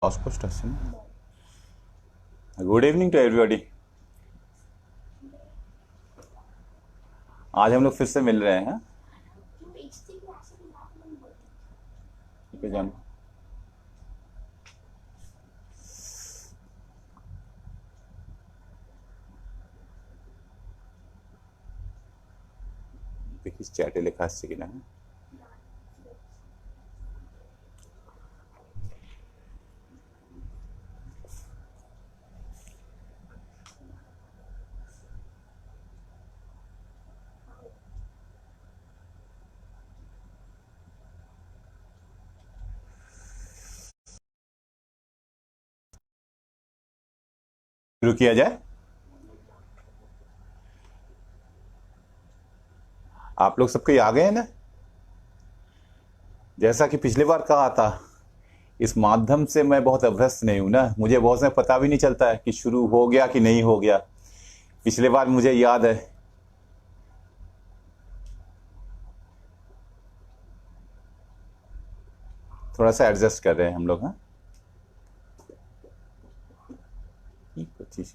Question. Good evening to everybody. आज हम लोग फिर से मिल रहे हैं। ठीक है जान। देखिए चैटे लिखा कि ना शुरू किया जाए। आप लोग सबके आ गए हैं ना। जैसा कि पिछली बार कहा था, इस माध्यम से मैं बहुत अभ्यस्त नहीं हूं ना। मुझे बहुत समय पता भी नहीं चलता है कि शुरू हो गया कि नहीं हो गया। पिछले बार मुझे याद है, थोड़ा सा एडजस्ट कर रहे हैं हम लोग। हाँ, चीज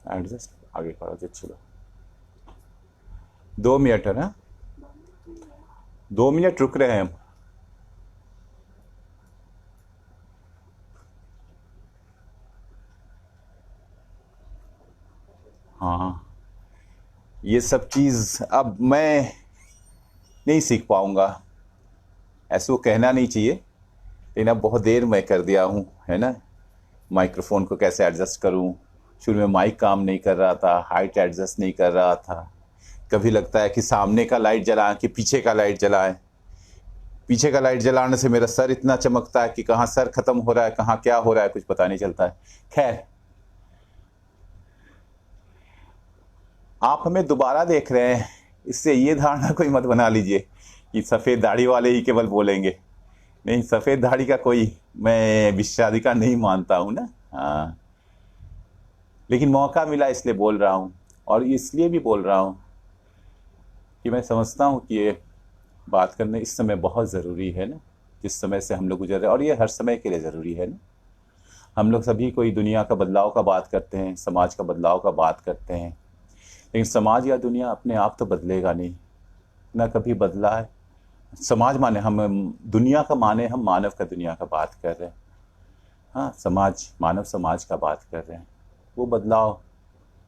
एडजस्ट आगे करा जो चलो 2 मिनट है ना। 2 मिनट रुक रहे हैं हम। हाँ, ये सब चीज अब मैं नहीं सीख पाऊंगा। ऐसे वो कहना नहीं चाहिए, लेकिन अब बहुत देर मैं कर दिया हूँ, है ना। माइक्रोफोन को कैसे एडजस्ट करूँ। शुरू में माइक काम नहीं कर रहा था, हाइट एडजस्ट नहीं कर रहा था। कभी लगता है कि सामने का लाइट जलाएं कि पीछे का लाइट जलाएं। पीछे का लाइट जलाने से मेरा सर इतना चमकता है कि कहाँ सर खत्म हो रहा है, कहाँ क्या हो रहा है, कुछ पता नहीं चलता है। खैर, आप हमें दोबारा देख रहे हैं, इससे ये धारणा कोई मत बना लीजिए कि सफ़ेद दाढ़ी वाले ही केवल बोलेंगे। नहीं, सफ़ेद दाढ़ी का कोई मैं विशेषाधिकार नहीं मानता हूँ ना। हाँ, लेकिन मौका मिला इसलिए बोल रहा हूँ। और इसलिए भी बोल रहा हूँ कि मैं समझता हूँ कि ये बात करने इस समय बहुत ज़रूरी है ना। जिस समय से हम लोग गुजर रहे हैं, और ये हर समय के लिए ज़रूरी है ना। हम लोग सभी कोई दुनिया का बदलाव का बात करते हैं, समाज का बदलाव का बात करते हैं, लेकिन समाज या दुनिया अपने आप तो बदलेगा नहीं ना। कभी बदला है समाज माने हम दुनिया का, माने हम मानव का दुनिया का बात कर रहे हैं। हाँ, समाज मानव समाज का बात कर रहे हैं। वो बदलाव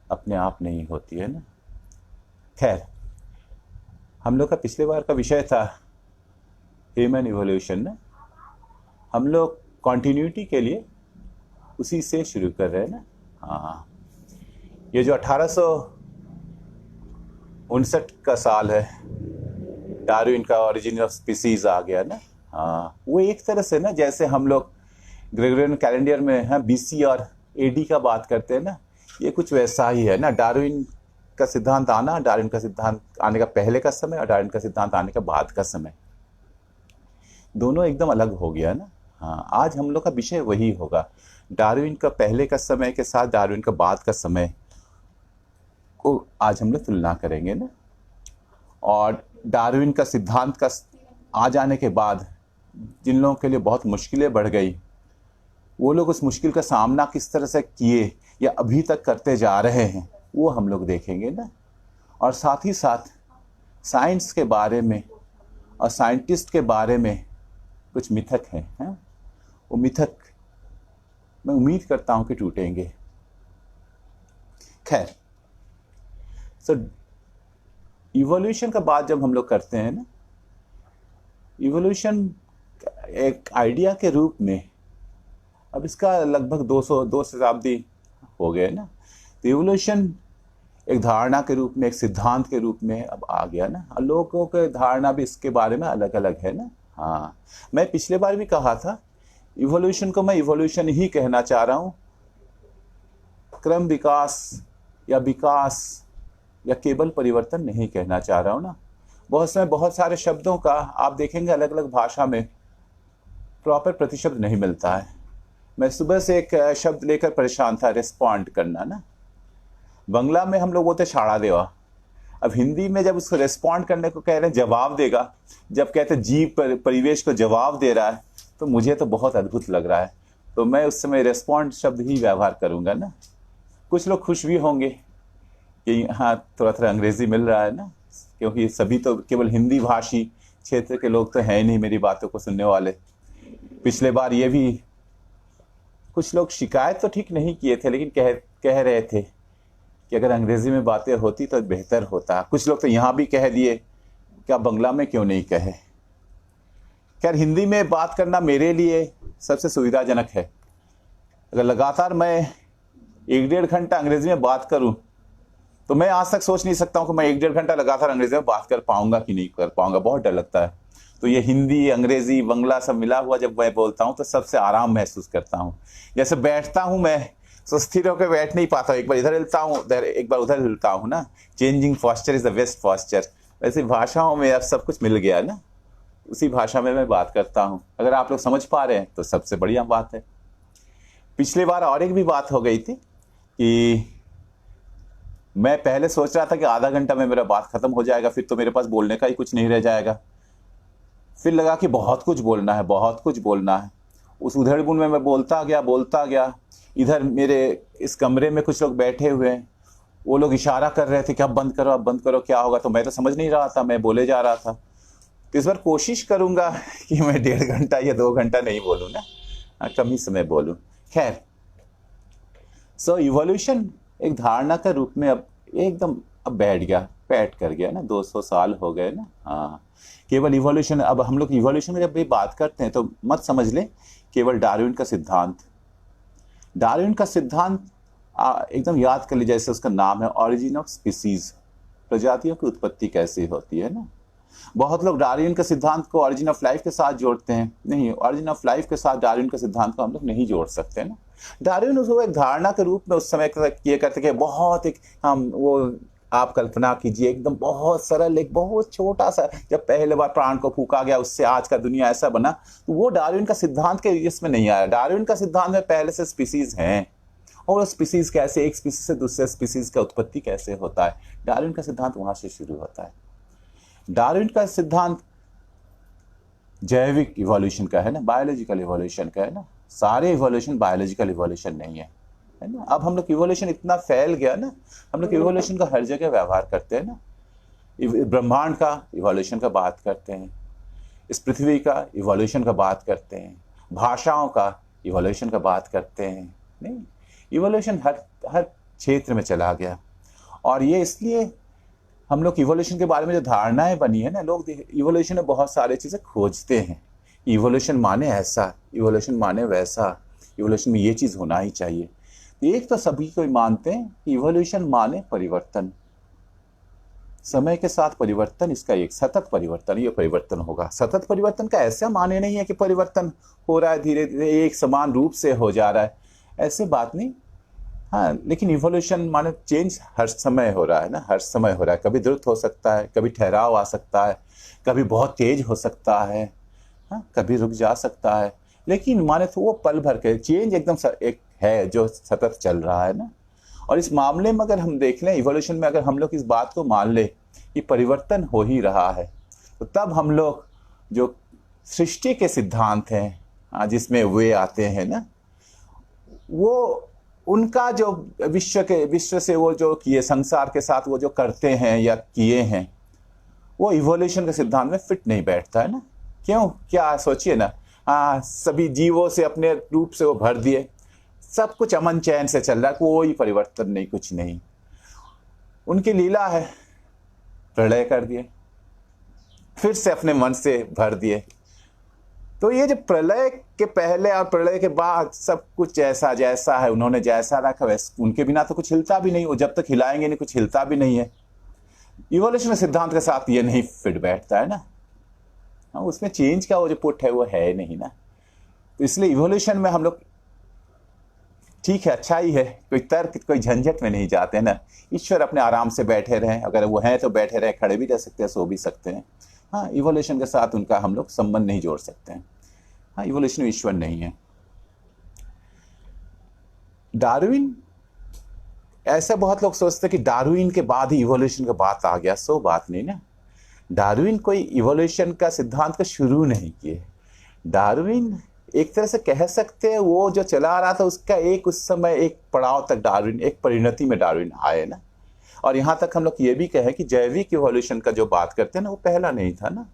अपने आप नहीं होती है ना। खैर, हम लोग का पिछले बार का विषय था ह्यूमन इवोल्यूशन ना। हम लोग कॉन्टिन्यूटी के लिए उसी से शुरू कर रहे हैं ना। हाँ, ये जो 1859 का साल है, डार्विन का ओरिजिन ऑफ स्पीसीज आ गया ना। हाँ, वो एक तरह से ना, जैसे हम लोग ग्रेगोरियन कैलेंडर में है बीसी और एडी का बात करते हैं ना, ये कुछ वैसा ही है ना। डार्विन का सिद्धांत आना, डार्विन का सिद्धांत आने का पहले का समय और डार्विन का सिद्धांत आने का बाद का समय, दोनों एकदम अलग हो गया ना। हाँ, आज हम लोग का विषय वही होगा। डार्विन का पहले का समय के साथ डार्विन का बाद का समय को आज हम लोग तुलना करेंगे ना। और डार्विन का सिद्धांत का आ जाने के बाद जिन लोगों के लिए बहुत मुश्किलें बढ़ गई, वो लोग उस मुश्किल का सामना किस तरह से किए या अभी तक करते जा रहे हैं, वो हम लोग देखेंगे ना। और साथ ही साथ साइंस के बारे में और साइंटिस्ट के बारे में कुछ मिथक हैं। वो मिथक मैं उम्मीद करता हूं कि टूटेंगे। खैर, सो इवोल्यूशन का बात जब हम लोग करते हैं ना, इवोल्यूशन एक आइडिया के रूप में अब इसका लगभग 2 शताब्दी हो गए ना। तो इवोल्यूशन एक धारणा के रूप में, एक सिद्धांत के रूप में अब आ गया ना। और लोगों के धारणा भी इसके बारे में अलग अलग है ना। हाँ, मैं पिछले बार भी कहा था, इवोल्यूशन को मैं इवोल्यूशन ही कहना चाह रहा हूँ। क्रम विकास या विकास या केवल परिवर्तन नहीं कहना चाह रहा हूँ ना। बहुत समय बहुत सारे शब्दों का आप देखेंगे अलग अलग भाषा में प्रॉपर प्रतिशब्द नहीं मिलता है। मैं सुबह से एक शब्द लेकर परेशान था, रिस्पॉन्ड करना ना। बंगला में हम लोग बोलते शाड़ा देवा। अब हिंदी में जब उसको रिस्पॉन्ड करने को कह रहे हैं जवाब देगा, जब कहते हैं जीव परिवेश को जवाब दे रहा है, तो मुझे तो बहुत अद्भुत लग रहा है। तो मैं उस समय रिस्पॉन्ड शब्द ही व्यवहार करूंगा ना। कुछ लोग खुश भी होंगे कि हाँ थोड़ा थोड़ा अंग्रेजी मिल रहा है ना, क्योंकि सभी तो केवल हिंदी भाषी क्षेत्र के लोग तो हैं ही नहीं मेरी बातों को सुनने वाले। पिछले बार ये भी कुछ लोग शिकायत तो ठीक नहीं किए थे, लेकिन कह रहे थे कि अगर अंग्रेजी में बातें होती तो बेहतर होता। कुछ लोग तो यहाँ भी कह दिए कि आप बंगला में क्यों नहीं कहे। खैर, हिंदी में बात करना मेरे लिए सबसे सुविधाजनक है। अगर लगातार मैं 1-1.5 घंटा अंग्रेजी में बात करूं तो मैं आज तक सोच नहीं सकता हूं कि मैं 1-1.5 घंटा लगातार अंग्रेजी में बात कर पाऊंगा कि नहीं कर पाऊंगा। बहुत डर लगता है। तो ये हिंदी, अंग्रेजी, बंगला सब मिला हुआ जब मैं बोलता हूं तो सबसे आराम महसूस करता हूं। जैसे बैठता हूं मैं तो स्थिर होकर बैठ नहीं पाता, एक बार इधर हिलता हूँ, एक बार उधर हिलता हूँ ना। Changing posture is the best posture. वैसे भाषाओं में अब सब कुछ मिल गया ना, उसी भाषा में मैं बात करता हूँ। अगर आप लोग समझ पा रहे हैं तो सबसे बढ़िया बात है। पिछली बार और एक भी बात हो गई थी कि मैं पहले सोच रहा था कि आधा घंटा में मेरा बात खत्म हो जाएगा, फिर तो मेरे पास बोलने का ही कुछ नहीं रह जाएगा। फिर लगा कि बहुत कुछ बोलना है, बहुत कुछ बोलना है। उस उधेड़बुन में मैं बोलता गया। इधर मेरे इस कमरे में कुछ लोग बैठे हुए हैं, वो लोग इशारा कर रहे थे कि अब बंद करो, क्या होगा। तो मैं तो समझ नहीं रहा था, मैं बोले जा रहा था। तो इस बार कोशिश करूंगा कि मैं 1.5 घंटा या 2 घंटा नहीं बोलूं ना, कम ही समय बोलूं। खैर, सो इवोल्यूशन एक धारणा के रूप में अब एकदम अब बैठ कर गया ना। 200 साल हो गए ना। हाँ, केवल इवोल्यूशन। अब हम लोग इवोल्यूशन में जब भी बात करते हैं तो मत समझ ले केवल डार्विन का सिद्धांत। डार्विन का सिद्धांत एकदम याद कर लीजिए, जैसे उसका नाम है ऑरिजिन ऑफ स्पीसीज, प्रजातियों की उत्पत्ति कैसे होती है ना। बहुत लोग डार्विन के सिद्धांत को ऑरिजिन ऑफ लाइफ के साथ जोड़ते हैं। नहीं, ऑरिजिन ऑफ लाइफ के साथ डार्विन के सिद्धांत को हम लोग नहीं जोड़ सकते ना। डार्विन उसको एक धारणा के रूप में उस समय किए करते कि बहुत एक हम वो आप कल्पना कीजिए एकदम बहुत सरल, एक बहुत छोटा सा, जब पहले बार प्राण को फूका गया उससे आज का दुनिया ऐसा बना। तो वो डार्विन का सिद्धांत के इसमें नहीं आया। डार्विन का सिद्धांत में पहले से स्पीसीज हैं और स्पीसीज कैसे एक स्पीसीज से दूसरे स्पीसीज का उत्पत्ति कैसे होता है, डार्विन का सिद्धांत वहां से शुरू होता है। डार्विन का सिद्धांत जैविक इवोल्यूशन का है ना, बायोलॉजिकल इवोल्यूशन का है ना। सारे इवोल्यूशन बायोलॉजिकल इवोल्यूशन नहीं है ना। अब हम लोग इवोल्यूशन इतना फैल गया ना, हम लोग इवोल्यूशन का हर जगह व्यवहार करते हैं ना। ब्रह्मांड का इवोल्यूशन का बात करते हैं, इस पृथ्वी का इवोल्यूशन का बात करते हैं, भाषाओं का इवोल्यूशन का बात करते हैं। नहीं, इवोल्यूशन हर क्षेत्र में चला गया। और ये इसलिए हम लोग इवोल्यूशन के बारे में जो धारणाएं बनी है ना, लोग इवोल्यूशन में बहुत सारी चीजें खोजते हैं। इवोल्यूशन माने ऐसा, इवोल्यूशन माने वैसा, इवोल्यूशन में ये चीज होना ही चाहिए। एक तो सभी कोई मानते हैं कि इवोल्यूशन माने परिवर्तन, समय के साथ परिवर्तन, इसका एक सतत परिवर्तन, ये परिवर्तन होगा। सतत परिवर्तन का ऐसा माने नहीं है कि परिवर्तन हो रहा है धीरे धीरे एक समान रूप से हो जा रहा है, ऐसे बात नहीं। हाँ, लेकिन इवोल्यूशन माने चेंज हर समय हो रहा है ना, हर समय हो रहा है। कभी द्रुत हो सकता है, कभी ठहराव आ सकता है, कभी बहुत तेज हो सकता है, हाँ, कभी रुक जा सकता है। लेकिन माने तो वो पल भर के चेंज एकदम एक है जो सतत चल रहा है ना। और इस मामले में अगर हम देख लें, इवोल्यूशन में अगर हम लोग इस बात को मान ले कि परिवर्तन हो ही रहा है, तो तब हम लोग जो सृष्टि के सिद्धांत हैं जिसमें वे आते हैं ना, वो उनका जो विश्व से वो जो किए, संसार के साथ वो जो करते हैं या किए हैं, वो इवोल्यूशन के सिद्धांत में फिट नहीं बैठता है ना। क्यों? क्या सोचिए ना, सभी जीवों से अपने रूप से वो भर दिए, सब कुछ अमन चैन से चल रहा है, कोई परिवर्तन नहीं, कुछ नहीं। उनकी लीला है, प्रलय कर दिए, फिर से अपने मन से भर दिए। तो ये जो प्रलय के पहले और प्रलय के बाद सब कुछ जैसा जैसा है, उन्होंने जैसा रखा वैसे, उनके बिना तो कुछ हिलता भी नहीं, वो जब तक हिलाएंगे नहीं कुछ हिलता भी नहीं है। इवोल्यूशन सिद्धांत के साथ ये नहीं फिट बैठता है ना। उसमें चेंज का वो जो पुट है वो है नहीं ना। तो इसलिए इवोल्यूशन में हम लोग ठीक है, अच्छा ही है, कोई तर्क कोई झंझट में नहीं जाते हैं ना। ईश्वर अपने आराम से बैठे रहें, अगर वो हैं तो बैठे रहें, खड़े भी रह सकते हैं, सो भी सकते हैं। हाँ, इवोल्यूशन के साथ उनका हम लोग संबंध नहीं जोड़ सकते हैं। हाँ, इवोल्यूशन ईश्वर नहीं है। डार्विन, ऐसे बहुत लोग सोचते हैं कि डार्विन के बाद ही इवोल्यूशन का बात आ गया, सो बात नहीं ना। डार्विन कोई इवोल्यूशन का सिद्धांत का शुरू नहीं किए। डार्विन एक तरह से कह सकते हैं वो जो चला आ रहा था उसका एक उस समय एक पड़ाव तक डार्विन, एक परिणति में डार्विन आए ना। और यहाँ तक हम लोग ये भी कहें कि जैविक इवोल्यूशन का जो बात करते हैं ना, वो पहला नहीं था ना।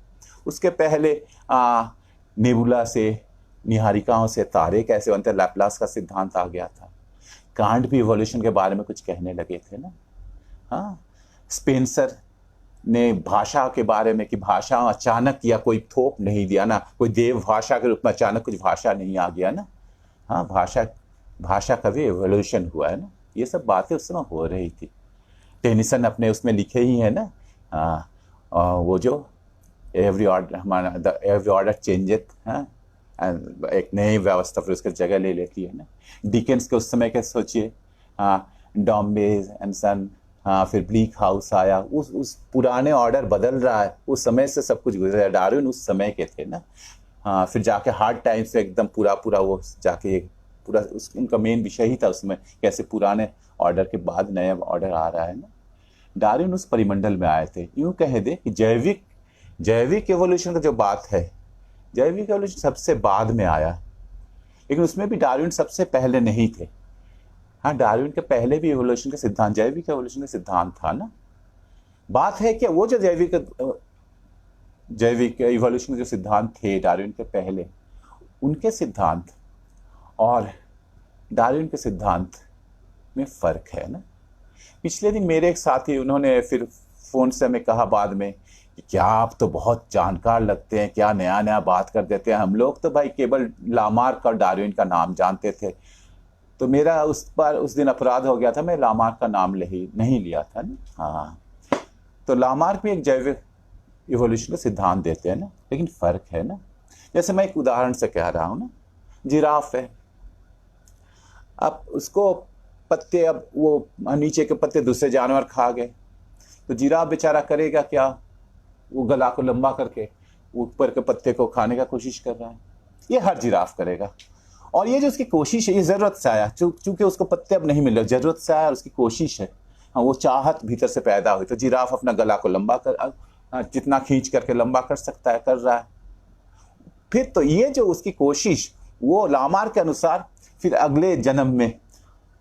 उसके पहले नेबुला से, निहारिकाओं से तारे कैसे बनते, लैपलास का सिद्धांत आ गया था। कांट भी इवोल्यूशन के बारे में कुछ कहने लगे थे ना। हाँ, स्पेंसर ने भाषा के बारे में कि भाषा अचानक या कोई थोप नहीं दिया ना, कोई देव भाषा के रूप में अचानक कुछ भाषा नहीं आ गया ना। हाँ, भाषा का भी एवोल्यूशन हुआ है ना। ये सब बातें उस समय हो रही थी। टेनिसन अपने उसमें लिखे ही है ना। वो जो एवरी ऑर्डर चेंजेथ, एक नई व्यवस्था फिर उसकी जगह ले लेती है ना। डिकेंस के उस समय के सोचिए, डॉम्बे एंड सन, फिर ब्लीक हाउस आया, उस पुराने ऑर्डर बदल रहा है, उस समय से सब कुछ गुजरा। डार्विन उस समय के थे ना। फिर जाके हार्ड टाइम से एकदम पूरा वो जाके पूरा उनका मेन विषय ही था उसमें, कैसे पुराने ऑर्डर के बाद नया ऑर्डर आ रहा है ना। डार्विन उस परिमंडल में आए थे। यूं कह दे कि जैविक एवोल्यूशन का जो बात है, जैविक एवोल्यूशन सबसे बाद में आया, लेकिन उसमें भी डार्विन सबसे पहले नहीं थे। हाँ, डार्विन के पहले भी एवोल्यूशन का सिद्धांत, जैविक एवोल्यूशन का सिद्धांत था ना। बात है कि वो जो जैविक इवोल्यूशन के जो सिद्धांत थे डार्विन के पहले, उनके सिद्धांत और डार्विन के सिद्धांत में फर्क है ना। पिछले दिन मेरे एक साथी, उन्होंने फिर फोन से हमें कहा बाद में कि क्या आप तो बहुत जानकार लगते हैं, क्या नया नया बात कर देते हैं, हम लोग तो भाई केवल लामार्क और डार्विन का नाम जानते थे। तो मेरा उस दिन अपराध हो गया था, मैं लामार्क का नाम नहीं लिया था ना। हाँ, तो लामार्क भी एक जैविक इवोल्यूशन का सिद्धांत देते हैं ना, लेकिन फर्क है ना। जैसे मैं एक उदाहरण से कह रहा हूँ ना, जिराफ है, अब उसको पत्ते, अब वो नीचे के पत्ते दूसरे जानवर खा गए, तो जिराफ बेचारा करेगा क्या, वो गला को लंबा करके ऊपर के पत्ते को खाने का कोशिश कर रहा है। ये हर जिराफ करेगा। और ये जो उसकी कोशिश है, ये जरूरत से आया, चूंकि उसको पत्ते अब नहीं मिल रहे, जरूरत से आया और उसकी कोशिश है। हाँ, वो चाहत भीतर से पैदा हुई, तो जिराफ अपना गला को लंबा कर, जितना खींच करके लंबा कर सकता है कर रहा है। फिर तो ये जो उसकी कोशिश, वो लामार्क के अनुसार फिर अगले जन्म में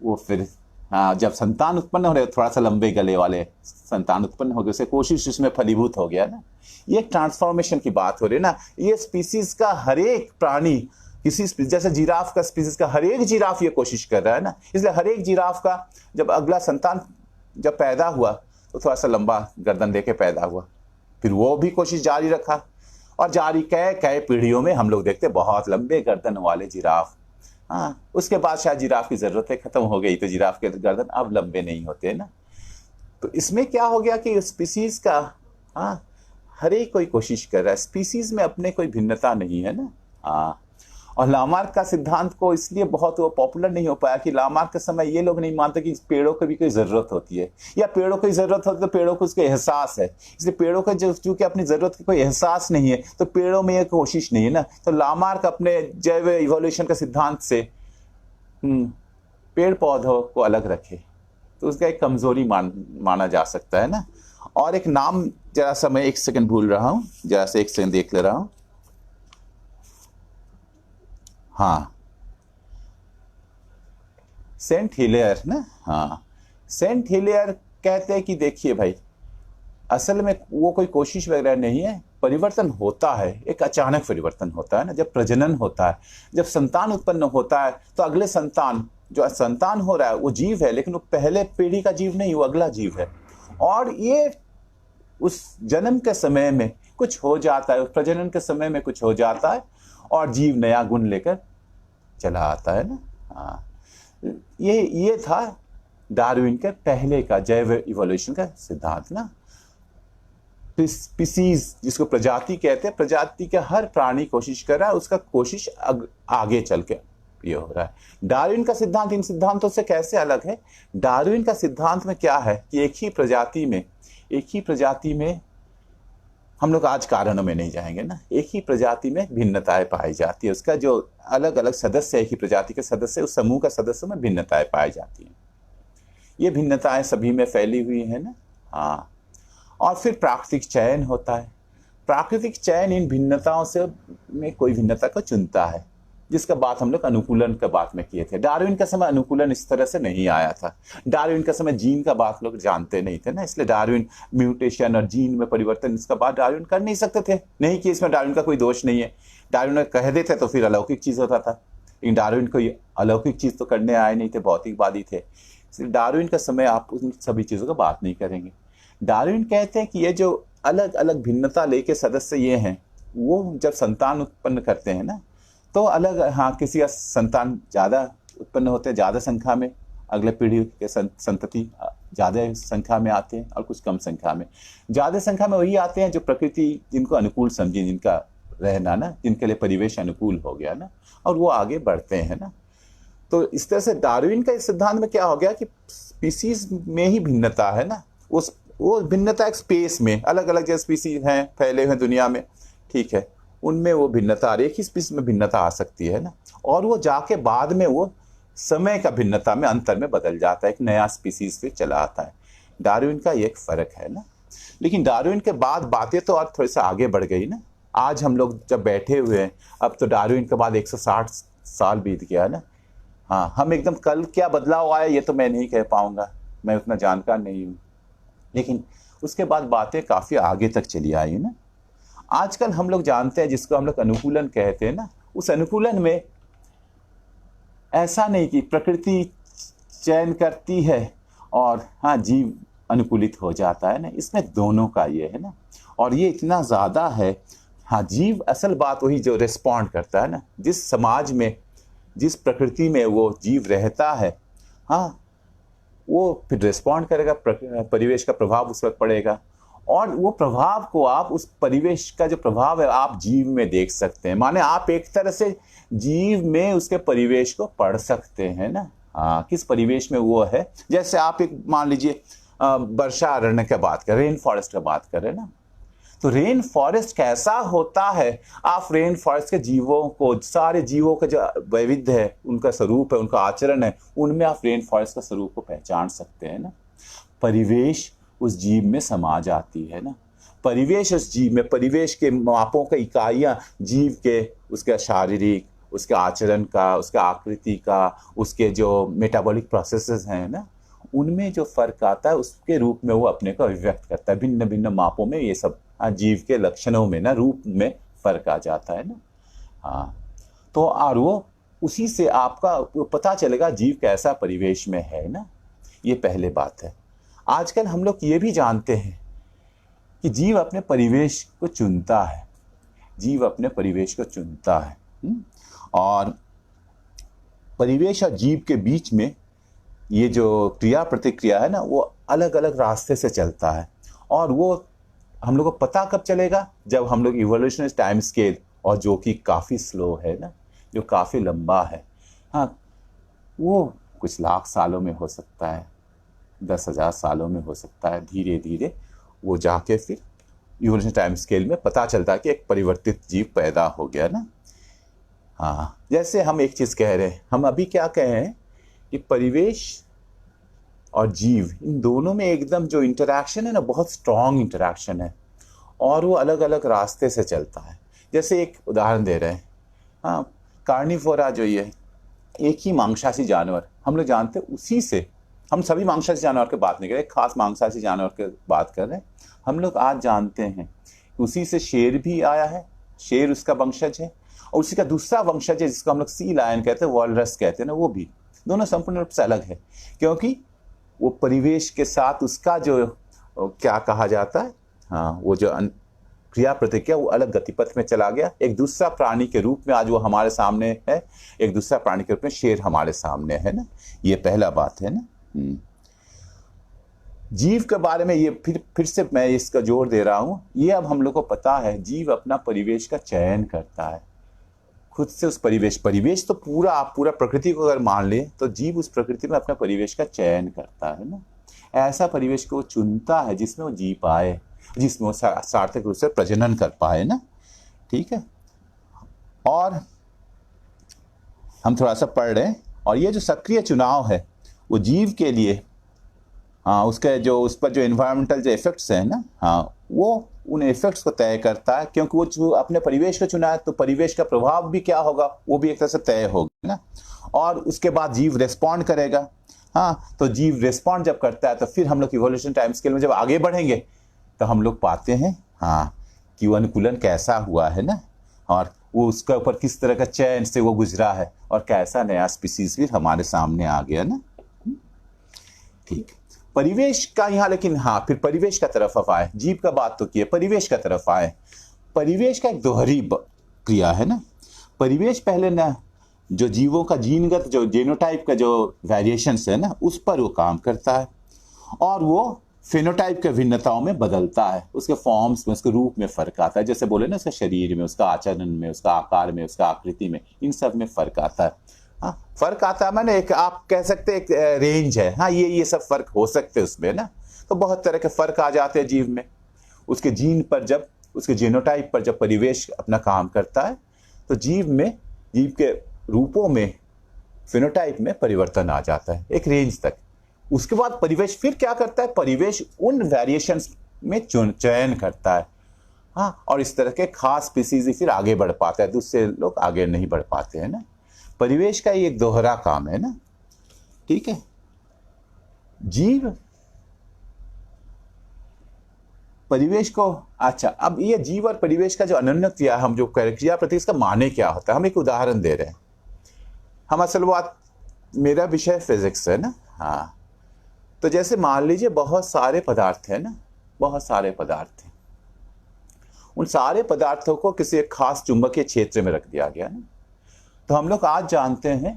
वो फिर जब संतान उत्पन्न हो रहे, थोड़ा सा लंबे गले वाले संतान उत्पन्न हो गए, उसे कोशिश उसमें फलीभूत हो गया ना। ये ट्रांसफॉर्मेशन की बात हो रही है ना। ये स्पीसीज का हर एक प्राणी, किसी जैसे जिराफ का स्पीसीज का हर एक जिराफ ये कोशिश कर रहा है ना। इसलिए हर एक जिराफ का जब अगला संतान जब पैदा हुआ तो थोड़ा सा लंबा गर्दन लेके पैदा हुआ, फिर वो भी कोशिश जारी रखा, और जारी कई पीढ़ियों में हम लोग देखते बहुत लंबे गर्दन वाले जिराफ। हाँ, उसके बाद शायद जिराफ की जरूरतें खत्म हो गई, तो जिराफ के गर्दन अब लंबे नहीं होते ना। तो इसमें क्या हो गया कि स्पीसीज का हर एक कोई कोशिश कर रहा है, स्पीसीज में अपने कोई भिन्नता नहीं है ना। और लामार्क का सिद्धांत को इसलिए बहुत वो पॉपुलर नहीं हो पाया कि लामार्क के समय ये लोग नहीं मानते कि पेड़ों को भी कोई जरूरत होती है, या पेड़ों को जरूरत होती है तो पेड़ों को उसका एहसास है। इसलिए पेड़ों को चूंकि अपनी जरूरत की कोई एहसास नहीं है, तो पेड़ों में ये कोशिश नहीं है ना। तो लामार्क अपने जैव इवोल्यूशन के सिद्धांत से पेड़ पौधों को अलग रखे, तो उसका एक कमजोरी माना जा सकता है ना। और एक नाम जरा सा मैं एक सेकंड भूल रहा हूं, जरा सा एक सेकंड देख ले रहा हूं। हाँ, सेंट हिलेयर ना। हाँ, सेंट हिलेयर कहते हैं कि देखिए भाई, असल में वो कोई कोशिश वगैरह नहीं है, परिवर्तन होता है, एक अचानक परिवर्तन होता है ना। जब प्रजनन होता है, जब संतान उत्पन्न होता है, तो अगले संतान, जो संतान हो रहा है वो जीव है, लेकिन वो पहले पीढ़ी का जीव नहीं, वो अगला जीव है। और ये उस जन्म के समय में कुछ हो जाता है, उस प्रजनन के समय में कुछ हो जाता है, और जीव नया गुण लेकर चला आता है ना। हाँ, ये था डार्विन के पहले का जैव इवोल्यूशन का सिद्धांत ना। स्पीसीज जिसको प्रजाति कहते हैं, प्रजाति का हर प्राणी कोशिश कर रहा है, उसका कोशिश आगे चल के ये हो रहा है। डार्विन का सिद्धांत इन सिद्धांतों से कैसे अलग है? डार्विन का सिद्धांत में क्या है कि एक ही प्रजाति में हम लोग आज कारणों में नहीं जाएंगे ना, एक ही प्रजाति में भिन्नताएं पाई जाती है। उसका जो अलग अलग सदस्य, एक ही प्रजाति के सदस्य, उस समूह का सदस्यों में भिन्नताएं पाई जाती हैं। ये भिन्नताएं सभी में फैली हुई है ना। हाँ, और फिर प्राकृतिक चयन होता है। प्राकृतिक चयन इन भिन्नताओं से में कोई भिन्नता को चुनता है, जिसका बात हम लोग अनुकूलन का बात में किए थे। डार्विन का समय अनुकूलन इस तरह से नहीं आया था। डार्विन का समय जीन का बात लोग जानते नहीं थे ना, इसलिए डार्विन म्यूटेशन और जीन में परिवर्तन इसका बात डार्विन कर नहीं सकते थे। नहीं कि इसमें डार्विन का कोई दोष नहीं है, डार्विन कह देते तो फिर अलौकिक चीज होता था, लेकिन डार्विन कोई अलौकिक चीज तो करने आए नहीं थे, भौतिकवादी थे। इसलिए डार्विन का समय आप उन सभी चीजों का बात नहीं करेंगे। डार्विन कहते हैं कि ये जो अलग अलग भिन्नता लेके सदस्य ये हैं, वो जब संतान उत्पन्न करते हैं ना, तो अलग, हाँ, किसी का संतान ज्यादा उत्पन्न होते हैं, ज्यादा संख्या में, अगले पीढ़ी के संतति ज्यादा संख्या में आते हैं, और कुछ कम संख्या में। ज्यादा संख्या में वही आते हैं जो प्रकृति जिनको अनुकूल समझी, जिनका रहना ना, जिनके लिए परिवेश अनुकूल हो गया ना, और वो आगे बढ़ते हैं ना। तो इस तरह से डार्विन का इस सिद्धांत में क्या हो गया कि स्पीसीज में ही भिन्नता है ना, वो भिन्नता एक स्पेस में, अलग अलग जो स्पीसीज हैं फैले हुए दुनिया में, ठीक है, उनमें वो भिन्नता, एक ही स्पीसीज में भिन्नता आ सकती है ना, और वो जाके बाद में वो समय का भिन्नता में, अंतर में बदल जाता है, एक नया स्पीसीज फिर चला आता है। डार्विन का ये एक फर्क है ना। लेकिन डार्विन के बाद बातें तो और थोड़ी सा आगे बढ़ गई ना। आज हम लोग जब बैठे हुए हैं, अब तो डार्विन के बाद 160 साल बीत गया है ना। हाँ, हम एकदम कल क्या बदलाव आया ये तो मैं नहीं कह पाऊंगा, मैं उतना जानकार नहीं हूँ, लेकिन उसके बाद बातें काफी आगे तक चली आई ना। आजकल हम लोग जानते हैं, जिसको हम लोग अनुकूलन कहते हैं ना, उस अनुकूलन में ऐसा नहीं कि प्रकृति चयन करती है और हाँ जीव अनुकूलित हो जाता है ना, इसमें दोनों का ये है ना। और ये इतना ज्यादा है, हाँ, जीव असल बात वही जो रिस्पॉन्ड करता है ना, जिस समाज में, जिस प्रकृति में वो जीव रहता है, हाँ, वो फिर रिस्पॉन्ड करेगा, परिवेश का प्रभाव उस पर पड़ेगा, और वो प्रभाव को आप, उस परिवेश का जो प्रभाव है आप जीव में देख सकते हैं। माने आप एक तरह से जीव में उसके परिवेश को पढ़ सकते हैं ना। हाँ, किस परिवेश में वो है। जैसे आप एक मान लीजिए वर्षा अरण्य की बात कर, रेन फॉरेस्ट की बात कर रहे हैं ना, तो रेन फॉरेस्ट कैसा होता है, आप रेन फॉरेस्ट के जीवों को, सारे जीवों का जो वैविध्य है, उनका स्वरूप है, उनका आचरण है, उनमें आप रेन फॉरेस्ट का स्वरूप को पहचान सकते हैं ना। परिवेश उस जीव में समा जाती है ना, परिवेश उस जीव में, परिवेश के मापों का इकाइयां जीव के, उसके शारीरिक, उसके आचरण का, उसके आकृति का, उसके जो मेटाबॉलिक प्रोसेसेस हैं ना, उनमें जो फर्क आता है उसके रूप में वो अपने को अभिव्यक्त करता है। भिन्न भिन्न मापों में ये सब जीव के लक्षणों में ना, रूप में फर्क आ जाता है ना। हाँ, तो और वो उसी से आपका पता चलेगा जीव कैसा परिवेश में है ना। ये पहले बात है। आजकल हम लोग ये भी जानते हैं कि जीव अपने परिवेश को चुनता है, जीव अपने परिवेश को चुनता है। और परिवेश और जीव के बीच में ये जो क्रिया प्रतिक्रिया है ना, वो अलग अलग रास्ते से चलता है। और वो हम लोग को पता कब चलेगा, जब हम लोग इवोल्यूशनरी टाइम स्केल, और जो कि काफ़ी स्लो है ना, जो काफ़ी लंबा है, हाँ, वो कुछ लाख सालों में हो सकता है, 10,000 सालों में हो सकता है। धीरे धीरे वो जाके फिर इवोल्यूशनरी टाइम स्केल में पता चलता है कि एक परिवर्तित जीव पैदा हो गया ना। हाँ, जैसे हम एक चीज़ कह रहे हैं, हम अभी क्या कह रहे हैं कि परिवेश और जीव, इन दोनों में एकदम जो इंटरैक्शन है ना, बहुत स्ट्रॉन्ग इंटरैक्शन है, और वो अलग अलग रास्ते से चलता है। जैसे एक उदाहरण दे रहे हैं, हाँ, कार्निवोरा जो ये एक ही मांसाहारी जानवर, हम लोग जानते हैं, उसी से, हम सभी मांसाहारी जानवर की बात नहीं कर रहे, खास मांसाहारी जानवर की बात कर रहे हैं। हम लोग आज जानते हैं उसी से शेर भी आया है, शेर उसका वंशज है, और उसी का दूसरा वंशज है जिसको हम लोग सी लायन कहते हैं, वॉलरस कहते हैं ना, वो भी। दोनों संपूर्ण रूप से अलग है, क्योंकि वो परिवेश के साथ उसका जो क्या कहा जाता है, हाँ, वो जो क्रिया प्रतिक्रिया, वो अलग गतिपथ में चला गया। एक दूसरा प्राणी के रूप में आज वो हमारे सामने है, एक दूसरा प्राणी के रूप में शेर हमारे सामने है ना। ये पहला बात है ना। जीव के बारे में ये फिर से मैं इसका जोर दे रहा हूं, ये अब हम लोग को पता है, जीव अपना परिवेश का चयन करता है, खुद से उस परिवेश तो पूरा, आप पूरा प्रकृति को अगर मान ले तो जीव उस प्रकृति में अपने परिवेश का चयन करता है ना। ऐसा परिवेश को वो चुनता है जिसमें वो जी पाए, जिसमें वो सार्थक रूप से प्रजनन कर पाए ना। ठीक है, और हम थोड़ा सा पढ़ रहे हैं, और ये जो सक्रिय चुनाव है वो जीव के लिए, हाँ, उसके जो उस पर जो एनवायरमेंटल जो इफेक्ट्स हैं ना, हाँ, वो उन इफेक्ट्स को तय करता है, क्योंकि वो जो अपने परिवेश को चुना है तो परिवेश का प्रभाव भी क्या होगा वो भी एक तरह से तय होगा ना। और उसके बाद जीव रिस्पॉन्ड करेगा। हाँ, तो जीव रिस्पॉन्ड जब करता है तो फिर हम लोग इवोल्यूशन टाइम स्केल में जब आगे बढ़ेंगे तो हम लोग पाते हैं हाँ कि वो अनुकूलन कैसा हुआ है ना, और वो उसके ऊपर किस तरह का चयन से वो गुजरा है, और कैसा नया स्पीसीज भी हमारे सामने आ गया ना। ठीक, परिवेश का यहाँ, लेकिन हाँ फिर परिवेश का तरफ अब आए, जीव का बात तो किए, परिवेश का तरफ आए। परिवेश का एक दोहरी क्रिया है ना। परिवेश पहले ना जो जीवों का जीनगत जो जेनोटाइप का जो वेरिएशंस है ना उस पर वो काम करता है, और वो फेनोटाइप के भिन्नताओं में बदलता है, उसके फॉर्म्स में, उसके रूप में फर्क आता है। जैसे बोले ना, उसके शरीर में, उसका आचरण में, उसका आकार में, उसका आकृति में, इन सब में फर्क आता है। हाँ, फर्क आता है मैंने एक, आप कह सकते हैं एक रेंज है। हाँ, ये सब फर्क हो सकते हैं उसमें ना। तो बहुत तरह के फर्क आ जाते हैं जीव में, उसके जीन पर जब, उसके जीनोटाइप पर जब परिवेश अपना काम करता है तो जीव में, जीव के रूपों में, फिनोटाइप में परिवर्तन आ जाता है एक रेंज तक। उसके बाद परिवेश फिर क्या करता है, परिवेश उन वेरिएशंस में चयन करता है। हाँ, और इस तरह के खास स्पीसीज फिर आगे बढ़ पाता है, दूसरे लोग आगे नहीं बढ़ पाते हैं ना। परिवेश का ये एक दोहरा काम है ना। ठीक है, जीव परिवेश को, अच्छा, अब ये जीव और परिवेश का जो अनन्य क्रिया, हम जो क्रिया प्रति, इसका माने क्या होता है, हम एक उदाहरण दे रहे हैं। हम असल बात, मेरा विषय फिजिक्स है ना। हाँ, तो जैसे मान लीजिए बहुत सारे पदार्थ है ना, बहुत सारे पदार्थ हैं, उन सारे पदार्थों को किसी एक खास चुंबकीय क्षेत्र में रख दिया गया ना। तो हम लोग आज जानते हैं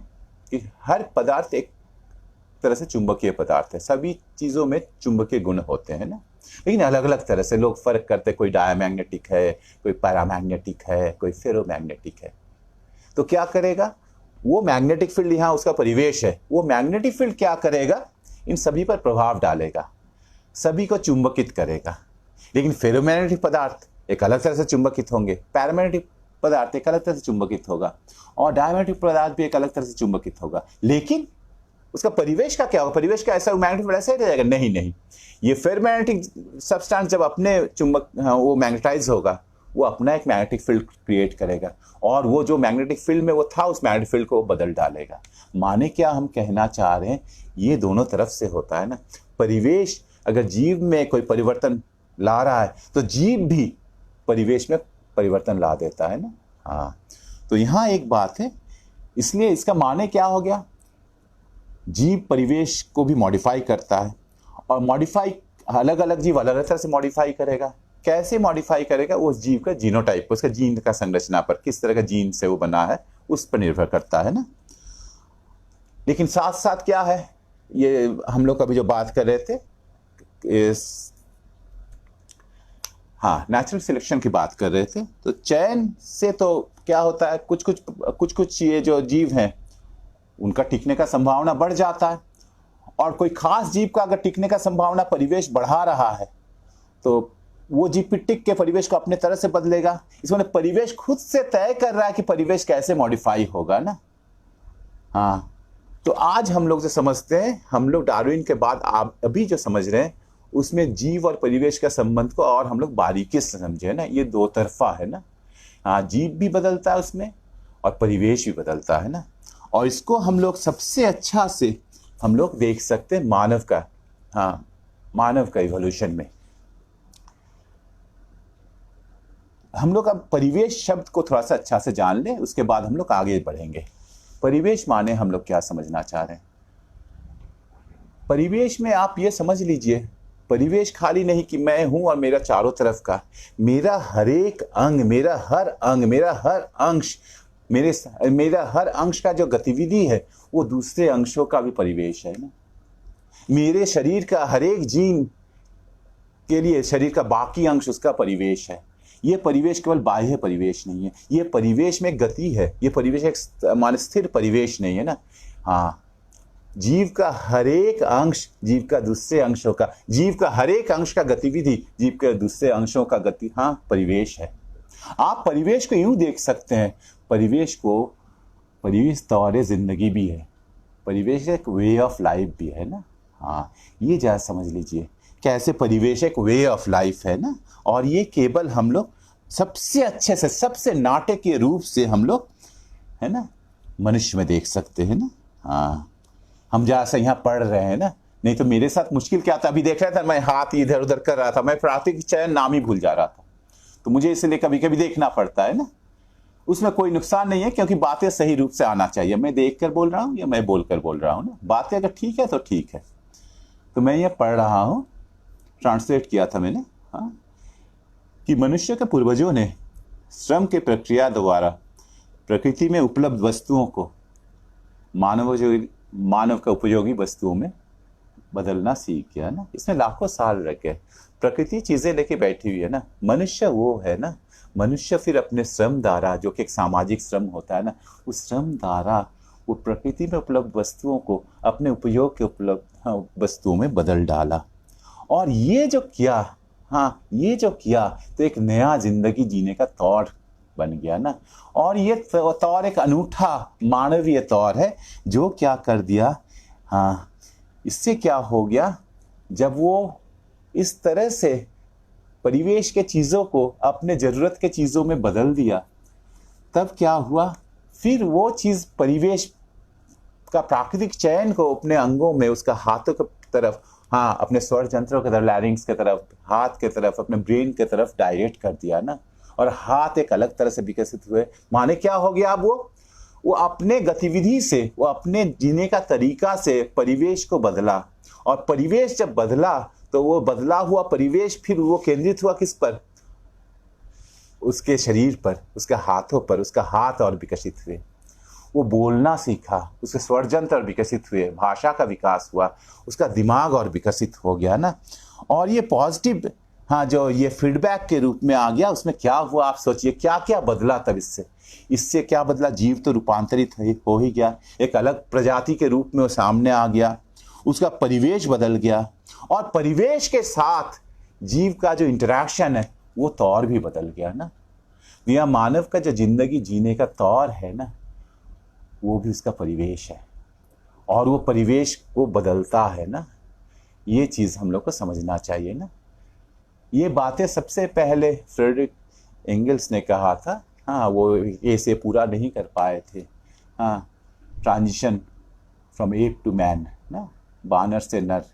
कि हर पदार्थ एक तरह से चुंबकीय पदार्थ है, सभी चीजों में चुंबकीय गुण होते हैं ना, लेकिन अलग अलग तरह से लोग फर्क करते हैं। कोई डायमैग्नेटिक है, कोई पैरामैग्नेटिक है, कोई फेरोमैग्नेटिक है। तो क्या करेगा वो मैग्नेटिक फील्ड, यहाँ उसका परिवेश है, वो मैग्नेटिक फील्ड क्या करेगा, इन सभी पर प्रभाव डालेगा, सभी को चुंबकित करेगा। लेकिन फेरोमैग्नेटिक पदार्थ एक अलग तरह से चुंबकित होंगे, पैरामैग्नेटिक पदार्थ एक अलग तरह से चुंबकित होगा, और डायमैग्नेटिक पदार्थ भी एक अलग तरह से चुंबकित होगा। लेकिन उसका परिवेश का क्या होगा, परिवेश का ऐसा मैग्नेटिक फील्ड ऐसा ही रहेगा? नहीं नहीं, ये फेरोमैग्नेटिक सब्सटेंस जब अपने चुंबक वो मैग्नेटाइज होगा, वो अपना एक मैग्नेटिक फील्ड क्रिएट करेगा, और वो जो मैग्नेटिक फील्ड में वो था उस मैग्नेटिक फील्ड को बदल डालेगा। माने क्या हम कहना चाह रहे हैं, ये दोनों तरफ से होता है ना। परिवेश अगर जीव में कोई परिवर्तन ला रहा है तो जीव भी परिवेश में परिवर्तन ला देता है ना। हाँ, तो यहाँ एक बात है, इसलिए इसका माने क्या हो गया, जीव परिवेश को भी मॉडिफाई करता है, और मॉडिफाई अलग अलग जीव अलग अलग तरह से मॉडिफाई करेगा। कैसे मॉडिफाई करेगा, वो जीव का जीनोटाइप, उसका जीन का संरचना पर, किस तरह का जीन से वो बना है उस पर निर्भर करता है ना। लेकिन साथ साथ क्या है, ये हम लोग अभी जो बात कर रहे थे इस, हाँ, नेचुरल सिलेक्शन की बात कर रहे थे, तो चयन से तो क्या होता है, कुछ कुछ ये जो जीव हैं उनका टिकने का संभावना बढ़ जाता है, और कोई खास जीव का अगर टिकने का संभावना परिवेश बढ़ा रहा है तो वो जीव भी टिक के परिवेश को अपने तरह से बदलेगा। इसमें परिवेश खुद से तय कर रहा है कि परिवेश कैसे मॉडिफाई होगा ना। हाँ, तो आज हम लोग जो समझते हैं, हम लोग डार्विन के बाद आप अभी जो समझ रहे हैं उसमें जीव और परिवेश का संबंध को और हम लोग बारीकी से समझे ना। ये दो तरफा है ना। हाँ, जीव भी बदलता है उसमें और परिवेश भी बदलता है ना। और इसको हम लोग सबसे अच्छा से हम लोग देख सकते हैं मानव का, हाँ, मानव का इवोल्यूशन में। हम लोग अब परिवेश शब्द को थोड़ा सा अच्छा से जान लें, उसके बाद हम लोग आगे बढ़ेंगे। परिवेश माने हम लोग क्या समझना चाह रहे हैं। परिवेश में आप ये समझ लीजिए, परिवेश खाली नहीं कि मैं हूं और मेरा चारों तरफ का, मेरा हर एक अंग, मेरा हर अंग, मेरा हर अंश, मेरा हर अंश का जो गतिविधि है वो दूसरे अंशों का भी परिवेश है ना। मेरे शरीर का हर एक जीन के लिए शरीर का बाकी अंश उसका परिवेश है। ये परिवेश केवल बाह्य परिवेश नहीं है, ये परिवेश में गति है, ये परिवेश एक मान स्थिर परिवेश नहीं है ना। हाँ, जीव का हर एक अंश जीव का दूसरे अंशों का, जीव का हर एक अंश का गतिविधि जीव के दूसरे अंशों का गति, हाँ, परिवेश है। आप परिवेश को यूं देख सकते हैं, परिवेश को, परिवेश तौर जिंदगी भी है, परिवेश एक वे ऑफ लाइफ भी है ना। हाँ, ये जरा समझ लीजिए कैसे परिवेश एक वे ऑफ लाइफ है ना। और ये केवल हम लोग सबसे अच्छे से, सबसे नाटकीय रूप से हम लोग, है ना, मनुष्य में देख सकते हैं ना। हाँ, हम जैसा यहाँ पढ़ रहे हैं ना, नहीं तो मेरे साथ मुश्किल क्या था, अभी देख रहा था मैं हाथ इधर उधर कर रहा था, मैं प्राकृतिक चयन नाम ही भूल जा रहा था, तो मुझे इसलिए कभी कभी देखना पड़ता है ना। उसमें कोई नुकसान नहीं है, क्योंकि बातें सही रूप से आना चाहिए। मैं देख कर बोल रहा हूँ या मैं बोल कर बोल रहा हूँ ना, बातें अगर ठीक है तो ठीक है। तो मैं ये पढ़ रहा हूँ, ट्रांसलेट किया था मैंने, हाँ, कि मनुष्य के पूर्वजों ने श्रम के प्रक्रिया द्वारा प्रकृति में उपलब्ध वस्तुओं को मानव का उपयोगी वस्तुओं में बदलना सीख गया ना। इसमें लाखों साल लग गए, प्रकृति चीजें लेके बैठी हुई है ना, मनुष्य वो है ना, मनुष्य फिर अपने श्रम द्वारा, जो कि एक सामाजिक श्रम होता है ना, उस श्रम द्वारा वो प्रकृति में उपलब्ध वस्तुओं को अपने उपयोग के उपलब्ध वस्तुओं में बदल डाला। और ये जो किया, हाँ, ये जो किया तो एक नया जिंदगी जीने का तौर बन गया ना। और ये तौर एक अनूठा मानवीय तौर है, जो क्या कर दिया, हाँ, इससे क्या हो गया, जब वो इस तरह से परिवेश के चीज़ों को अपने ज़रूरत के चीज़ों में बदल दिया, तब क्या हुआ, फिर वो चीज़ परिवेश का प्राकृतिक चयन को अपने अंगों में, उसका हाथों की तरफ, हाँ, अपने स्वर यंत्रों की तरफ, लैरिंग्स की तरफ, हाथ की तरफ, अपने ब्रेन की तरफ डायरेक्ट कर दिया ना। और हाथ एक अलग तरह से विकसित हुए, माने क्या हो गया, अब वो अपने गतिविधि से, वो अपने जीने का तरीका से परिवेश को बदला। और परिवेश जब बदला तो वो बदला हुआ परिवेश फिर वो केंद्रित हुआ किस पर, उसके शरीर पर, उसके हाथों पर। उसका हाथ और विकसित हुए, वो बोलना सीखा, उसके स्वर यंत्र विकसित हुए, भाषा का विकास हुआ, उसका दिमाग और विकसित हो गया ना। और ये पॉजिटिव, हाँ, जो ये फीडबैक के रूप में आ गया, उसमें क्या हुआ आप सोचिए, क्या क्या बदला तब इससे क्या बदला। जीव तो रूपांतरित हो ही गया, एक अलग प्रजाति के रूप में वो सामने आ गया, उसका परिवेश बदल गया। और परिवेश के साथ जीव का जो इंटरेक्शन है वो तौर भी बदल गया ना। यह मानव का जो जिंदगी जीने का तौर है ना, वो भी उसका परिवेश है, और वो परिवेश को बदलता है ना। ये चीज़ हम लोग को समझना चाहिए ना। ये बातें सबसे पहले फ्रेडरिक एंगल्स ने कहा था, हाँ, वो ऐसे पूरा नहीं कर पाए थे, हाँ, transition from ape to man ना, बानर से नर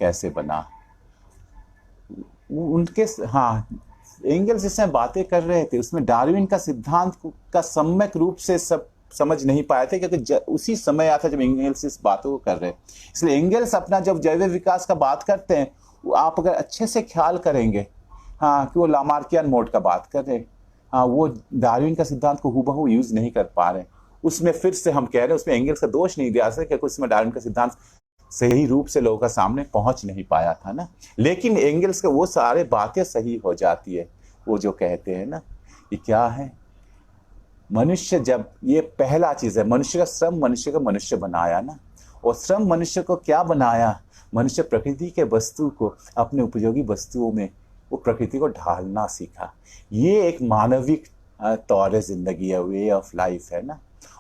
कैसे बना, उनके, हाँ, एंगल्स जिसमें बातें कर रहे थे उसमें डार्विन का सिद्धांत का सम्यक रूप से सब समझ नहीं पाए थे, क्योंकि उसी समय आता जब एंगल्स इस बातों को कर रहे हैं। इसलिए एंगल्स अपना जब जैव विकास का बात करते हैं, आप अगर अच्छे से ख्याल करेंगे, हाँ, कि वो लामार्कियन मोड का बात कर रहे हैं, हाँ, वो डार्विन का सिद्धांत को हूबहू यूज नहीं कर पा रहे। उसमें फिर से हम कह रहे हैं, उसमें एंगल्स का दोष नहीं दिया सकता, क्योंकि उसमें डार्विन का सिद्धांत सही रूप से लोगों का सामने पहुंच नहीं पाया था ना। लेकिन एंगल्स के वो सारे बातें सही हो जाती है। वो जो कहते हैं ना, ये क्या है, मनुष्य, जब ये पहला चीज है, मनुष्य का श्रम मनुष्य को मनुष्य बनाया ना। और श्रम मनुष्य को क्या बनाया, मनुष्य प्रकृति के वस्तु को अपने उपयोगी वस्तुओं में वो प्रकृति को ढालना सीखा। ये एक मानविक तौर जिंदगी है, वे ऑफ लाइफ है ना।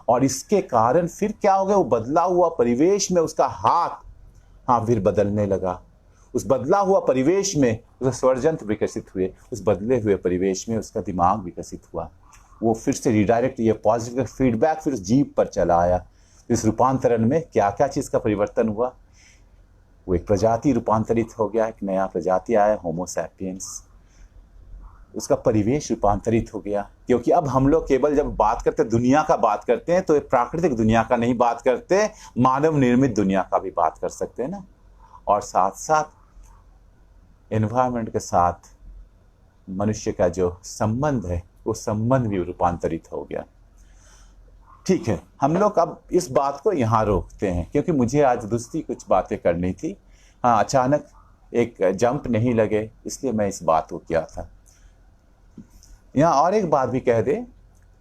और इसके कारण फिर क्या हो गया, वो बदला हुआ परिवेश में उसका हाथ, हाँ, फिर बदलने लगा। उस बदला हुआ परिवेश में उसका स्वर यंत्र विकसित हुए, उस बदले हुए परिवेश में उसका दिमाग विकसित हुआ। वो फिर से रिडायरेक्ट, ये पॉजिटिव फीडबैक फिर उस जीव पर चला आया। इस रूपांतरण में क्या क्या चीज़ का परिवर्तन हुआ, वो एक प्रजाति रूपांतरित हो गया, एक नया प्रजाति आया, होमो सैपियंस। उसका परिवेश रूपांतरित हो गया, क्योंकि अब हम लोग केवल जब बात करते दुनिया का बात करते हैं तो प्राकृतिक दुनिया का नहीं बात करते, मानव निर्मित दुनिया का भी बात कर सकते हैं ना। और साथ साथ एनवायरनमेंट के साथ मनुष्य का जो संबंध है, वो संबंध भी रूपांतरित हो गया। ठीक है, हम लोग अब इस बात को यहाँ रोकते हैं, क्योंकि मुझे आज दूसरी कुछ बातें करनी थी। हाँ, अचानक एक जंप नहीं लगे, इसलिए मैं इस बात को किया था। यहाँ और एक बात भी कह दे,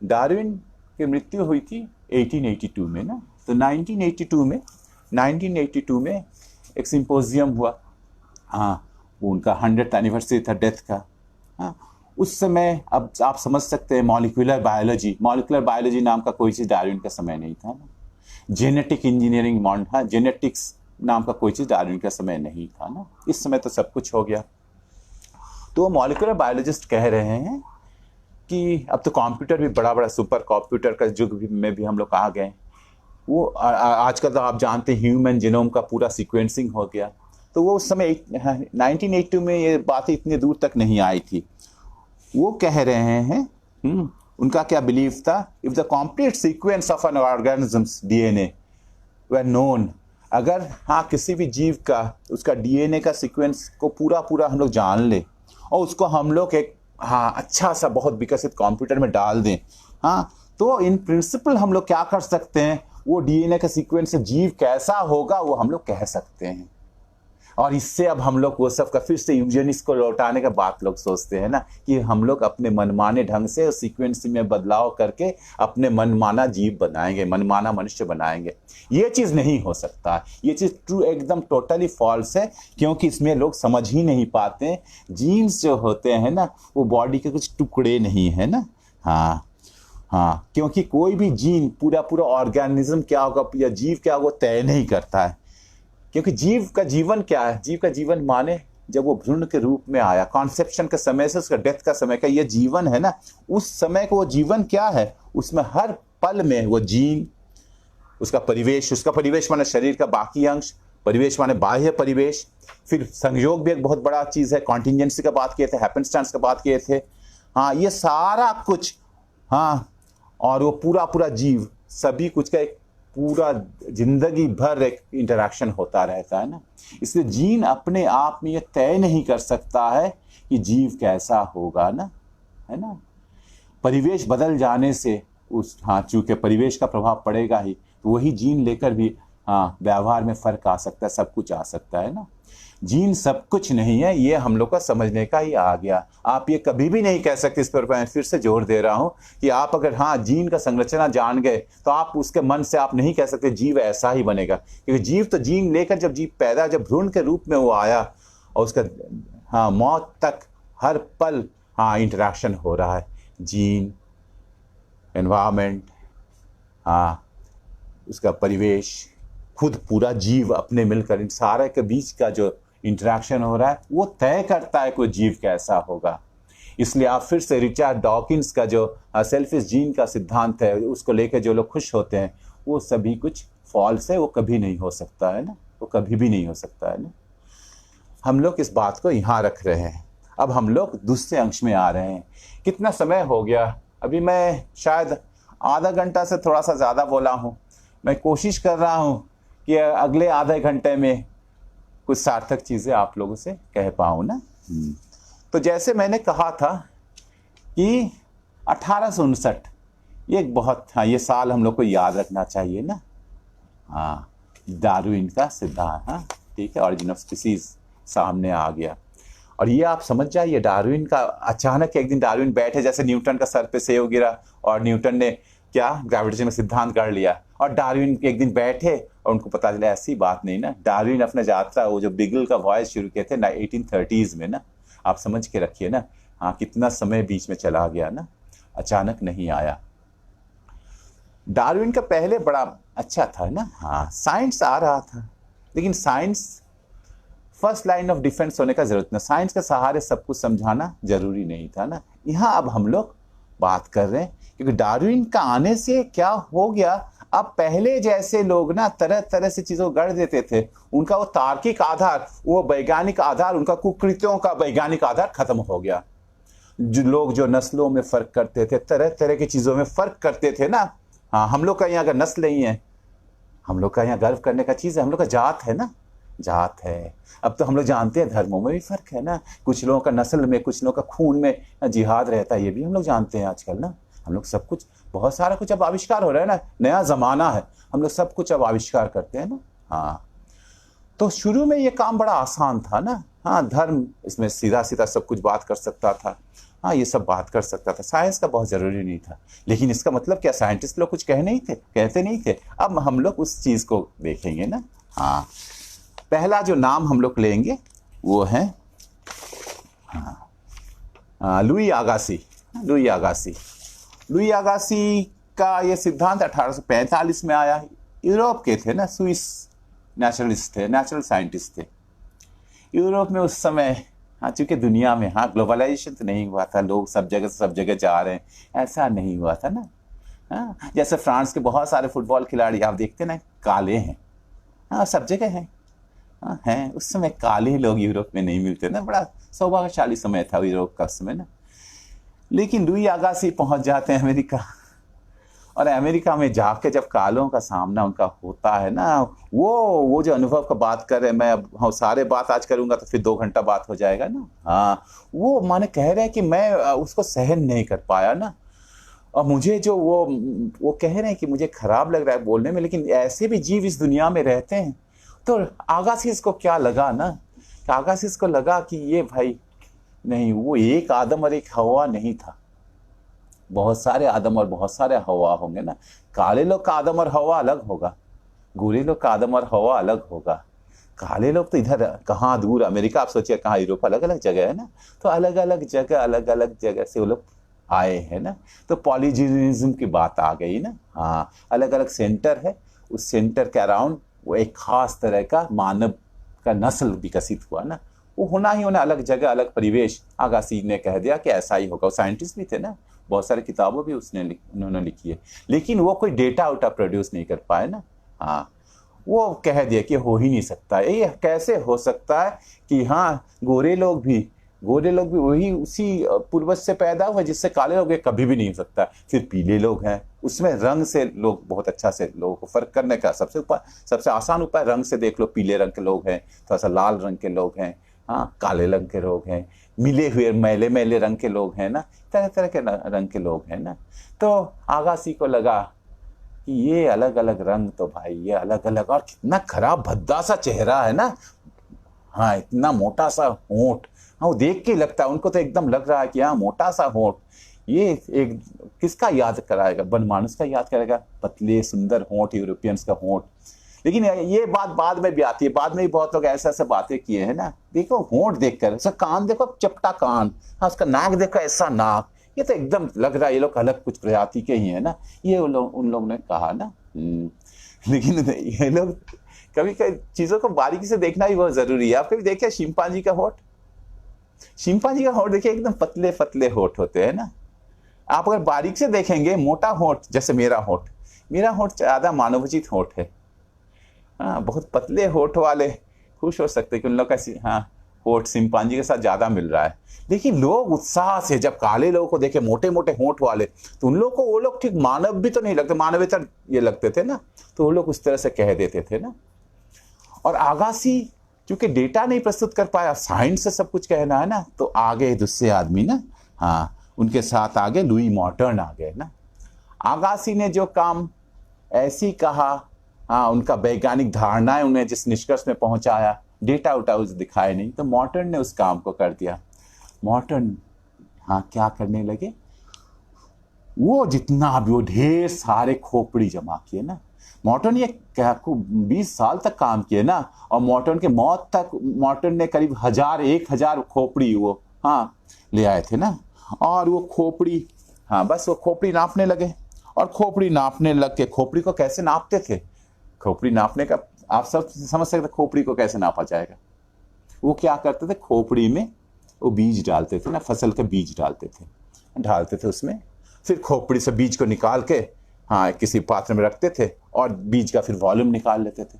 डार्विन की मृत्यु हुई थी 1882 में ना, तो 1982 में एक सिंपोजियम हुआ, हाँ, वो उनका 100th एनिवर्सरी था डेथ का। हाँ, उस समय अब आप समझ सकते हैं मॉलिक्यूलर बायोलॉजी नाम का कोई चीज़ डार्विन का समय नहीं था ना। जेनेटिक इंजीनियरिंग, हाँ, जेनेटिक्स नाम का कोई चीज़ डार्विन का समय नहीं था ना। इस समय तो सब कुछ हो गया। तो मॉलिक्यूलर बायोलॉजिस्ट कह रहे हैं कि अब तो कंप्यूटर भी बड़ा बड़ा सुपर कंप्यूटर का युग में भी हम लोग आ गए। वो आजकल तो आप जानते हैं ह्यूमन जीनोम का पूरा सीक्वेंसिंग हो गया। तो वो उस समय 1982 में ये बातें इतनी दूर तक नहीं आई थी। वो कह रहे हैं उनका क्या बिलीव था, if the complete sequence of N organisms DNA were known, अगर हाँ किसी भी जीव का उसका डीएनए का सीक्वेंस को पूरा हम लोग जान ले और उसको हम लोग एक हाँ अच्छा सा बहुत विकसित कंप्यूटर में डाल दें, हाँ, तो इन प्रिंसिपल हम लोग क्या कर सकते हैं, वो डीएनए का सीक्वेंस से जीव कैसा होगा वो हम लोग कह सकते हैं। और इससे अब हम लोग वो सब का फिर से यूजेनिक्स को लौटाने का बात लोग सोचते हैं ना, कि हम लोग अपने मनमाने ढंग से सीक्वेंस में बदलाव करके अपने मनमाना जीव बनाएंगे, मनमाना मनुष्य बनाएंगे। ये चीज़ नहीं हो सकता, ये चीज़ ट्रू एकदम टोटली फॉल्स है, क्योंकि इसमें लोग समझ ही नहीं पाते। जीन्स जो होते हैं ना वो बॉडी के कुछ टुकड़े नहीं है ना, हाँ हाँ, क्योंकि कोई भी जीन पूरा ऑर्गेनिज्म क्या होगा या जीव क्या होगा तय नहीं करता है। क्योंकि जीव का जीवन क्या है, जीव का जीवन माने जब वो भ्रूण के रूप में आया, कॉन्सेप्शन के समय से उसका डेथ का समय का ये जीवन है ना, उस समय को वो जीवन क्या है, उसमें हर पल में वो जीन, उसका परिवेश माने शरीर का बाकी अंश, परिवेश माने बाह्य परिवेश, फिर संयोग भी एक बहुत बड़ा चीज़ है, कॉन्टिजेंसी का बात किए थे, हैपेंस्टांस का बात किए थे, हाँ, ये सारा कुछ, हाँ, और वो पूरा जीव सभी कुछ का एक पूरा जिंदगी भर एक इंटरैक्शन होता रहता है ना। इसलिए जीन अपने आप में ये तय नहीं कर सकता है कि जीव कैसा होगा ना, है ना। परिवेश बदल जाने से उस हाँ चूंकि परिवेश का प्रभाव पड़ेगा ही, तो वही जीन लेकर भी हाँ व्यवहार में फर्क आ सकता है, सब कुछ आ सकता है ना। जीन सब कुछ नहीं है, ये हम लोग का समझने का ही आ गया। आप ये कभी भी नहीं कह सकते, इस पर मैं फिर से जोर दे रहा हूं कि आप अगर हाँ जीन का संरचना जान गए तो आप उसके मन से आप नहीं कह सकते जीव ऐसा ही बनेगा, क्योंकि जीव तो जीन लेकर जब जीव पैदा, जब भ्रूण के रूप में वो आया और उसका हाँ मौत तक हर पल हाँ इंटरेक्शन हो रहा है। जीन, एनवायरमेंट, हाँ उसका परिवेश, खुद पूरा जीव अपने मिलकर इन सारे के बीच का जो इंटरेक्शन हो रहा है वो तय करता है कोई जीव कैसा होगा। इसलिए आप फिर से रिचर्ड डॉकिंस का जो सेल्फिश जीन का सिद्धांत है उसको लेकर जो लोग खुश होते हैं वो सभी कुछ फॉल्स है, वो कभी नहीं हो सकता है ना, वो कभी भी नहीं हो सकता है ना। हम लोग इस बात को यहाँ रख रहे हैं। अब हम लोग दूसरे अंश में आ रहे हैं। कितना समय हो गया, अभी मैं शायद आधा घंटा से थोड़ा सा ज़्यादा बोला हूँ। मैं कोशिश कर रहा हूँ कि अगले आधे घंटे में कुछ सार्थक चीज़ें आप लोगों से कह पाऊँ ना। तो जैसे मैंने कहा था कि 1859 ये एक बहुत, हाँ ये साल हम लोग को याद रखना चाहिए ना। हाँ, डार्विन का सिद्धांत, हाँ ठीक है, ऑरिजिन ऑफ स्पीसीज सामने आ गया। और ये आप समझ जाइए, डार्विन का अचानक एक दिन डार्विन बैठे, जैसे न्यूटन का सर पे सेब गिरा और न्यूटन ने क्या ग्रेविटेशन का सिद्धांत कर लिया, और डार्विन एक दिन बैठे और उनको पता चला ऐसी बात नहीं ना। डार्विन अपना यात्रा वो जो बिगल का वॉयज शुरू किए थे 1830s में ना, आप समझ के रखिए ना, हाँ कितना समय बीच में चला गया ना, अचानक नहीं आया। डार्विन का पहले बड़ा अच्छा था ना, हाँ साइंस आ रहा था, लेकिन science first line of defence होने का जरूरत ना, साइंस के सहारे सब कुछ समझाना जरूरी नहीं था ना। यहाँ अब हम लोग बात कर रहे हैं क्योंकि डार्विन का आने से क्या हो गया, अब पहले जैसे लोग ना तरह तरह से चीजों को गढ़ देते थे, उनका वो तार्किक आधार, वो वैज्ञानिक आधार, उनका कुकृत्यों का वैज्ञानिक आधार खत्म हो गया। जो लोग जो नस्लों में फर्क करते थे, तरह तरह की चीजों में फर्क करते थे ना, हाँ हम लोग का यहाँ अगर नस्ल नहीं है, हम लोग का यहाँ गर्व करने का चीज है, हम लोग का जात है ना, जात है। अब तो हम लोग जानते हैं धर्मों में भी फर्क है ना, कुछ लोगों का नस्ल में, कुछ लोगों का खून में जिहाद रहता है, ये भी हम लोग जानते हैं आजकल ना। हम लोग सब कुछ, बहुत सारा कुछ अब आविष्कार हो रहा है ना, नया जमाना है, हम लोग सब कुछ अब आविष्कार करते हैं ना। हाँ तो शुरू में ये काम बड़ा आसान था ना, हाँ धर्म इसमें सीधा सीधा सब कुछ बात कर सकता था, हाँ ये सब बात कर सकता था, साइंस का बहुत ज़रूरी नहीं था। लेकिन इसका मतलब क्या साइंटिस्ट लोग कुछ कहते नहीं थे। अब हम लोग उस चीज़ को देखेंगे ना। हाँ, पहला जो नाम हम लोग लेंगे वो है Louis Agassi. Louis Agassi, Louis Agassi का ये सिद्धांत 1845 में आया। यूरोप के थे ना, स्विस नेचुरलिस्ट थे, नेचुरल साइंटिस्ट थे। यूरोप में उस समय, हाँ चूंकि दुनिया में हाँ ग्लोबलाइजेशन तो नहीं हुआ था, लोग सब जगह जा रहे हैं, ऐसा नहीं हुआ था ना। हाँ, जैसे फ्रांस के बहुत सारे फुटबॉल खिलाड़ी आप देखते ना काले हैं, हाँ सब जगह हैं। हाँ हैं, उस समय काले लोग यूरोप में नहीं मिलते ना, बड़ा सौभाग्यशाली समय था यूरोप का उस समय ना। लेकिन लुई अगासी पहुंच जाते हैं अमेरिका, और अमेरिका में जाके जब कालों का सामना उनका होता है ना, वो जो अनुभव का बात कर रहे हैं, मैं अब हाँ सारे बात आज करूंगा तो फिर 2 घंटा बात हो जाएगा ना। हाँ, वो माने कह रहे हैं कि मैं उसको सहन नहीं कर पाया ना, और मुझे जो वो कह रहे हैं कि मुझे खराब लग रहा है बोलने में, लेकिन ऐसे भी जीव इस दुनिया में रहते हैं। तो अगासिस को क्या लगा ना, अगासिस को लगा कि ये भाई नहीं, वो एक आदम और एक हवा नहीं था, बहुत सारे आदम और बहुत सारे हवा होंगे ना। काले लोग का आदम और हवा अलग होगा, गोरे लोग का आदम और हवा अलग होगा। काले लोग तो इधर कहाँ दूर अमेरिका, आप सोचिए कहाँ यूरोप, अलग अलग जगह है ना। तो अलग अलग जगह से वो लोग आए हैं ना। तो पॉलीजेनिज्म की बात आ गई ना। हाँ, अलग अलग सेंटर है, उस सेंटर के अराउंड वो एक खास तरह का मानव का नस्ल विकसित हुआ ना। वो होना ही होना, अलग जगह अलग परिवेश। अगासी ने कह दिया कि ऐसा ही होगा। वो साइंटिस्ट भी थे ना, बहुत सारी किताबों भी उन्होंने लिखी है, लेकिन वो कोई डेटा उटा प्रोड्यूस नहीं कर पाए ना। हाँ, वो कह दिया कि हो ही नहीं सकता, ये कैसे हो सकता है कि हाँ गोरे लोग भी वही उसी पूर्वज से पैदा हुए जिससे काले लोग, कभी भी नहीं हो सकता। फिर पीले लोग हैं, उसमें रंग से लोग बहुत अच्छा से लोगों को फर्क करने का सबसे आसान उपाय रंग से देख लो। पीले रंग के लोग हैं, थोड़ा सा लाल रंग के लोग हैं, हाँ काले रंग के लोग हैं, मिले हुए मैले रंग के लोग हैं ना, तरह तरह के रंग के लोग हैं ना। तो अगासी को लगा कि ये अलग अलग रंग, तो भाई ये अलग अलग, और कितना खराब भद्दा सा चेहरा है ना। हाँ, इतना मोटा सा होंठ, हाँ वो देख के लगता है उनको, तो एकदम लग रहा है कि हाँ मोटा सा होंठ, ये एक किसका याद कराएगा, बनमानुस का याद करेगा, पतले सुंदर होंठ, यूरोपियंस का होंठ। लेकिन ये बात बाद में भी आती है, बाद में भी बहुत लोग ऐसे ऐसे बातें किए हैं ना। देखो होंठ देखकर, उसका कान देखो चपटा कान, हाँ उसका नाक देखो ऐसा नाक, ये तो एकदम लग रहा है ये लोग अलग कुछ प्रजाति के ही है ना। ये उन लोगों ने कहा ना। लेकिन ये लोग कभी कभी चीजों को बारीकी से देखना भी बहुत जरूरी है। आप कभी देखिए शिंपांजी का होंठ, शिंपांजी का होंठ देखिए एकदम पतले पतले होंठ होते हैं ना। आप अगर बारीक से देखेंगे मोटा होंठ, जैसे मेरा होंठ ज्यादा मानवोचित होंठ है। हाँ, बहुत पतले होंठ वाले खुश हो सकते हैं कि उन लोग का हाँ होंठ शिंपांजी के साथ ज्यादा मिल रहा है। लेकिन लोग उत्साह से जब काले लोगों को देखे मोटे मोटे होंठ वाले, तो उन लोग को वो लोग ठीक मानव भी तो नहीं लगते, मानवेतर ये लगते थे ना। तो वो लोग उस तरह से कह देते थे ना। और अगासी क्योंकि डेटा नहीं प्रस्तुत कर पाया, साइंस से सब कुछ कहना है ना, तो आगे दूसरे आदमी ना, हाँ उनके साथ आगे लुई मॉर्टन आ गए ना। अगासी ने जो काम ऐसी कहा, हाँ उनका वैज्ञानिक धारणाएं उन्हें जिस निष्कर्ष में पहुंचाया, डेटा उटा उस दिखाए नहीं, तो मॉर्टन ने उस काम को कर दिया। मॉर्टन हाँ क्या करने लगे, वो जितना भी वो ढेर सारे खोपड़ी जमा किए ना। मॉर्टन ये 20 साल तक काम किए ना, और मॉर्टन के मौत तक मॉर्टन ने करीब 1000 खोपड़ी वो हाँ ले आए थे ना। और वो खोपड़ी, हाँ बस वो खोपड़ी नापने लगे, और खोपड़ी नापने लग के, खोपड़ी को कैसे नापते थे, खोपड़ी नापने का आप सब समझ सकते, खोपड़ी को कैसे नापा जाएगा। वो क्या करते थे, खोपड़ी में वो बीज डालते थे ना, फसल के बीज डालते थे उसमें, फिर खोपड़ी से बीज को निकाल के हाँ किसी पात्र में रखते थे, और बीज का फिर वॉल्यूम निकाल लेते थे।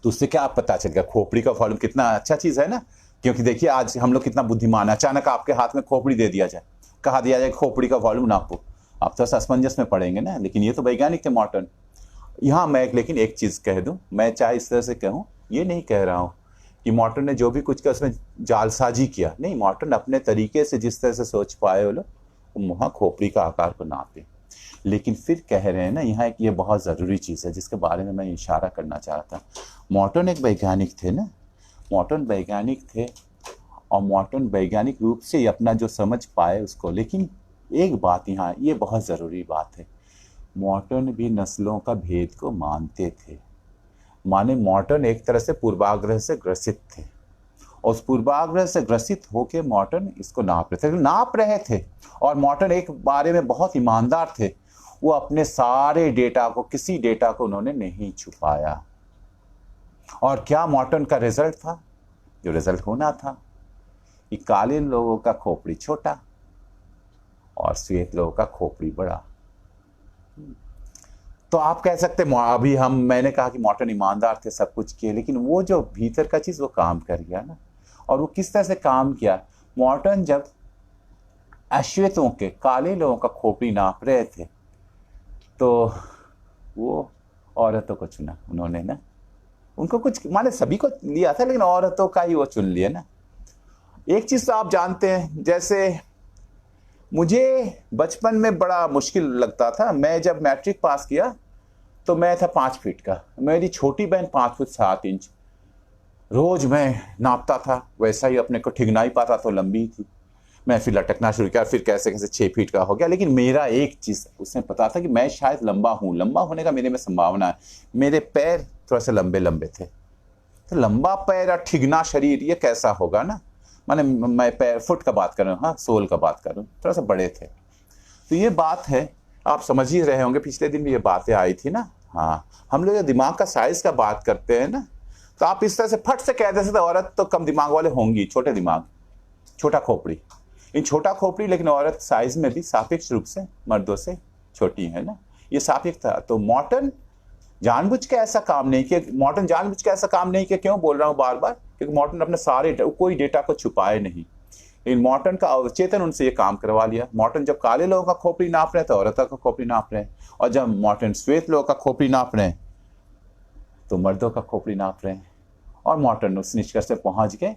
तो उससे क्या पता चल गया खोपड़ी का वॉल्यूम कितना अच्छा चीज है ना। क्योंकि देखिए आज हम लोग कितना बुद्धिमान है, अचानक आपके हाथ में खोपड़ी दे दिया जाए, कहा दिया जाए खोपड़ी का वॉल्यूम नापो, आप तो असमंजस में पड़ेंगे ना। लेकिन ये तो वैज्ञानिक थे मॉर्टन। यहाँ मैं लेकिन एक चीज कह दूं, मैं चाहे इस तरह से कहूं, ये नहीं कह रहा हूं कि मॉर्टन ने जो भी कुछ किया उसमें जालसाजी किया, नहीं। मॉर्टन अपने तरीके से जिस तरह से सोच पाए वो लोग, वहाँ खोपड़ी का आकार को नापे। लेकिन फिर कह रहे हैं ना यहाँ एक ये बहुत ज़रूरी चीज़ है जिसके बारे में मैं इशारा करना चाहता। मॉर्टन एक वैज्ञानिक थे ना, मॉर्टन वैज्ञानिक थे, और मॉर्टन वैज्ञानिक रूप से अपना जो समझ पाए उसको। लेकिन एक बात यहाँ, ये बहुत ज़रूरी बात है, मॉर्टन भी नस्लों का भेद को मानते थे। माने मॉर्टन एक तरह से पूर्वाग्रह से ग्रसित थे, और उस पूर्वाग्रह से ग्रसित होकर मॉर्टन इसको नाप रहे थे। और मॉर्टन एक बारे में बहुत ईमानदार थे, वो अपने सारे डेटा को, किसी डेटा को उन्होंने नहीं छुपाया। और क्या मॉर्टन का रिजल्ट था? जो रिजल्ट होना था कि काले लोगों का खोपड़ी छोटा और श्वेत लोगों का खोपड़ी बड़ा। तो आप कह सकते हैं अभी मैंने कहा कि मॉर्टन ईमानदार थे, सब कुछ किए, लेकिन वो जो भीतर का चीज वो काम कर गया ना। और वो किस तरह से काम किया? मॉर्टन जब अश्वेतों के, काले लोगों का खोपड़ी नाप रहे थे, तो वो औरतों को चुना उन्होंने ना। उनको कुछ माने सभी को लिया था, लेकिन औरतों का ही वो चुन लिया ना। एक चीज तो आप जानते हैं, जैसे मुझे बचपन में बड़ा मुश्किल लगता था। मैं जब मैट्रिक पास किया तो मैं था 5 फीट का, मेरी छोटी बहन 5 फुट 7 इंच। रोज मैं नापता था, वैसा ही अपने को ठिगना ही पाता, तो लंबी थी। मैं फिर लटकना शुरू किया, फिर कैसे कैसे 6 फीट का हो गया। लेकिन मेरा एक चीज उसने पता था कि मैं शायद लंबा हूँ, लंबा होने का मेरे में संभावना है। मेरे पैर थोड़ा से लंबे लंबे थे, तो लंबा पैर और ठिगना शरीर, ये कैसा होगा ना। माने मैं पैर, फुट का बात कर रहा हूँ, हाँ सोल का बात कर रहा हूँ, थोड़ा सा बड़े थे। तो ये बात है, आप समझ ही रहे होंगे, पिछले दिन भी ये बातें आई थी ना। हाँ, हम लोग दिमाग का साइज का बात करते हैं ना, तो आप इस तरह से फट से कह देते थे औरत तो कम दिमाग वाले होंगी, छोटे दिमाग, छोटा खोपड़ी। इन छोटा खोपड़ी, लेकिन औरत साइज में भी सापेक्ष रूप से मर्दों से छोटी है ना, ये सापेक्ष था। तो मॉर्टन जानबूझ के ऐसा काम नहीं किया। मॉर्टन जानबूझ के ऐसा काम नहीं किया। क्यों बोल रहा हूँ बार बार? क्योंकि मॉर्टन अपने सारे कोई डेटा को छुपाए नहीं, लेकिन मॉर्टन का अवचेतन उनसे ये काम करवा लिया। मॉर्टन जब काले लोगों का खोपड़ी नाप रहे हैं तो औरतों का खोपड़ी नाप रहे हैं, और जब मॉर्टन श्वेत लोगों का खोपड़ी नाप रहे हैं तो मर्दों का खोपड़ी नाप रहे हैं। और मॉर्टन उस निष्कर्ष पे पहुंच गए,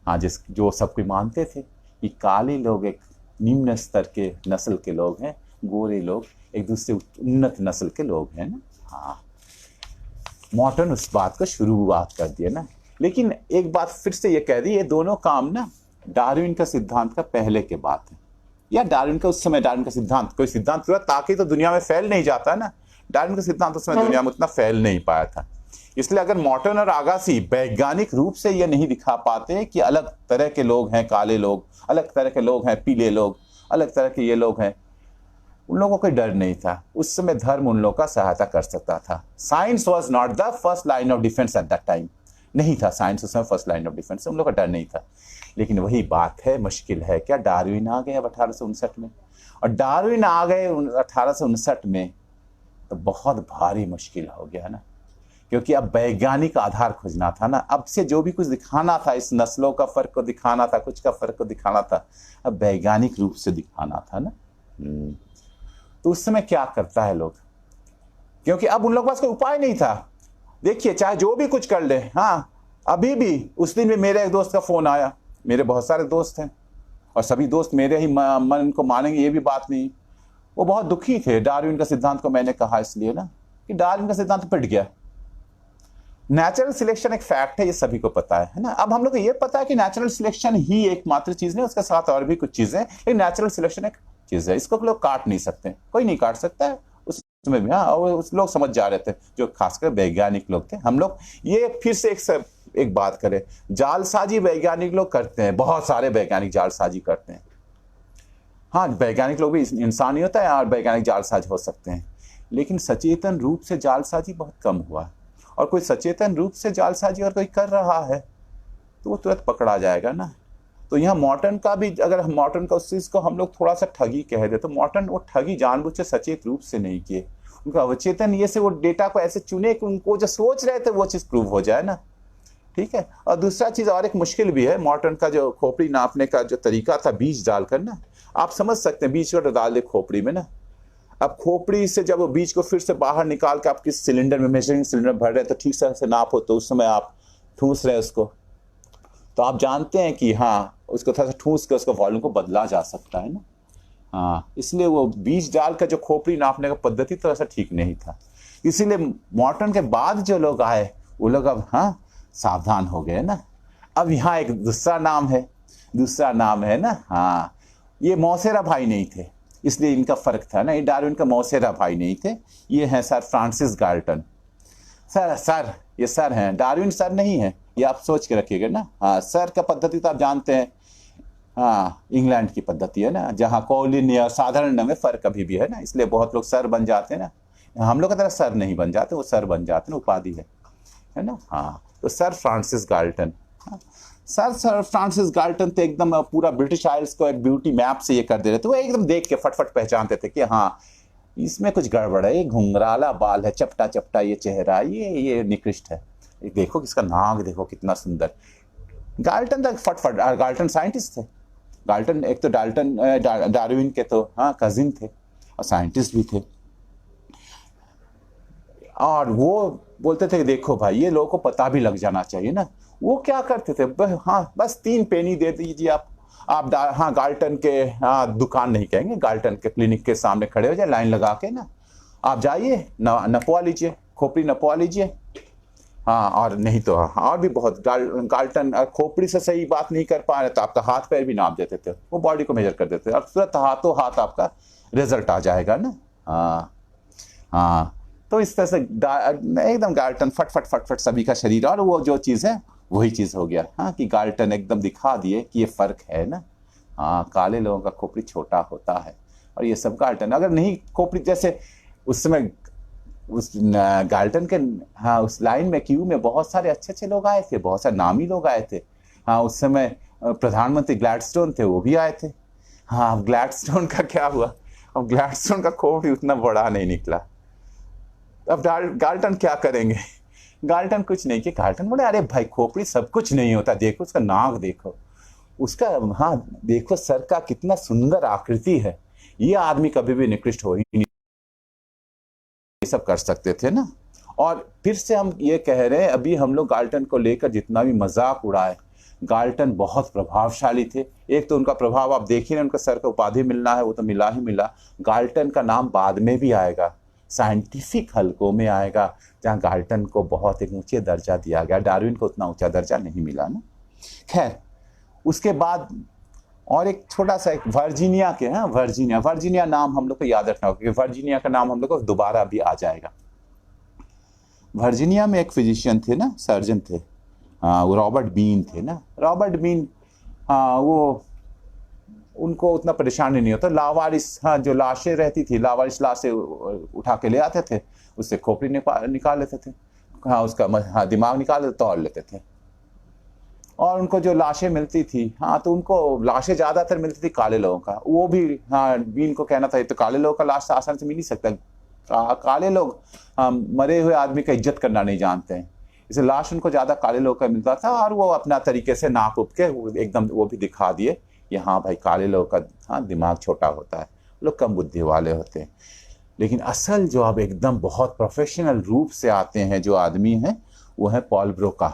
हाँ, जो सब कोई मानते थे कि काले लोग एक निम्न स्तर के नस्ल के लोग हैं, गोरे लोग एक दूसरे उन्नत नस्ल के लोग हैं ना। हाँ, मॉर्टन उस बात को शुरुआत कर दिया ना। लेकिन एक बात फिर से ये कह दी, ये दोनों काम ना डार्विन का सिद्धांत का पहले के बात है, या डार्विन का उस समय, डार्विन का सिद्धांत, कोई सिद्धांत पूरा ताकि तो दुनिया में फैल नहीं जाता है ना। डार्विन का सिद्धांत उस समय दुनिया में उतना फैल नहीं पाया था। इसलिए अगर मॉर्टन और आगासी वैज्ञानिक रूप से ये नहीं दिखा पाते कि अलग तरह के लोग हैं, काले लोग, अलग तरह के लोग हैं, पीले लोग, अलग तरह के ये लोग हैं, उन लोगों को कोई डर नहीं था। उस समय धर्म उन लोगों का सहायता कर सकता था। Science was not the first line of defence at that time. नहीं था साइंस उस समय फर्स्ट लाइन ऑफ डिफेंस, उन लोगों का डर नहीं था। लेकिन वही बात है, मुश्किल है क्या? डार्विन आ गए अब 1859 में, और डार्विन आ गए 1859 में तो बहुत भारी मुश्किल हो गया ना, क्योंकि अब वैज्ञानिक आधार खोजना था ना। अब से जो भी कुछ दिखाना था, इस नस्लों का फर्क को दिखाना था, कुछ का फर्क को दिखाना था, अब वैज्ञानिक रूप से दिखाना था ना। तो उस समय क्या करता है लोग, क्योंकि अब उन लोगों के पास कोई उपाय नहीं था। देखिए, चाहे जो भी कुछ कर ले, हाँ, अभी भी उस दिन भी मेरे एक दोस्त का फोन आया, मेरे बहुत सारे दोस्त हैं और सभी दोस्त मेरे ही मन को मानेंगे ये भी बात नहीं। वो बहुत दुखी थे डार्विन का सिद्धांत को मैंने कहा इसलिए ना कि डार्विन का सिद्धांत पिट गया। नेचुरल सिलेक्शन एक फैक्ट है, ये सभी को पता है ना। अब हम लोग को ये पता है कि नेचुरल सिलेक्शन ही एकमात्र चीज नहीं, उसके साथ और भी कुछ चीजें, लेकिन नेचुरल सिलेक्शन एक चीज है, इसको लोग काट नहीं सकते, कोई नहीं काट सकता है उसमें भी। हाँ, उस लोग समझ जा रहे थे, जो खासकर वैज्ञानिक लोग थे। हम लोग ये फिर से एक बात करें, जालसाजी वैज्ञानिक लोग करते हैं, बहुत सारे वैज्ञानिक जालसाजी करते हैं। हाँ, वैज्ञानिक लोग भी इंसान ही होता है और वैज्ञानिक जालसाज हो सकते हैं, लेकिन सचेतन रूप से जालसाजी बहुत कम हुआ। और कोई सचेतन रूप से जालसाजी अगर कोई कर रहा है तो वो तुरंत पकड़ा जाएगा ना। तो यहाँ मॉर्टन का भी, अगर मॉर्टन का उस चीज को हम लोग थोड़ा सा ठगी कह दे, तो मॉर्टन वो ठगी जानबूझ से सचेत रूप से नहीं किए, उनका अवचेतन ये से वो डेटा को ऐसे चुने कि उनको जो सोच रहे थे वो चीज प्रूव हो जाए ना। ठीक है। और दूसरा चीज और एक मुश्किल भी है, मॉर्टन का जो खोपड़ी नापने का जो तरीका था, बीज डालकर ना, आप समझ सकते हैं, बीज को डाल दे खोपड़ी में ना। अब खोपड़ी से जब वो बीज को फिर से बाहर निकाल के आप किस सिलेंडर में, मेजरिंग सिलेंडर भर रहे हैं, तो ठीक से नाप हो, तो उस समय आप ठूस रहे हैं उसको, तो आप जानते हैं कि हाँ, उसको थोड़ा सा ठूस के उसका वॉल्यूम को बदला जा सकता है ना। हाँ, इसलिए वो बीज डालकर जो खोपड़ी नापने का पद्धति थोड़ा सा ठीक नहीं था। इसीलिए मॉर्टन के बाद जो लोग आए वो लोग अब हाँ सावधान हो गए ना। अब यहाँ एक दूसरा नाम है, दूसरा नाम है ना। हाँ, ये मौसेरा भाई नहीं थे, इसलिए इनका फर्क था ना, ये डार्विन का मौसेरा भाई नहीं थे। ये हैं सर फ्रांसिस गाल्टन। सर ये सर हैं, डार्विन सर नहीं है, ये आप सोच के रखिएगा ना। हाँ, सर का पद्धति तो आप जानते हैं। हाँ, इंग्लैंड की पद्धति है ना, जहाँ कॉलिन या साधारण में फर्क अभी भी है ना, इसलिए बहुत लोग सर बन जाते हैं ना। हम लोग की तरह सर नहीं बन जाते, वो सर बन जाते हैं, उपाधि है ना। हाँ, तो सर फ्रांसिस गाल्टन। हाँ, सर फ्रांसिस गाल्टन तो एकदम पूरा ब्रिटिश आइल्स को एक ब्यूटी मैप से ये कर दे रहे थे। वो एकदम देख के फटफट पहचानते थे कि हाँ, इसमें कुछ गड़बड़ है, ये घुंघराला बाल है, चपटा चपटा ये चेहरा, ये निकृष्ट है। देखो इसका नाक देखो कितना सुंदर। गाल्टन तक फटफट, गाल्टन साइंटिस्ट थे। गाल्टन एक तो डार्विन के तो हाँ कजिन थे और साइंटिस्ट भी थे। और वो बोलते थे कि देखो भाई, ये लोगों को पता भी लग जाना चाहिए ना। वो क्या करते थे, हाँ बस 3 पेनी दे दीजिए आप। हाँ, गाल्टन के हाँ दुकान नहीं कहेंगे, गाल्टन के क्लिनिक के सामने खड़े हो जाए लाइन लगा के ना, आप जाइए नपवा लीजिए, खोपड़ी नपवा लीजिए। हाँ, और नहीं तो और भी बहुत गाल्टन खोपड़ी से सही बात नहीं कर पा रहे तो आपका हाथ पैर भी नाप देते थे, वो बॉडी को मेजर कर देते थे, और तुरंत हाथों हाथ आपका रिजल्ट आ जाएगा ना। हाँ हाँ, तो इस तरह से एकदम गाल्टन फट फट फट फट सभी का शरीर, और वो जो चीज़ है वही चीज़ हो गया। हाँ, कि गाल्टन एकदम दिखा दिए कि ये फर्क है ना। हाँ, काले लोगों का खोपड़ी छोटा होता है और ये सब गाल्टन, अगर नहीं खोपड़ी जैसे उस समय उस गाल्टन के हाँ उस लाइन में क्यू में बहुत सारे अच्छे अच्छे लोग आए थे, बहुत सारे नामी लोग आए थे। हाँ, उस समय प्रधानमंत्री ग्लैडस्टोन थे, वो भी आए थे। हाँ, ग्लैडस्टोन का क्या हुआ, अब ग्लैडस्टोन का खोपड़ी उतना बड़ा नहीं निकला। अब गाल्टन क्या करेंगे, गाल्टन कुछ नहीं किया। गाल्टन बोले अरे भाई, खोपड़ी सब कुछ नहीं होता, देखो उसका नाक देखो, उसका हाँ देखो सर का कितना सुंदर आकृति है, ये आदमी कभी भी निकृष्ट हो ही नहीं, ये सब कर सकते थे ना। और फिर से हम ये कह रहे हैं, अभी हम लोग गाल्टन को लेकर जितना भी मजाक उड़ाए, गाल्टन बहुत प्रभावशाली थे। एक तो उनका प्रभाव आप देखिए ना, उनका सर का उपाधि मिलना है वो तो मिला ही मिला। गाल्टन का नाम बाद में भी आएगा, साइंटिफिक हलकों में आएगा, जहाँ गाल्टन को बहुत एक ऊंचे दर्जा दिया गया, डार्विन को उतना ऊंचा दर्जा नहीं मिला ना। खैर, उसके बाद और एक छोटा सा एक वर्जीनिया के हैं, वर्जीनिया नाम हम लोग को याद रखना होगा, क्योंकि वर्जीनिया का नाम हम लोग को दोबारा भी आ जाएगा। वर्जीनिया में एक फिजिशियन थे ना, सर्जन थे, हाँ, वो रॉबर्ट बीन थे ना। रॉबर्ट बीन, हाँ, वो उनको उतना परेशानी नहीं होता, लावारिस, हाँ, जो लाशें रहती थी, लावारिस लाशें उठा के ले आते थे, उससे खोपड़ी निकाल लेते थे, हाँ, उसका हाँ दिमाग निकाल तोड़ लेते थे। और उनको जो लाशें मिलती थी, हाँ, तो उनको लाशें ज़्यादातर मिलती थी काले लोगों का, वो भी हाँ बीन को कहना था, तो काले लोगों का लाश आसानी से मिल नहीं सकता। काले लोग मरे हुए आदमी का इज्जत करना नहीं जानते हैं, इसलिए लाश उनको ज़्यादा काले लोगों का मिलता था, और वो अपना तरीके से नाप उप के एकदम वो भी दिखा दिए कि हाँ भाई, काले लोगों का हाँ दिमाग छोटा होता है, लोग कम बुद्धि वाले होते हैं। लेकिन असल जो अब एकदम बहुत प्रोफेशनल रूप से आते हैं जो आदमी हैं, वो है पॉल ब्रोका।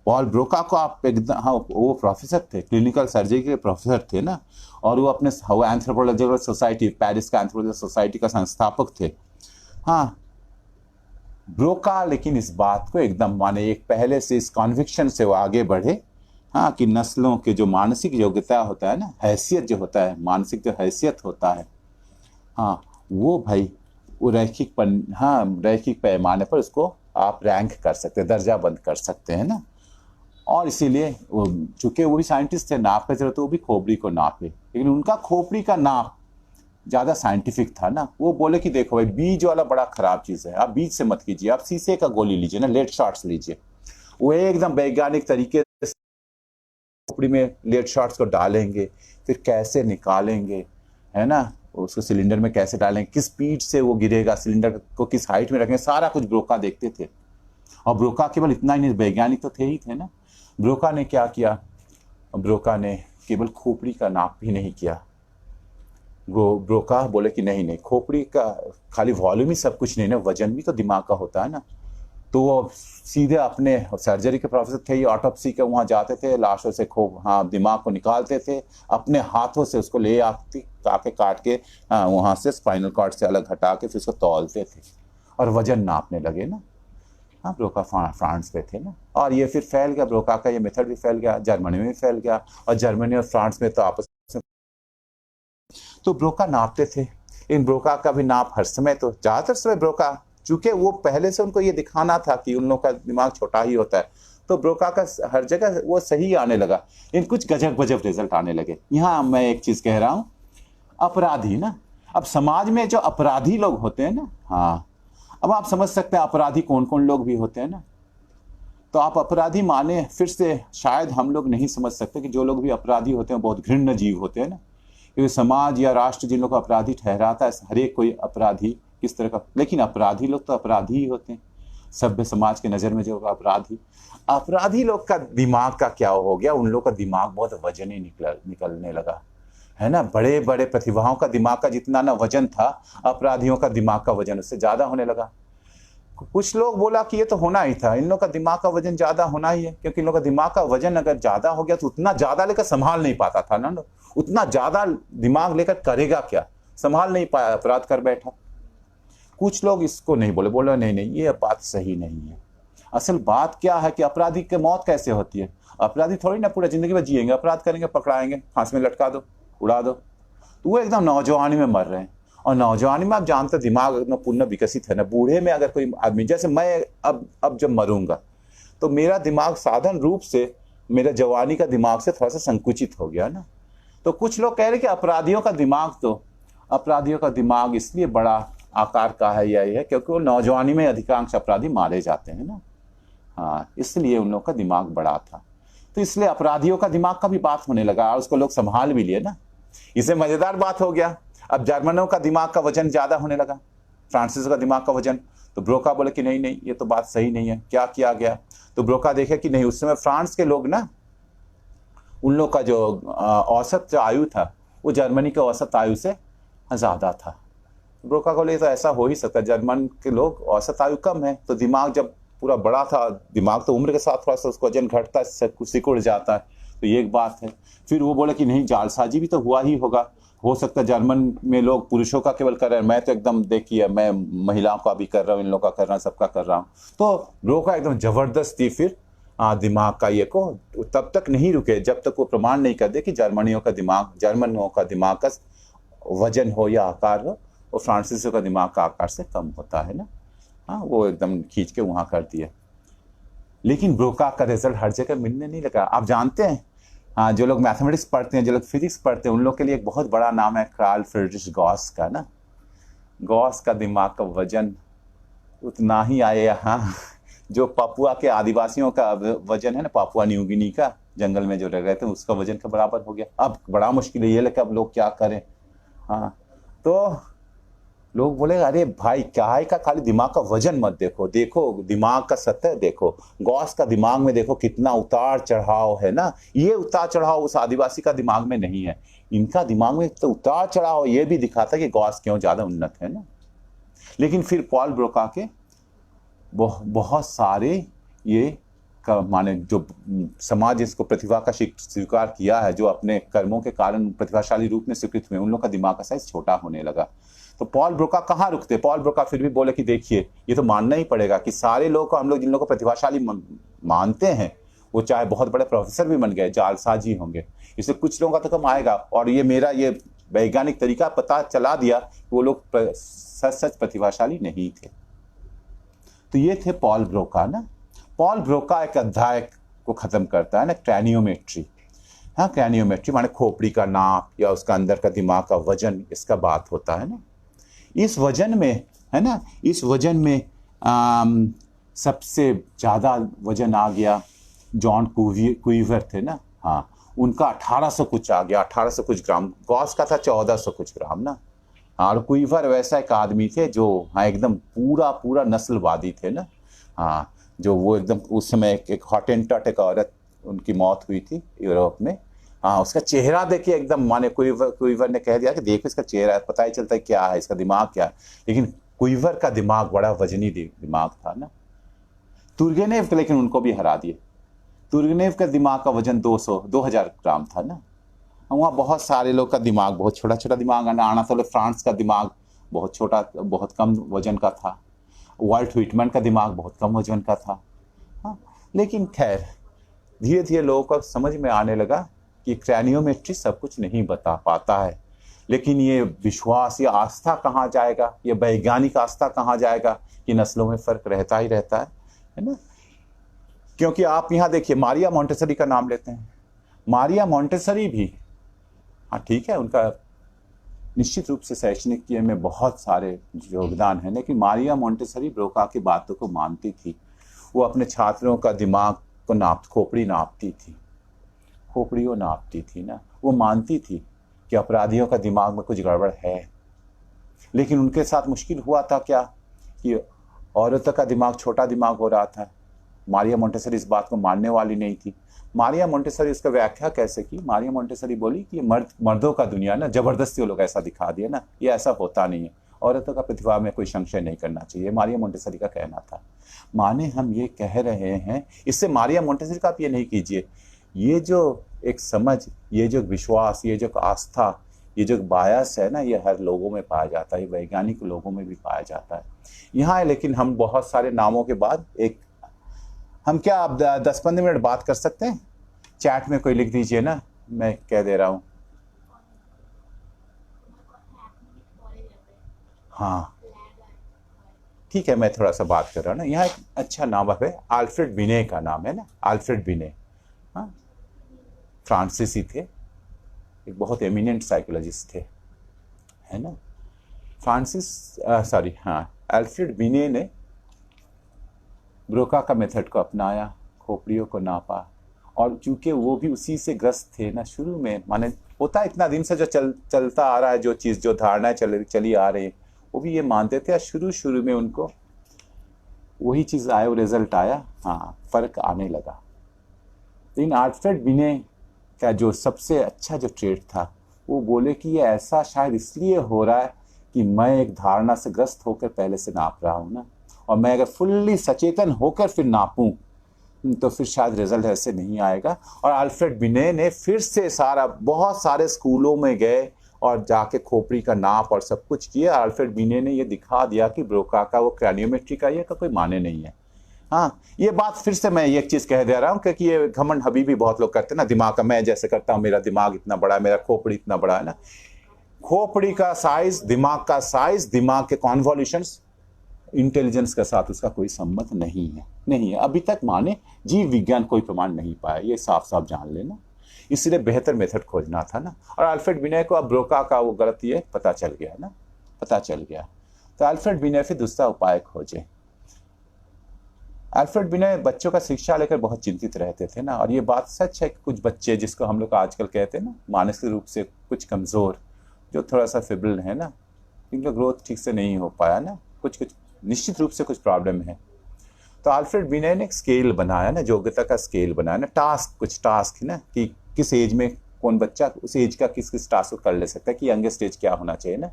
पॉल ब्रोका को आप एकदम, हाँ, वो प्रोफेसर थे, क्लिनिकल सर्जरी के प्रोफेसर थे ना, और वो अपने एंथ्रोपोलॉजिकल सोसाइटी, पेरिस का एंथ्रोपोलॉजिकल सोसाइटी का संस्थापक थे। हाँ, ब्रोका लेकिन इस बात को एकदम माने, एक पहले से इस कॉन्विक्शन से वो आगे बढ़े, हाँ, कि नस्लों के जो मानसिक योग्यता होता है ना, हैसियत जो होता है, मानसिक जो हैसियत होता है, हाँ, वो भाई वो रैखिक पैमाने पर उसको आप रैंक कर सकते हैं, दर्जा बंद कर सकते हैं ना। और इसीलिए चूंकि वो भी साइंटिस्ट थे, नाप का जरूरत, वो भी खोपड़ी को नापे, लेकिन उनका खोपड़ी का नाप ज़्यादा साइंटिफिक था ना। वो बोले कि देखो भाई, बीज वाला बड़ा खराब चीज़ है, आप बीज से मत कीजिए, आप शीशे का गोली लीजिए ना, लेड शॉट्स लीजिए। वो एकदम वैज्ञानिक तरीके से खोपड़ी में लेड शॉट्स को डालेंगे, फिर कैसे निकालेंगे, है ना, उसको सिलेंडर में कैसे डालेंगे, किस स्पीड से वो गिरेगा, सिलेंडर को किस हाइट में रखेंगे, सारा कुछ ब्रोका देखते थे। और ब्रोका केवल इतना ही नहीं, वैज्ञानिक तो थे ही थे ना। ब्रोका ने क्या किया, ब्रोका ने केवल खोपड़ी का नाप भी नहीं किया। ब्रोका बोले कि नहीं, खोपड़ी का खाली वॉल्यूम ही सब कुछ नहीं ना, वजन भी तो दिमाग का होता है ना। तो वो सीधे अपने सर्जरी के प्रोफेसर थे, ऑटोप्सी के वहाँ जाते थे, लाशों से दिमाग को निकालते थे, अपने हाथों से उसको ले आके काट के वहाँ से स्पाइनल कॉर्ड से अलग हटा के फिर उसको तौलते थे और वजन नापने लगे ना। हाँ, ब्रोका फ्रांस पे थे ना, और ये फिर फैल गया, ब्रोका का ये मेथड भी फैल गया, जर्मनी में भी फैल गया, और जर्मनी और फ्रांस में तो आपस में तो ब्रोका नापते थे। इन ब्रोका का भी नाप हर समय, तो ज़्यादातर समय ब्रोका, चूंकि वो पहले से उनको ये दिखाना था कि उन लोगों का दिमाग छोटा ही होता है, तो ब्रोका का हर जगह वो सही आने लगा, इन कुछ गजब गजब रिजल्ट आने लगे। यहाँ मैं एक चीज़ कह रहा हूँ, अपराधी ना, अब समाज में जो अपराधी लोग होते हैं ना, हाँ, अब आप समझ सकते हैं अपराधी कौन कौन लोग भी होते हैं ना। तो आप अपराधी माने, फिर से शायद हम लोग नहीं समझ सकते कि जो लोग भी अपराधी होते हैं बहुत घृण्य जीव होते हैं ना, क्योंकि समाज या राष्ट्र जिन लोगों को अपराधी ठहराता है, हर एक कोई अपराधी किस तरह का, लेकिन अपराधी लोग तो अपराधी ही होते हैं सभ्य समाज के नज़र में। जो अपराधी लोग का दिमाग का क्या हो गया, उन लोग का दिमाग बहुत वजनी निकलने लगा है ना। बड़े बड़े प्रतिभाओं का दिमाग का जितना ना वजन था, अपराधियों का दिमाग का वजन उससे ज्यादा होने लगा। कुछ लोग बोला कि ये तो होना ही था, इन लोग का दिमाग का वजन ज्यादा होना ही है, क्योंकि इन लोग का दिमाग का वजन अगर ज्यादा हो गया तो उतना ज्यादा लेकर संभाल नहीं पाता था ना, उतना ज्यादा दिमाग लेकर करेगा क्या, संभाल नहीं पाया, अपराध कर बैठा। कुछ लोग इसको नहीं बोले नहीं नहीं ये बात सही नहीं है। असल बात क्या है कि अपराधी की मौत कैसे होती है, अपराधी थोड़ी ना पूरा जिंदगी में जिएंगे, अपराध करेंगे, पकड़ाएंगे, फांसी में लटका दो, उड़ा दो, तो वो एकदम नौजवानी में मर रहे हैं। और नौजवानी में आप जानते दिमाग एकदम पूर्ण विकसित है ना। बूढ़े में अगर कोई आदमी, जैसे मैं अब जब मरूंगा तो मेरा दिमाग साधारण रूप से मेरा जवानी का दिमाग से थोड़ा सा संकुचित हो गया ना। तो कुछ लोग कह रहे कि अपराधियों का दिमाग इसलिए बड़ा आकार का है या ये है क्योंकि वो नौजवानी में अधिकांश अपराधी मारे जाते हैं ना, हाँ, इसलिए उन लोग का दिमाग बड़ा था। तो इसलिए अपराधियों का दिमाग का भी बात होने लगा और उसको लोग संभाल भी लिए ना। इसे मजेदार बात हो गया, अब जर्मनों का दिमाग का वजन ज्यादा होने लगा, फ्रांसीसियों का दिमाग का वजन। तो ब्रोका बोले कि नहीं नहीं ये तो बात सही नहीं है। क्या किया गया, तो ब्रोका देखे कि नहीं, उस समय फ्रांस के लोग ना, उन लोग का जो औसत जो आयु था वो जर्मनी के औसत आयु से ज्यादा था। ब्रोका को ले तो ऐसा हो ही सकता है, जर्मन के लोग औसत आयु कम है, तो दिमाग जब पूरा बड़ा था, दिमाग तो उम्र के साथ थोड़ा सा उसका वजन घटता है, सिकुड़ जाता है, तो ये एक बात है। फिर वो बोले कि नहीं जालसाजी भी तो हुआ ही होगा, हो सकता है जर्मन में लोग पुरुषों का केवल कर रहे हैं, मैं तो एकदम देखिए मैं महिलाओं का भी कर रहा हूँ, इन लोगों का कर रहा हूँ, सबका कर रहा हूँ। तो ब्रोका एकदम जबरदस्ती फिर दिमाग का ये को तब तक नहीं रुके जब तक वो प्रमाण नहीं कर दे कि जर्मनों का दिमाग का वजन हो या आकार हो वो फ्रांसीसियों का दिमाग का आकार से कम होता है ना। हाँ, वो एकदम खींच के वहां कर दिया। लेकिन ब्रोका का रिजल्ट हर जगह मिलने नहीं लगा। आप जानते हैं, हाँ, जो लोग मैथमेटिक्स पढ़ते हैं, जो लोग फिजिक्स पढ़ते हैं, उन लोग के लिए एक बहुत बड़ा नाम है कार्ल फ्रीडरिश गॉस का ना। गॉस का दिमाग का वजन उतना ही आया यहाँ जो पापुआ के आदिवासियों का वजन है ना, पापुआ न्यू गिनी का, जंगल में जो रह रहे थे उसका वजन के बराबर हो गया। अब बड़ा मुश्किल है ये लेकर अब लोग क्या करें। हाँ, तो लोग बोले अरे भाई क्या है का, खाली दिमाग का वजन मत देखो, देखो दिमाग का सतह देखो, गॉस का दिमाग में देखो कितना उतार चढ़ाव है ना। ये उतार चढ़ाव उस आदिवासी का दिमाग में नहीं है, इनका दिमाग में तो उतार चढ़ाव ये भी दिखाता कि गॉस क्यों ज्यादा उन्नत है ना। लेकिन फिर पॉल ब्रोका के बहुत सारे ये का माने जो समाज इसको प्रतिभा का स्वीकार किया है, जो अपने कर्मों के कारण प्रतिभाशाली रूप में स्वीकृत हुए, उन लोग का दिमाग का साइज छोटा होने लगा। तो पॉल ब्रोका कहाँ रुकते, पॉल ब्रोका फिर भी बोले कि देखिए ये तो मानना ही पड़ेगा कि सारे लोग को हम लोग जिन लोगों को प्रतिभाशाली मानते हैं वो चाहे बहुत बड़े प्रोफेसर भी बन गए जालसाजी होंगे, इसलिए कुछ लोगों का तो कम आएगा। और ये मेरा ये वैज्ञानिक तरीका पता चला दिया कि वो लोग सच प्रतिभाशाली नहीं थे। तो ये थे पॉल ब्रोका ना। पॉल ब्रोका एक अध्याय को खत्म करता है ना, क्रैनियोमेट्री। हाँ, क्रैनियोमेट्री माने खोपड़ी का नाप या उसका अंदर का दिमाग का वजन, इसका बात होता है ना। इस वजन में है ना, इस वजन में सबसे ज्यादा वजन आ गया जॉन कुइवर थे ना, हाँ, उनका 1800 कुछ आ गया, 1800 कुछ ग्राम। गॉस का था 1400 कुछ ग्राम ना। और कुइवर वैसा एक आदमी थे जो हाँ एकदम पूरा नस्लवादी थे ना। हाँ, जो वो एकदम उस समय एक हॉटेंटट एक औरत उनकी मौत हुई थी यूरोप में। हाँ, उसका चेहरा देखिए एकदम, माने कुइवर ने कह दिया कि देखो इसका चेहरा पता ही चलता है क्या है, इसका दिमाग क्या है। लेकिन कुइवर का दिमाग बड़ा वजनी दिमाग था ना। तुर्गेनेव के लेकिन उनको भी हरा दिए। तुर्गेनेव का दिमाग का वजन 2000 ग्राम था ना। वहाँ बहुत सारे लोग का दिमाग बहुत छोटा दिमाग है ना। आनातोले फ्रांस का दिमाग बहुत छोटा, बहुत कम वजन का था। वाल्ट व्हिटमैन का दिमाग बहुत कम वजन का था। हाँ, लेकिन खैर धीरे धीरे लोगों को समझ में आने लगा कि क्रैनियोमेट्री सब कुछ नहीं बता पाता है, लेकिन ये विश्वास, ये आस्था कहाँ जाएगा, ये वैज्ञानिक आस्था कहाँ जाएगा कि नस्लों में फर्क रहता ही रहता है ना। क्योंकि आप यहाँ देखिए मारिया मोंटेसरी का नाम लेते हैं, मारिया मोंटेसरी भी, हाँ ठीक है, उनका निश्चित रूप से शैक्षणिक में बहुत सारे योगदान है, लेकिन मारिया मोंटेसरी ब्रोका की बातों को मानती थी। वो अपने छात्रों का दिमाग को खोपड़ी नापती थी, खोपड़ी वो नापती थी ना। वो मानती थी कि अपराधियों का दिमाग में कुछ गड़बड़ है, लेकिन उनके साथ मुश्किल हुआ था क्या कि औरतों का दिमाग छोटा दिमाग हो रहा था। मारिया मोंटेसरी इस बात को मानने वाली नहीं थी। मारिया मोंटेसरी इसका व्याख्या कैसे की? मारिया मोंटेसरी बोली कि मर्दों का दुनिया ना, जबरदस्ती वो लोग ऐसा दिखा दिए ना, ये ऐसा होता नहीं है, औरतों का प्रतिभा में कोई संशय नहीं करना चाहिए, मारिया मोंटेसरी का कहना था। माने हम ये कह रहे हैं, इससे मारिया मोंटेसरी का आप ये नहीं कीजिए, ये जो एक समझ, ये जो विश्वास, ये जो आस्था, ये जो बायस है ना, ये हर लोगों में पाया जाता है, वैज्ञानिक लोगों में भी पाया जाता है यहाँ है। लेकिन हम बहुत सारे नामों के बाद एक, हम क्या आप 10-15 मिनट बात कर सकते हैं? चैट में कोई लिख दीजिए ना, मैं कह दे रहा हूँ। हाँ ठीक है, मैं थोड़ा सा बात कर रहा हूँ ना। यहाँ एक अच्छा नाम है, अल्फ्रेड बिने का नाम है ना, अल्फ्रेड बिने। हाँ, फ्रांसीसी थे, एक बहुत एमिनेंट साइकोलॉजिस्ट थे, है ना। अल्फ्रेड बिने ने ब्रोका का मेथड को अपनाया, खोपड़ियों को नापा, और चूंकि वो भी उसी से ग्रस्त थे ना शुरू में, माने होता इतना दिन से जो चलता आ रहा है, जो चीज़, जो धारणाएं चली आ रही है, वो भी ये मानते थे। शुरू में उनको वही चीज़ आया, वो रिजल्ट आया, हाँ फर्क आने लगा। लेकिन अल्फ्रेड बिने का जो सबसे अच्छा जो ट्रेट था, वो बोले कि ये ऐसा शायद इसलिए हो रहा है कि मैं एक धारणा से ग्रस्त होकर पहले से नाप रहा हूँ ना, और मैं अगर फुल्ली सचेतन होकर फिर नापूं तो फिर शायद रिजल्ट ऐसे नहीं आएगा। और अल्फ्रेड बिने ने फिर से बहुत सारे स्कूलों में गए और जाके खोपड़ी का नाप और सब कुछ किया। अल्फ्रेड बिने ने ये दिखा दिया कि ब्रोका का वो क्रैनियोमेट्री का ये का कोई माने नहीं है। हाँ, ये बात फिर से मैं एक चीज़ कह दे रहा हूँ, क्योंकि ये घमंड अभी भी बहुत लोग करते हैं ना, दिमाग का, मैं जैसे करता हूँ, मेरा दिमाग इतना बड़ा है, मेरा खोपड़ी इतना बड़ा है ना। खोपड़ी का साइज, दिमाग का साइज, दिमाग के कॉन्वोल्यूशंस, इंटेलिजेंस के साथ उसका कोई संबंध नहीं है। अभी तक माने जीव विज्ञान कोई प्रमाण नहीं पाया, ये साफ साफ जान लेना। इसलिए बेहतर मेथड खोजना था ना। और अल्फ्रेड बिने को अब ब्रोका का वो गलत ये पता चल गया। तो अल्फ्रेड बिने फिर दूसरा उपाय खोजे। अल्फ्रेड बिने बच्चों का शिक्षा लेकर बहुत चिंतित रहते थे ना, और ये बात सच है कि कुछ बच्चे, जिसको हम लोग आजकल कहते हैं ना मानसिक रूप से कुछ कमज़ोर, जो थोड़ा सा फिबल है ना, इनका ग्रोथ ठीक से नहीं हो पाया ना, कुछ निश्चित रूप से कुछ प्रॉब्लम है। तो अल्फ्रेड बिने ने एक स्केल बनाया ना, योग्यता का स्केल बनाया ना, कुछ टास्क है ना, कि किस एज में कौन बच्चा उस एज का किस टास्क को कर ले सकता है, कि यंगेस्ट एज क्या होना चाहिए ना,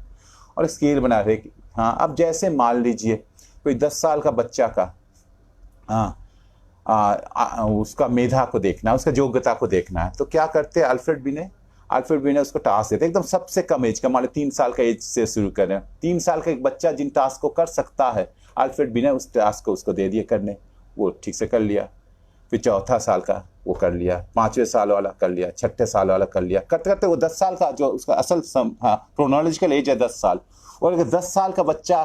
और स्केल बना रहे। हाँ, अब जैसे मान लीजिए कोई 10 साल का बच्चा का, उसका मेधा को देखना है, उसका योग्यता को देखना है, तो क्या करते हैं अल्फ्रेड बिने उसको टास्क देते, एकदम सबसे कम एज का, मान लो 3 साल का एज से शुरू करें। 3 साल का एक बच्चा जिन टास्क को कर सकता है, अल्फ्रेड बिने उस टास्क को उसको दे दिए करने, वो ठीक से कर लिया। फिर 4था साल का वो कर लिया, 5वें साल वाला कर लिया, 6ठे साल वाला कर लिया, करते करते वो 10 साल का, जो उसका असल क्रोनोलॉजिकल एज है 10 साल, और अगर 10 साल का बच्चा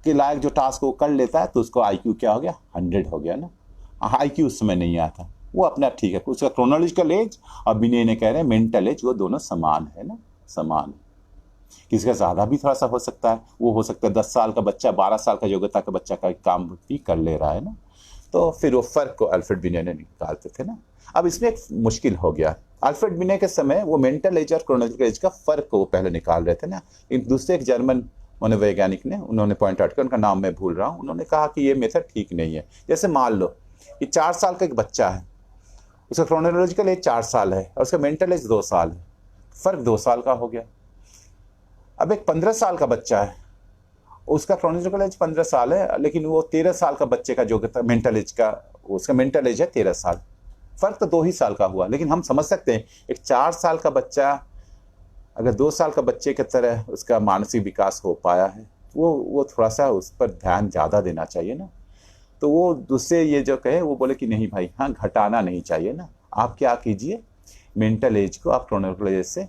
के लायक जो टास्क वो कर लेता है, तो उसको IQ क्या हो गया, 100 हो गया ना। IQ उस समय नहीं आता, वो अपना ठीक है, उसका क्रोनोलॉजिकल एज और बिने ने कह रहे हैं मेंटल एज, वो दोनों समान है ना, समान। किसी का ज़्यादा भी थोड़ा सा हो सकता है, वो हो सकता है 10 साल का बच्चा 12 साल का योग्यता का बच्चा का काम भी कर ले रहा है ना। तो फिर वो फ़र्क को अल्फ्रेड बिने ने निकालते थे ना। अब इसमें एक मुश्किल हो गया, अल्फ्रेड बिने के समय वो मेंटल एज और क्रोनोलॉजिकल एज का फ़र्क को वो पहले निकाल रहे थे ना। एक दूसरे एक जर्मन मनोवैज्ञानिक ने, उन्होंने पॉइंट आउट किया, उनका नाम मैं भूल रहा हूँ, उन्होंने कहा कि ये मेथड ठीक नहीं है। जैसे मान लो कि 4 साल का एक बच्चा है, उसका क्रोनोलॉजिकल एज 4 साल है और उसका मेंटल एज 2 साल है, फ़र्क 2 साल का हो गया। अब एक 15 साल का बच्चा है, उसका क्रोनोलॉजिकल एज 15 साल है, लेकिन वो 13 साल का बच्चे का योग्यता मेंटल एज का, उसका मेंटल एज है 13 साल, फ़र्क तो 2 ही साल का हुआ। लेकिन हम समझ सकते हैं एक 4 साल का बच्चा अगर 2 साल का बच्चे की तरह उसका मानसिक विकास हो पाया है, वो थोड़ा सा उस पर ध्यान ज़्यादा देना चाहिए ना। तो वो दूसरे ये जो कहे वो बोले कि नहीं भाई, हाँ घटाना नहीं चाहिए ना। आप क्या कीजिए, मेंटल एज को आप क्रोनिकल एज से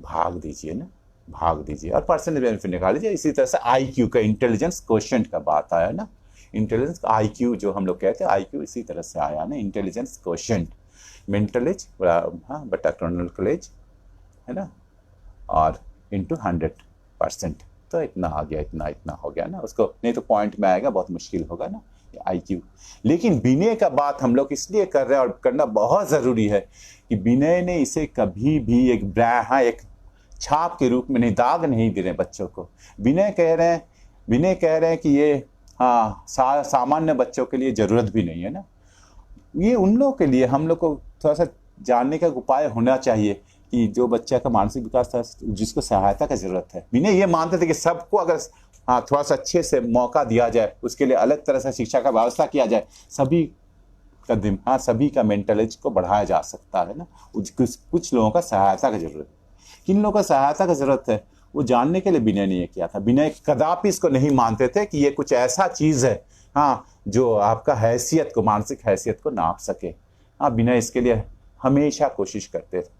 भाग दीजिए ना, भाग दीजिए और परसेंटेज बेनिफिट निकाल लीजिए। इसी तरह से आईक्यू का, इंटेलिजेंस क्वोशिएंट का बात आया ना, इंटेलिजेंस आईक्यू जो हम लोग कहते हैं, आईक्यू इसी तरह से आया ना, इंटेलिजेंस क्वोशिएंट, मेंटल एज हाँ बटा क्रोनिकल एज है ना, और इंटू 100%। तो इतना आ गया, इतना हो गया ना उसको, नहीं तो पॉइंट में आएगा बहुत मुश्किल होगा ना आईक्यू। लेकिन विनय का बात हम लोग इसलिए कर रहे हैं और करना बहुत ज़रूरी है कि विनय ने इसे कभी भी एक एक छाप के रूप में नहीं, दाग नहीं दे रहे बच्चों को। विनय कह रहे हैं कि ये हाँ सामान्य बच्चों के लिए ज़रूरत भी नहीं है ना, ये उन लोगों के लिए हम लोग को थोड़ा सा जानने का उपाय होना चाहिए कि जो बच्चा का मानसिक विकास था, जिसको सहायता की जरूरत है। विनय ये मानते थे कि सबको अगर हाँ थोड़ा सा अच्छे से मौका दिया जाए, उसके लिए अलग तरह से शिक्षा का व्यवस्था किया जाए, सभी का मेंटल एज को बढ़ाया जा सकता है ना। कुछ लोगों का सहायता की जरूरत है। किन लोगों का सहायता की जरूरत है वो जानने के लिए विनय ने ये किया था। विनय कदापि इसको नहीं मानते थे कि ये कुछ ऐसा चीज है हाँ जो आपका हैसियत को, मानसिक हैसियत को नाप सके। हाँ विनय इसके लिए हमेशा कोशिश करते थे,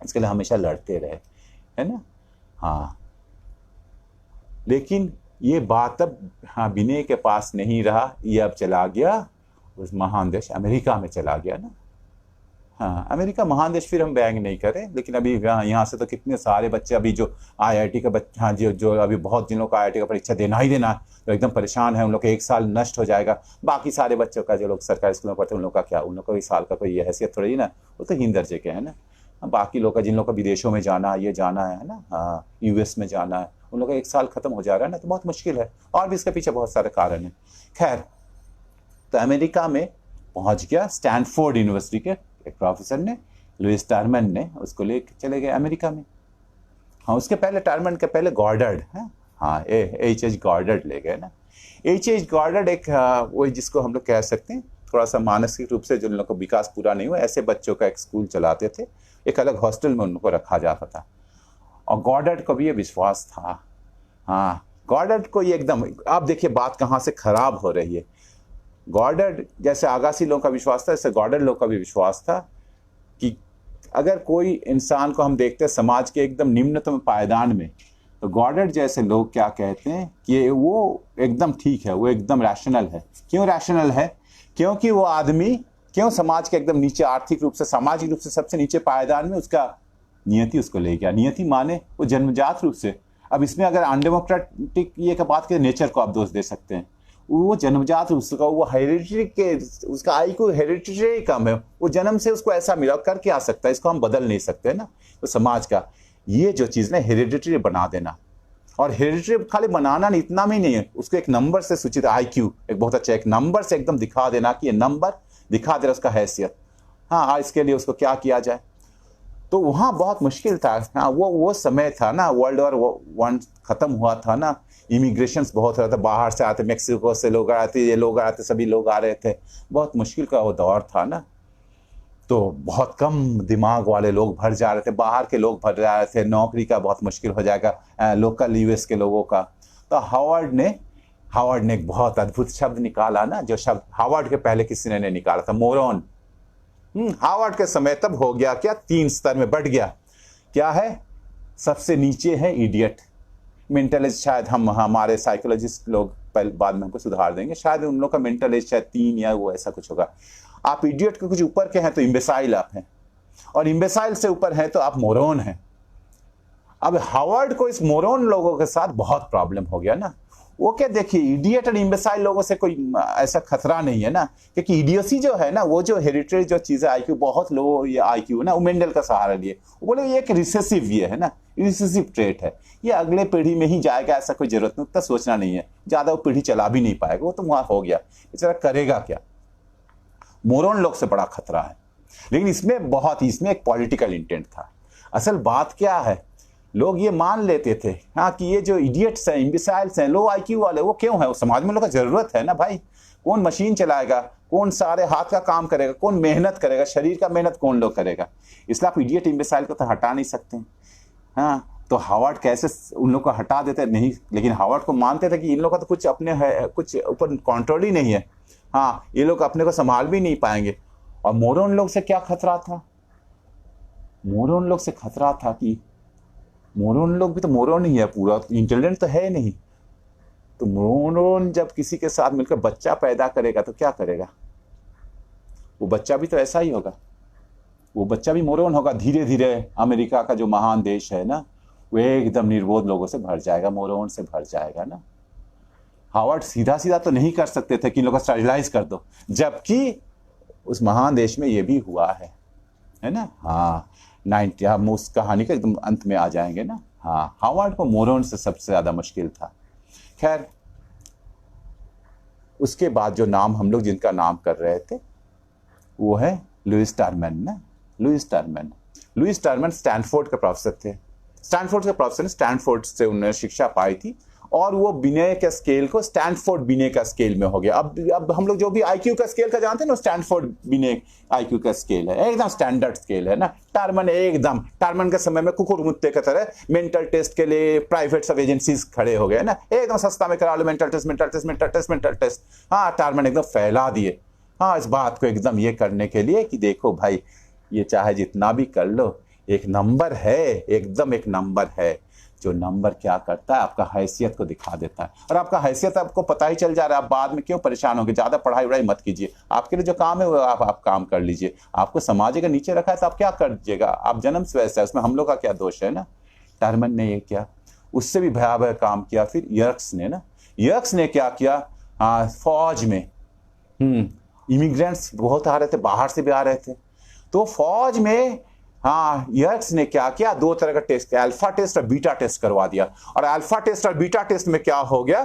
इसके लिए हमेशा लड़ते रहे, है ना। हाँ लेकिन ये बात अब हाँ विनय के पास नहीं रहा, ये अब चला गया उस महान देश अमेरिका में चला गया ना। हाँ अमेरिका महान देश फिर हम व्यंग नहीं करें, लेकिन अभी यहाँ से तो कितने सारे बच्चे अभी जो आईआईटी का बच्चे हाँ जो अभी बहुत जिन लोगों का आईआईटी का परीक्षा देना ही देना तो एकदम परेशान है, उन लोग का 1 साल नष्ट हो जाएगा। बाकी सारे बच्चों का जो लोग सरकारी स्कूल में पढ़ते हैं उन लोग का क्या, उन लोग का 1 साल का कोई हैसियत थोड़ी ना, वो तो हीन दर्जे के हैं ना। बाकी लोग का जिन लोग का विदेशों में जाना ये जाना है ना, हाँ यूएस में जाना है, उन लोग का 1 साल खत्म हो जा रहा है ना, तो बहुत मुश्किल है। और भी इसके पीछे बहुत सारे कारण हैं। खैर तो अमेरिका में पहुंच गया, स्टैनफोर्ड यूनिवर्सिटी के एक प्रोफेसर ने, लुइस टर्मन ने उसको ले चले गए अमेरिका में। हाँ उसके पहले टर्मन के पहले गॉर्डर्ड है, हाँ H.H. गॉर्डर्ड ले गए ना। H.H. गॉर्डर्ड एक वही जिसको हम लोग कह सकते हैं थोड़ा सा मानसिक रूप से जिन लोगों को विकास पूरा नहीं हुआ, ऐसे बच्चों का एक स्कूल चलाते थे, एक अलग हॉस्टल में उनको रखा जाता था। और गॉर्डर्ड को भी ये विश्वास था, हाँ गॉर्डर्ड को ये एकदम, आप देखिए बात कहाँ से खराब हो रही है। गॉर्डर्ड जैसे आगासी लोगों का विश्वास था, ऐसे गॉर्डर्ड लोगों का भी विश्वास था कि अगर कोई इंसान को हम देखते हैं समाज के एकदम निम्नतम पायदान में, तो गॉर्डर्ड जैसे लोग क्या कहते हैं कि वो एकदम ठीक है, वो एकदम रैशनल है। क्यों रैशनल है? क्योंकि वो आदमी क्यों समाज के एकदम नीचे, आर्थिक रूप से सामाजिक रूप से सबसे नीचे पायदान में, उसका नियति उसको ले गया। नियति माने वो जन्मजात रूप से, अब इसमें अगर अनडेमोक्रेटिक ये का बात करें, नेचर को आप दोष दे सकते हैं, वो जन्मजात उसका वो हेरिडिटरी के, उसका आईक्यू हेरिडिटरी कम है, वो जन्म से उसको ऐसा मिला, कर क्या सकता है, इसको हम बदल नहीं सकते ना। तो समाज का ये जो चीज़ ना हेरिडिटरी बना देना, और हेरिडिटरी खाली बनाना नहीं, इतना भी नहीं है, उसको एक नंबर से सूचित, आईक्यू एक बहुत अच्छा एक नंबर से एकदम दिखा देना कि ये नंबर दिखा दे रहा उसका हैसियत। हाँ इसके लिए उसको क्या किया जाए, तो वहाँ बहुत मुश्किल था। हाँ वो समय था ना, वर्ल्ड वॉर 1 खत्म हुआ था ना, इमिग्रेशन बहुत हो रहा था, बाहर से आते, मेक्सिको से लोग आते, ये लोग आते, सभी लोग आ रहे थे, बहुत मुश्किल का वो दौर था ना। तो बहुत कम दिमाग वाले लोग भर जा रहे थे, बाहर के लोग भर जा रहे थे, नौकरी का बहुत मुश्किल हो जाएगा लोकल यूएस के लोगों का। तो हावर्ड ने एक बहुत अद्भुत शब्द निकाला ना, जो शब्द हावर्ड के पहले किसी ने निकाला था, मोरॉन। हावर्ड के समय तब हो गया क्या, 3 स्तर में बढ़ गया। क्या है? सबसे नीचे है इडियट, मेंटल एज, शायद हम हमारे साइकोलॉजिस्ट लोग बाद में हमको सुधार देंगे, शायद उन लोग का मेंटल एज शायद 3 या वो ऐसा कुछ होगा। आप इडियट के कुछ ऊपर के हैं तो इम्बेसाइल आप हैं, और इम्बेसाइल से ऊपर हैं तो आप मोरॉन हैं। अब हावर्ड को इस मोरॉन लोगों के साथ बहुत प्रॉब्लम हो गया ना। वो क्या, देखिए इडियट और इम्बेसाइल लोगों से कोई ऐसा खतरा नहीं है ना, क्योंकि इडियोसी जो है ना, वो जो हेरिटेज जो चीज़ है, आईक्यू बहुत लो, ये आईक्यू ना, वो मेंडल का सहारा लिए, वो बोले ये एक रिसेसिव ये है ना, रिसेसिव ट्रेट है, ये अगले पीढ़ी में ही जाएगा, ऐसा कोई जरूरत नहीं, उतना सोचना नहीं है, ज़्यादा वो पीढ़ी चला भी नहीं पाएगा, वो तो वहाँ हो गया, बेचारा करेगा क्या। मोरॉन लोग से बड़ा खतरा है। लेकिन इसमें एक पॉलिटिकल इंटेंट था। असल बात क्या है, लोग ये मान लेते थे हाँ कि ये जो इडियट्स हैं, इम्बिसाइल्स हैं, लो आईक्यू वाले, वो क्यों है, वो समाज में लोगों का जरूरत है ना भाई। कौन मशीन चलाएगा, कौन सारे हाथ का काम करेगा, कौन मेहनत करेगा, शरीर का मेहनत कौन लोग करेगा। इसलिए आप इडियट इम्बिसाइल को तो हटा नहीं सकते। हाँ तो हार्वर्ड कैसे उन लोग को हटा देते नहीं, लेकिन हार्वर्ड को मानते थे कि इन लोग का तो कुछ अपने है, कुछ ऊपर कंट्रोल ही नहीं है। हाँ, ये लोग अपने को संभाल भी नहीं पाएंगे। और मोरन लोग से क्या खतरा था? मोरन लोग से खतरा था कि मोरन लोग भी तो मोरन ही है, पूरा इंटेलिजेंट तो है नहीं। तो मोरन जब किसी के साथ मिलकर बच्चा पैदा करेगा तो क्या करेगा? वो बच्चा भी तो ऐसा ही होगा, वो बच्चा भी मोरन होगा। धीरे धीरे अमेरिका का जो महान देश है ना, वो एकदम निर्बोध लोगों से भर जाएगा, मोरन से भर जाएगा ना। हार्वर्ड सीधा सीधा तो नहीं कर सकते थे कि इन लोगों को स्टरलाइज कर दो, जबकि उस महान देश में ये भी हुआ है ना। हाँ, 90 हम उस कहानी के एकदम अंत में आ जाएंगे ना। हाँ, हार्वर्ड को मोरन से सबसे ज्यादा मुश्किल था। खैर, उसके बाद जो नाम हम लोग जिनका नाम कर रहे थे वो है लुईस टर्मन ना। लुईस टर्मन स्टैनफोर्ड के प्रोफेसर थे। स्टैनफोर्ड से उन्होंने शिक्षा पाई थी, और वो बिने के स्केल को स्टैनफोर्ड बिने का स्केल में हो गया। अब हम लोग जो भी आईक्यू का स्केल का जानते हैं ना, स्टैनफोर्ड बिने आईक्यू का स्केल है, एकदम स्टैंडर्ड स्केल है ना। टर्मन के समय में कुकुर मुत्ते की तरह मेंटल टेस्ट के लिए प्राइवेट सब एजेंसीज खड़े हो गए ना, एकदम सस्ता में करा लो मेंटल टेस्ट। हाँ, टर्मन एकदम फैला दिए। हाँ, इस बात को एकदम ये करने के लिए कि देखो भाई, ये चाहे जितना भी कर लो, एक नंबर है, एकदम एक नंबर है। जो नंबर क्या करता है, आपका हैसियत को दिखा देता है। और आपका हैसियत आपको पता ही चल जा रहा है, आप बाद में क्यों परेशान होगे? ज्यादा पढ़ाई वढ़ाई मत कीजिए, आपके लिए जो काम है वो आप काम कर लीजिए। आपको समाज अगर नीचे रखा है तो आप क्या कर दीजिएगा? आप जन्म से वैसे है, उसमें हम लोग का क्या दोष है ना। टर्मन ने ये किया, उससे भी भयावह काम किया। फिर यर्क्स ने क्या किया? फौज में इमिग्रेंट्स बहुत आ रहे थे, बाहर से भी आ रहे थे, तो फौज में यर्क्स ने क्या किया? 2 तरह का टेस्ट, अल्फा टेस्ट और बीटा टेस्ट करवा दिया। और अल्फा टेस्ट और बीटा टेस्ट में क्या हो गया?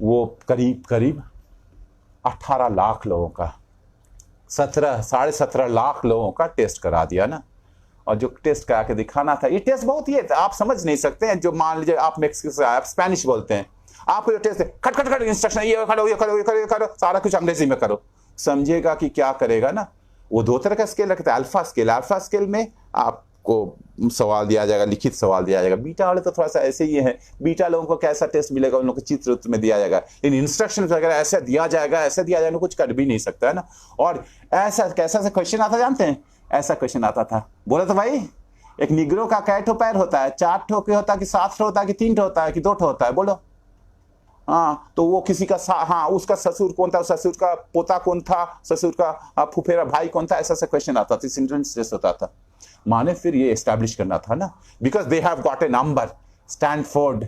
वो करीब 18 लाख लोगों का, 17.5 लाख लोगों का टेस्ट करा दिया ना। और जो टेस्ट करा के दिखाना था, ये टेस्ट बहुत ये आप समझ नहीं सकते हैं। जो मान लीजिए आप मेक्सिको से, आप स्पेनिश बोलते हैं, आपको जो टेस्ट है खट इंस्ट्रक्शन, ये करो, सारा कुछ अंग्रेजी में करो, समझेगा कि क्या करेगा ना। वो 2 तरह का स्केल रखता है, अल्फा स्केल में आपको सवाल दिया जाएगा, लिखित सवाल दिया जाएगा। बीटा वाले तो थोड़ा सा ऐसे ही है, बीटा लोगों को कैसा टेस्ट मिलेगा, उन लोगों को चित्र में दिया जाएगा, लेकिन इंस्ट्रक्शन वगैरह ऐसे दिया जाएगा, कुछ कर भी नहीं सकता है ना। और ऐसा कैसा सा क्वेश्चन आता, जानते हैं? ऐसा क्वेश्चन आता था, बोला तो भाई, एक निग्रो का कै ठो पैर होता है? 4 ठो के होता है कि 7 ठो होता है कि 3 ठो होता है कि 2 ठो होता है? बोलो। हाँ, तो वो किसी का उसका ससुर कौन था, ससुर का पोता कौन था, ससुर का फुफेरा भाई कौन था, ऐसा क्वेश्चन आता था, सिंटेंस टेस्ट होता था। माने फिर ये एस्टैब्लिश करना था ना, because they have got a number, Stanford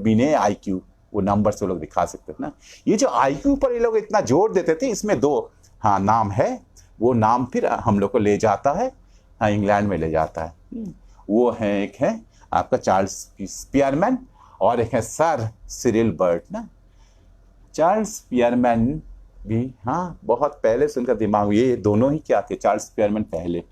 बिने आईक्यू, वो नंबर से लोग दिखा सकते थे ना। ये जो आईक्यू पर ये लोग इतना जोर देते थे, इसमें 2 नाम है। वो नाम फिर हम लोग को ले जाता है, इंग्लैंड में ले जाता है। वो है, एक है आपका चार्ल्स स्पीयरमैन, और एक है सर सिरिल बर्ट ना। चार्ल्स स्पीयरमैन भी बहुत पहले से उनका दिमाग, ये दोनों ही क्या थे? चार्ल्स स्पीयरमैन पहले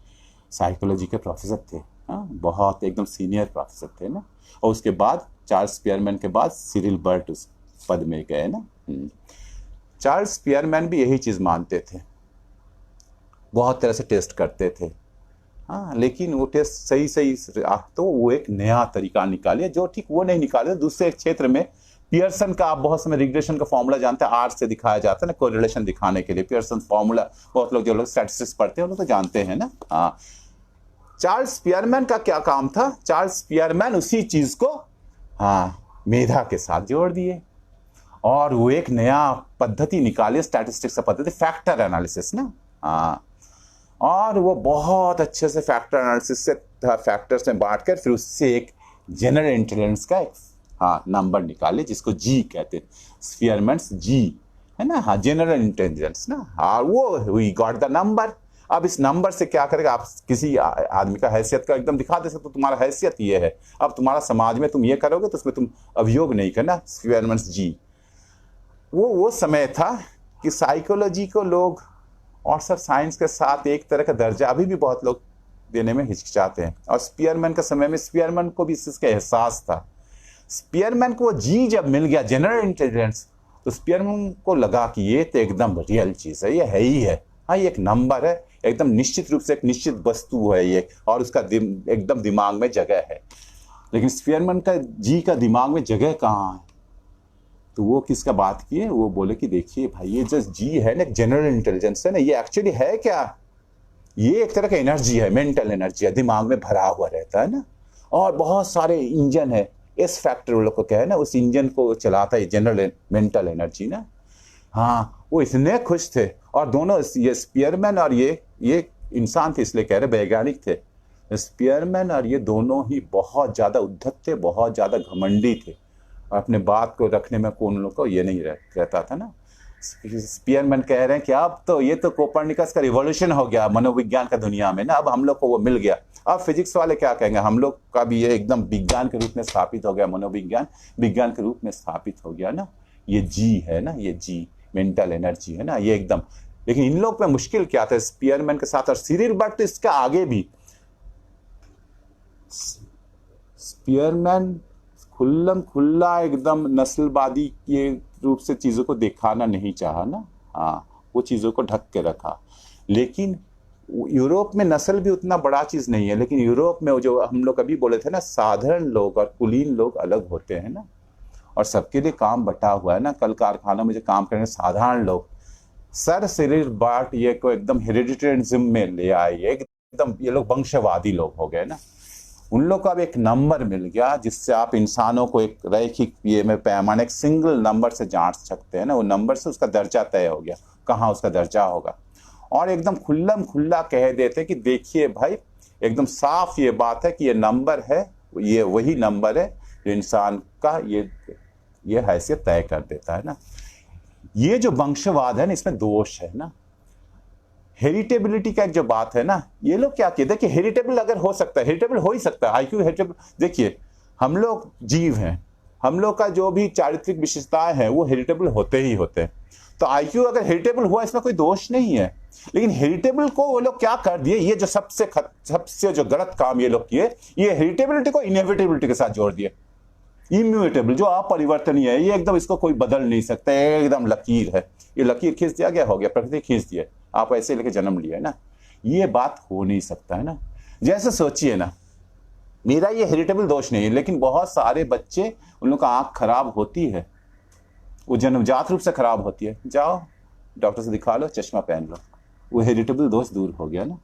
साइकोलॉजी के प्रोफेसर थे, बहुत एकदम सीनियर प्रोफेसर थे ना। और उसके बाद चार्ल्स स्पीयरमैन के बाद सिरिल बर्ट उस पद में गए ना। चार्ल्स स्पीयरमैन भी यही चीज मानते थे, बहुत तरह से टेस्ट करते थे, लेकिन वो टेस्ट सही तो वो एक नया तरीका निकाले, जो ठीक वो नहीं निकाले दूसरे क्षेत्र में। पियर्सन का आप बहुत समय रिग्रेशन का फॉर्मूला जानते हैं, आर से दिखाया जाता है ना, कोरिलेशन दिखाने के लिए पियर्सन फॉर्मूला, बहुत लोग जो लोग स्टैटिस्टिक्स पढ़ते हैं वो लोग तो जानते हैं ना। चार्ल्स स्पीयरमैन का क्या काम था? चार्ल्स स्पीयरमैन उसी चीज को मेधा के साथ जोड़ दिए, और वो एक नया पद्धति निकाली, स्टैटिस्टिक्स का पद्धति, फैक्टर एनालिसिस ना। और वो बहुत अच्छे से फैक्टर एनालिसिस से फैक्टर्स में बांटकर फिर उससे एक जनरल इंटेलिजेंस का एक नंबर निकाले, जिसको जी कहते हैं, स्पीयरमैन्स जी है ना, जनरल इंटेलिजेंस ना। और वो वी गॉट द नंबर। अब इस नंबर से क्या करेगा? आप किसी आदमी का हैसियत का एकदम दिखा दे सकते, तो तुम्हारा हैसियत ये है, अब तुम्हारा समाज में तुम ये करोगे तो उसमें तुम अभियोग नहीं करना, स्पीयरमैन्स जी। वो समय था कि साइकोलॉजी को लोग और सब साइंस के साथ एक तरह का दर्जा अभी भी बहुत लोग देने में हिचकिचाते हैं। और स्पीयरमैन के समय में स्पीयरमैन को भी इसका एहसास था। स्पीयरमैन को जी जब मिल गया, जनरल इंटेलिजेंस, तो स्पीयरमैन को लगा कि ये तो एकदम रियल चीज है, ये है ही है, ये एक नंबर है, एकदम निश्चित रूप से एक निश्चित वस्तु है ये, और उसका एकदम दिमाग में जगह है। लेकिन स्पीयरमैन का जी का दिमाग में जगह कहाँ है? तो वो किसका बात किए, वो बोले कि देखिए भाई, ये जो जी है ना, जनरल इंटेलिजेंस है ना, ये एक्चुअली है क्या? ये एक तरह का एनर्जी है, मेंटल एनर्जी है, दिमाग में भरा हुआ रहता है ना, और बहुत सारे इंजन है, एस फैक्टर वो लोग को कहे ना, उस इंजन को चलाता है जनरल मेंटल एनर्जी ना। हाँ, वो इतने खुश थे, और दोनों ये स्पीयरमैन और ये इंसान थे, इसलिए कह रहे वैज्ञानिक थे। स्पीयरमैन और ये दोनों ही बहुत ज्यादा उद्धत थे, बहुत ज्यादा घमंडी थे, अपने बात को रखने में कौन लोग को ये नहीं रहता था ना। स्पीयरमैन कह रहे हैं कि अब तो ये तो कोपर्निकस का रिवॉल्यूशन हो गया मनोविज्ञान का दुनिया में ना, अब हम लोग को वो मिल गया। अब फिजिक्स वाले क्या कहेंगे, हम लोग का भी ये एकदम विज्ञान के रूप में स्थापित हो गया, मनोविज्ञान विज्ञान के रूप में स्थापित हो गया ना। ये जी है ना, ये जी मेंटल एनर्जी है ना, ये एकदम। लेकिन इन लोग में मुश्किल क्या था स्पीयरमैन के साथ और सिरिल बर्ड, तो इसका आगे भी स्पीयरमैन खुल्ला एकदम नस्लवादी के रूप से चीजों को दिखाना नहीं चाहा ना। हाँ, वो चीजों को ढक के रखा। लेकिन यूरोप में नस्ल भी उतना बड़ा चीज नहीं है, लेकिन यूरोप में जो हम लोग अभी बोले थे ना, साधारण लोग और कुलीन लोग अलग होते हैं ना, और सबके लिए काम बटा हुआ है ना। कल कारखानों में जो काम करेंगे साधारण लोग, सर सिरिल बर्ड ये को एकदम हेरिडिटेरिज्म में ले आए, एकदम ये लोग वंशवादी लोग हो गए ना। उन लोग को अब एक नंबर मिल गया जिससे आप इंसानों को एक रैखिक ये में पैमाने, एक सिंगल नंबर से जांच सकते हैं ना। वो नंबर से उसका दर्जा तय हो गया, कहाँ उसका दर्जा होगा, और एकदम खुल्ला कह देते कि देखिए भाई, एकदम साफ ये बात है कि ये नंबर है, ये वही नंबर है जो इंसान का ये हैसियत तय कर देता है ना। ये जो वंशवाद है ना, इसमें दोष है ना। हेरिटेबिलिटी का एक जो बात है ना, ये लोग क्या कहते हैं कि हेरिटेबल अगर हो सकता है, हेरिटेबल हो ही सकता है, आईक्यू हेरिटेबल। देखिए, हम लोग जीव हैं, हम लोग का जो भी चारित्रिक विशेषताएं हैं वो हेरिटेबल होते ही होते हैं। तो आईक्यू अगर हेरिटेबल हुआ, इसमें कोई दोष नहीं है। लेकिन हेरिटेबल को वो लोग क्या कर दिए, ये जो सबसे जो गलत काम ये लोग किए, ये हेरिटेबिलिटी को इनएविटेबिलिटी के साथ जोड़ दिए। इम्यूटेबल, जो अपरिवर्तनीय है, ये एकदम इसको कोई बदल नहीं सकता, एकदम लकीर है, ये लकीर खींच दिया गया, हो गया, प्रकृति खींच दिया, आप ऐसे लेके जन्म लिया है ना। ये बात हो नहीं सकता है ना। जैसे सोचिए ना, मेरा ये हेरिटेबल दोष नहीं है, लेकिन बहुत सारे बच्चे, उन लोग का आंख खराब होती है, वो जन्मजात रूप से खराब होती है, जाओ डॉक्टर से दिखा लो, चश्मा पहन लो, वो हेरिटेबल दोष दूर हो गया ना,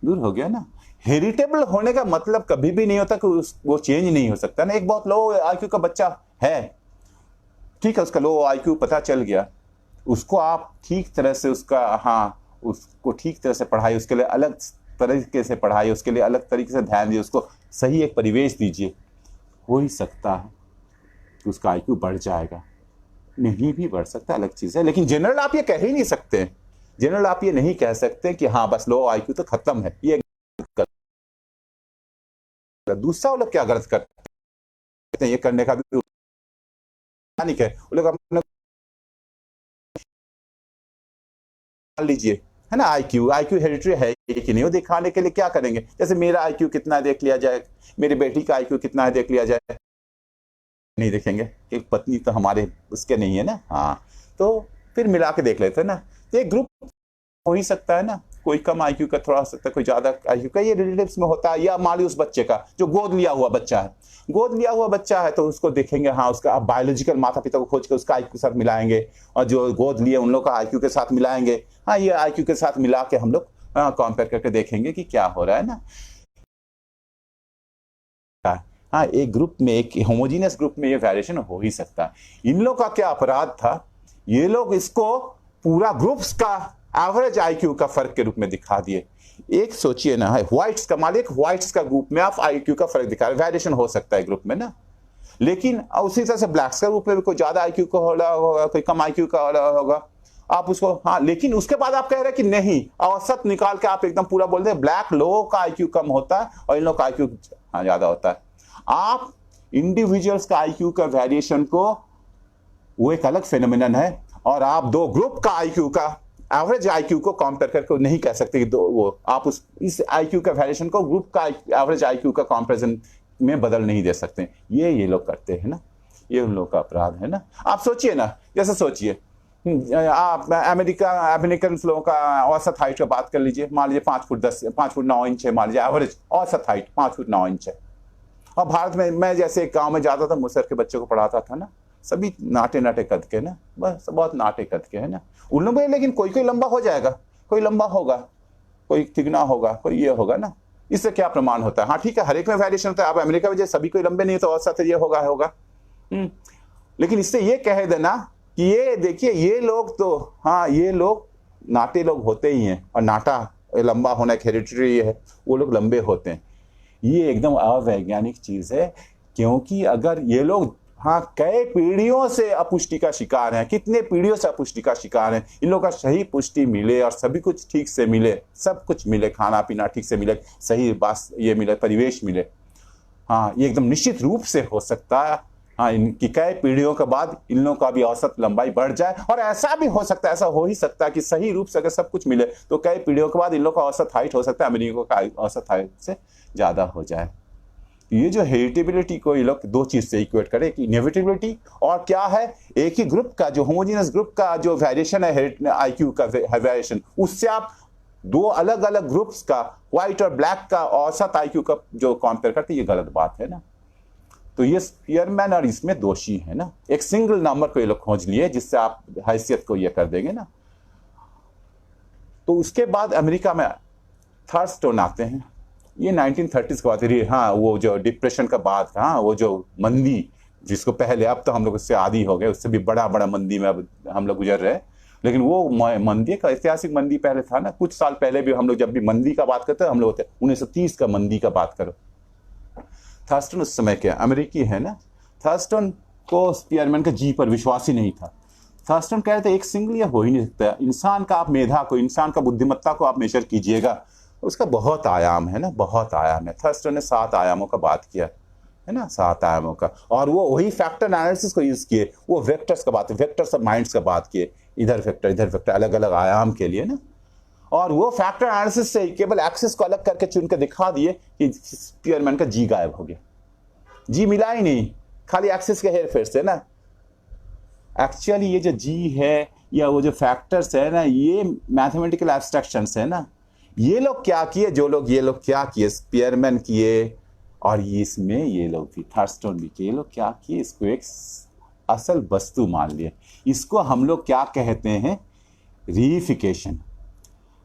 दूर हो गया ना। हेरिटेबल होने का मतलब कभी भी नहीं होता कि वो चेंज नहीं हो सकता ना। एक बहुत लो आईक्यू का बच्चा है, ठीक है, उसका लो आईक्यू पता चल गया, उसको आप ठीक तरह से उसको ठीक तरह से पढ़ाई, उसके लिए अलग तरीके से पढ़ाई, उसके लिए अलग तरीके से ध्यान दिए, उसको सही एक परिवेश दीजिए, हो ही सकता है कि उसका आईक्यू बढ़ जाएगा। नहीं भी बढ़ सकता, अलग चीज है। लेकिन जनरल आप ये कह ही नहीं सकते, जनरल आप ये नहीं कह सकते कि हाँ बस लो आईक्यू तो खत्म है, ये दूसरा। वो लोग क्या गलत करते हैं, ये करने का भी है, वो लोग अपने लीजिए है ना, आईक्यू हेरिडिटरी है कि नहीं, वो दिखाने के लिए क्या करेंगे, जैसे मेरा आईक्यू कितना है देख लिया जाए, मेरी बेटी का आईक्यू कितना है देख लिया जाए, नहीं देखेंगे, एक पत्नी तो हमारे उसके नहीं है ना। हाँ, तो फिर मिला के देख लेते हैं ना। तो एक ग्रुप हो ही सकता है ना, कोई कम आईक्यू का थोड़ा सकता है, कोई ज्यादा आईक्यू का, ये रिलेटिव्स में होता है। या मान ली उस बच्चे का जो गोद लिया हुआ बच्चा है, तो उसको देखेंगे, हाँ उसका आप बायोलॉजिकल माता पिता को खोज के उसका आईक्यू के साथ मिलाएंगे, और जो गोद लिए उन लोग का आईक्यू के साथ मिलाएंगे। हाँ, ये आईक्यू के साथ मिला के हम लोग कंपेयर करके देखेंगे कि क्या हो रहा है ना। हाँ, एक ग्रुप में, एक होमोजीनियस ग्रुप में ये वेरिएशन हो ही सकता है। इन लोग का क्या अपराध था, ये लोग इसको पूरा ग्रुप्स का एवरेज आईक्यू का फर्क के रूप में दिखा दिए। एक सोचिए ना, व्हाइट्स का मान लीजिए, व्हाइट्स का ग्रुप में आप आईक्यू का फर्क दिखा रहे, वेरिएशन हो सकता है ग्रुप में ना। लेकिन उसी तरह से ब्लैक्स का ग्रुप में भी कोई ज्यादा आईक्यू का होगा, कोई कम आईक्यू का होगा, आप उसको, हाँ, लेकिन उसके बाद आप कह रहे हैं कि नहीं, औसत निकाल के आप एकदम पूरा बोल रहे हैं ब्लैक लोगों का आईक्यू कम होता है और इन लोगों का आईक्यू ज्यादा होता है। आप इंडिविजुअल्स का आईक्यू का वेरिएशन को, वो एक अलग फेनोमेनन है, और आप दो ग्रुप का आईक्यू का एवरेज आईक्यू को कंपेयर करके नहीं कह सकते कि वो आप इस आईक्यू का वेरिएशन को ग्रुप का एवरेज आईक्यू का कंपैरिजन में बदल नहीं दे सकते। ये लोग करते हैं ना, ये उन लोग का अपराध है ना। आप सोचिए ना, जैसे सोचिए आप अमेरिकन लोगों का औसत हाइट का बात कर लीजिए, मान लीजिए 5 फुट 9 इंच है, मान लीजिए एवरेज औसत हाइट 5 फुट 9 इंच है। और भारत में मैं जैसे एक गांव में जाता था, मुसहर के बच्चों को पढ़ाता था ना, सभी नाटे नाटे कद के ना, बस बहुत नाटे कद के है ना उन लोग में, लेकिन कोई कोई लंबा हो जाएगा, कोई लंबा होगा, कोई तिगना होगा, कोई ये होगा ना। इससे क्या प्रमाण होता है? हाँ ठीक है, हर एक में वेरिएशन होता है। अब अमेरिका में जैसे सभी कोई लंबे नहीं तो औसत ये होगा। लेकिन इससे ये कह देना कि ये देखिए ये लोग तो, हाँ ये लोग नाटे लोग होते ही हैं, और नाटा लंबा होना एक हेरिडिटरी है, वो लोग लंबे होते हैं। ये एकदम अवैज्ञानिक चीज है, क्योंकि अगर ये लोग, हाँ कई पीढ़ियों से अपुष्टि का शिकार हैं, कितने पीढ़ियों से अपुष्टि का शिकार हैं, इन लोगों का सही पुष्टि मिले और सभी कुछ ठीक से मिले, सब कुछ मिले, खाना पीना ठीक से मिले, सही बात ये मिले, परिवेश मिले, हाँ ये एकदम निश्चित रूप से हो सकता है। हाँ इनकी कई पीढ़ियों के बाद इन लोगों का भी औसत लंबाई बढ़ जाए, और ऐसा भी हो सकता है, ऐसा हो ही सकता है कि सही रूप से अगर सब कुछ मिले तो कई पीढ़ियों के बाद इन लोगों का औसत हाइट हो सकता है अमेरिका का औसत हाइट से ज्यादा हो जाए। ये जो हेरिटेबिलिटी को ये लोग दो चीज से इक्वेट करें, कि इनएविटेबिलिटी और क्या है, एक ही ग्रुप का जो होमोजेनस ग्रुप का जो वेरिएशन है आईक्यू का वेरिएशन, उससे आप दो अलग अलग ग्रुप्स का, व्हाइट और ब्लैक का औसत आईक्यू का जो कंपेयर करते, ये गलत बात है ना। तो ये स्पीयरमैन और इसमें दोषी है ना। एक सिंगल नंबर को ये लोग खोज लिए जिससे आप हैसियत को ये कर देंगे ना। तो उसके बाद अमेरिका में थर्स्टोन आते हैं, ये 1930s की बात है। हाँ वो जो डिप्रेशन का बाद था, हाँ वो जो मंदी जिसको पहले, अब तो हम लोग उससे आदी हो गए, उससे भी बड़ा बड़ा मंदी में अब हम लोग गुजर रहे हैं, लेकिन वो मंदी का ऐतिहासिक मंदी पहले था ना। कुछ साल पहले भी हम लोग जब भी मंदी का बात करते हैं, हम लोग होते 1930 का मंदी का बात करो। थर्स्टन उस समय क्या अमेरिकी है ना, थर्स्टन को स्पीयरमैन का जी पर विश्वास ही नहीं था। थर्स्टन कह रहे थे एक सिंगल ये हो ही नहीं सकता, इंसान का आप मेधा को, इंसान का बुद्धिमत्ता को आप मेजर कीजिएगा, उसका बहुत आयाम है ना, बहुत आयाम है। थर्स्टन ने 7 आयामों का बात किया है ना, 7 आयामों का, और वो वही फैक्टर एनालिसिस को यूज किए, वो वेक्टर्स का बात, वेक्टर्स ऑफ माइंड्स का बात किए, इधर वेक्टर अलग अलग आयाम के लिए ना। और वो फैक्टर एनालिसिस से केवल एक्सिस को अलग करके चुन के दिखा दिए कि स्पीयरमैन का जी गायब हो गया, जी मिला ही नहीं, खाली एक्सिस के हेर फेर से ना। एक्चुअली ये जो जी है या वो जो फैक्टर्स है ना, ये मैथमेटिकल एब्स्ट्रैक्शंस है ना। ये लोग क्या किए, जो लोग ये लोग क्या किए, स्पीयरमैन किए, और इसमें ये लोग भी थर्स्टन भी किए, ये लोग क्या किए, इसको एक असल वस्तु मान लिए। इसको हम लोग क्या कहते हैं, रीइफिकेशन।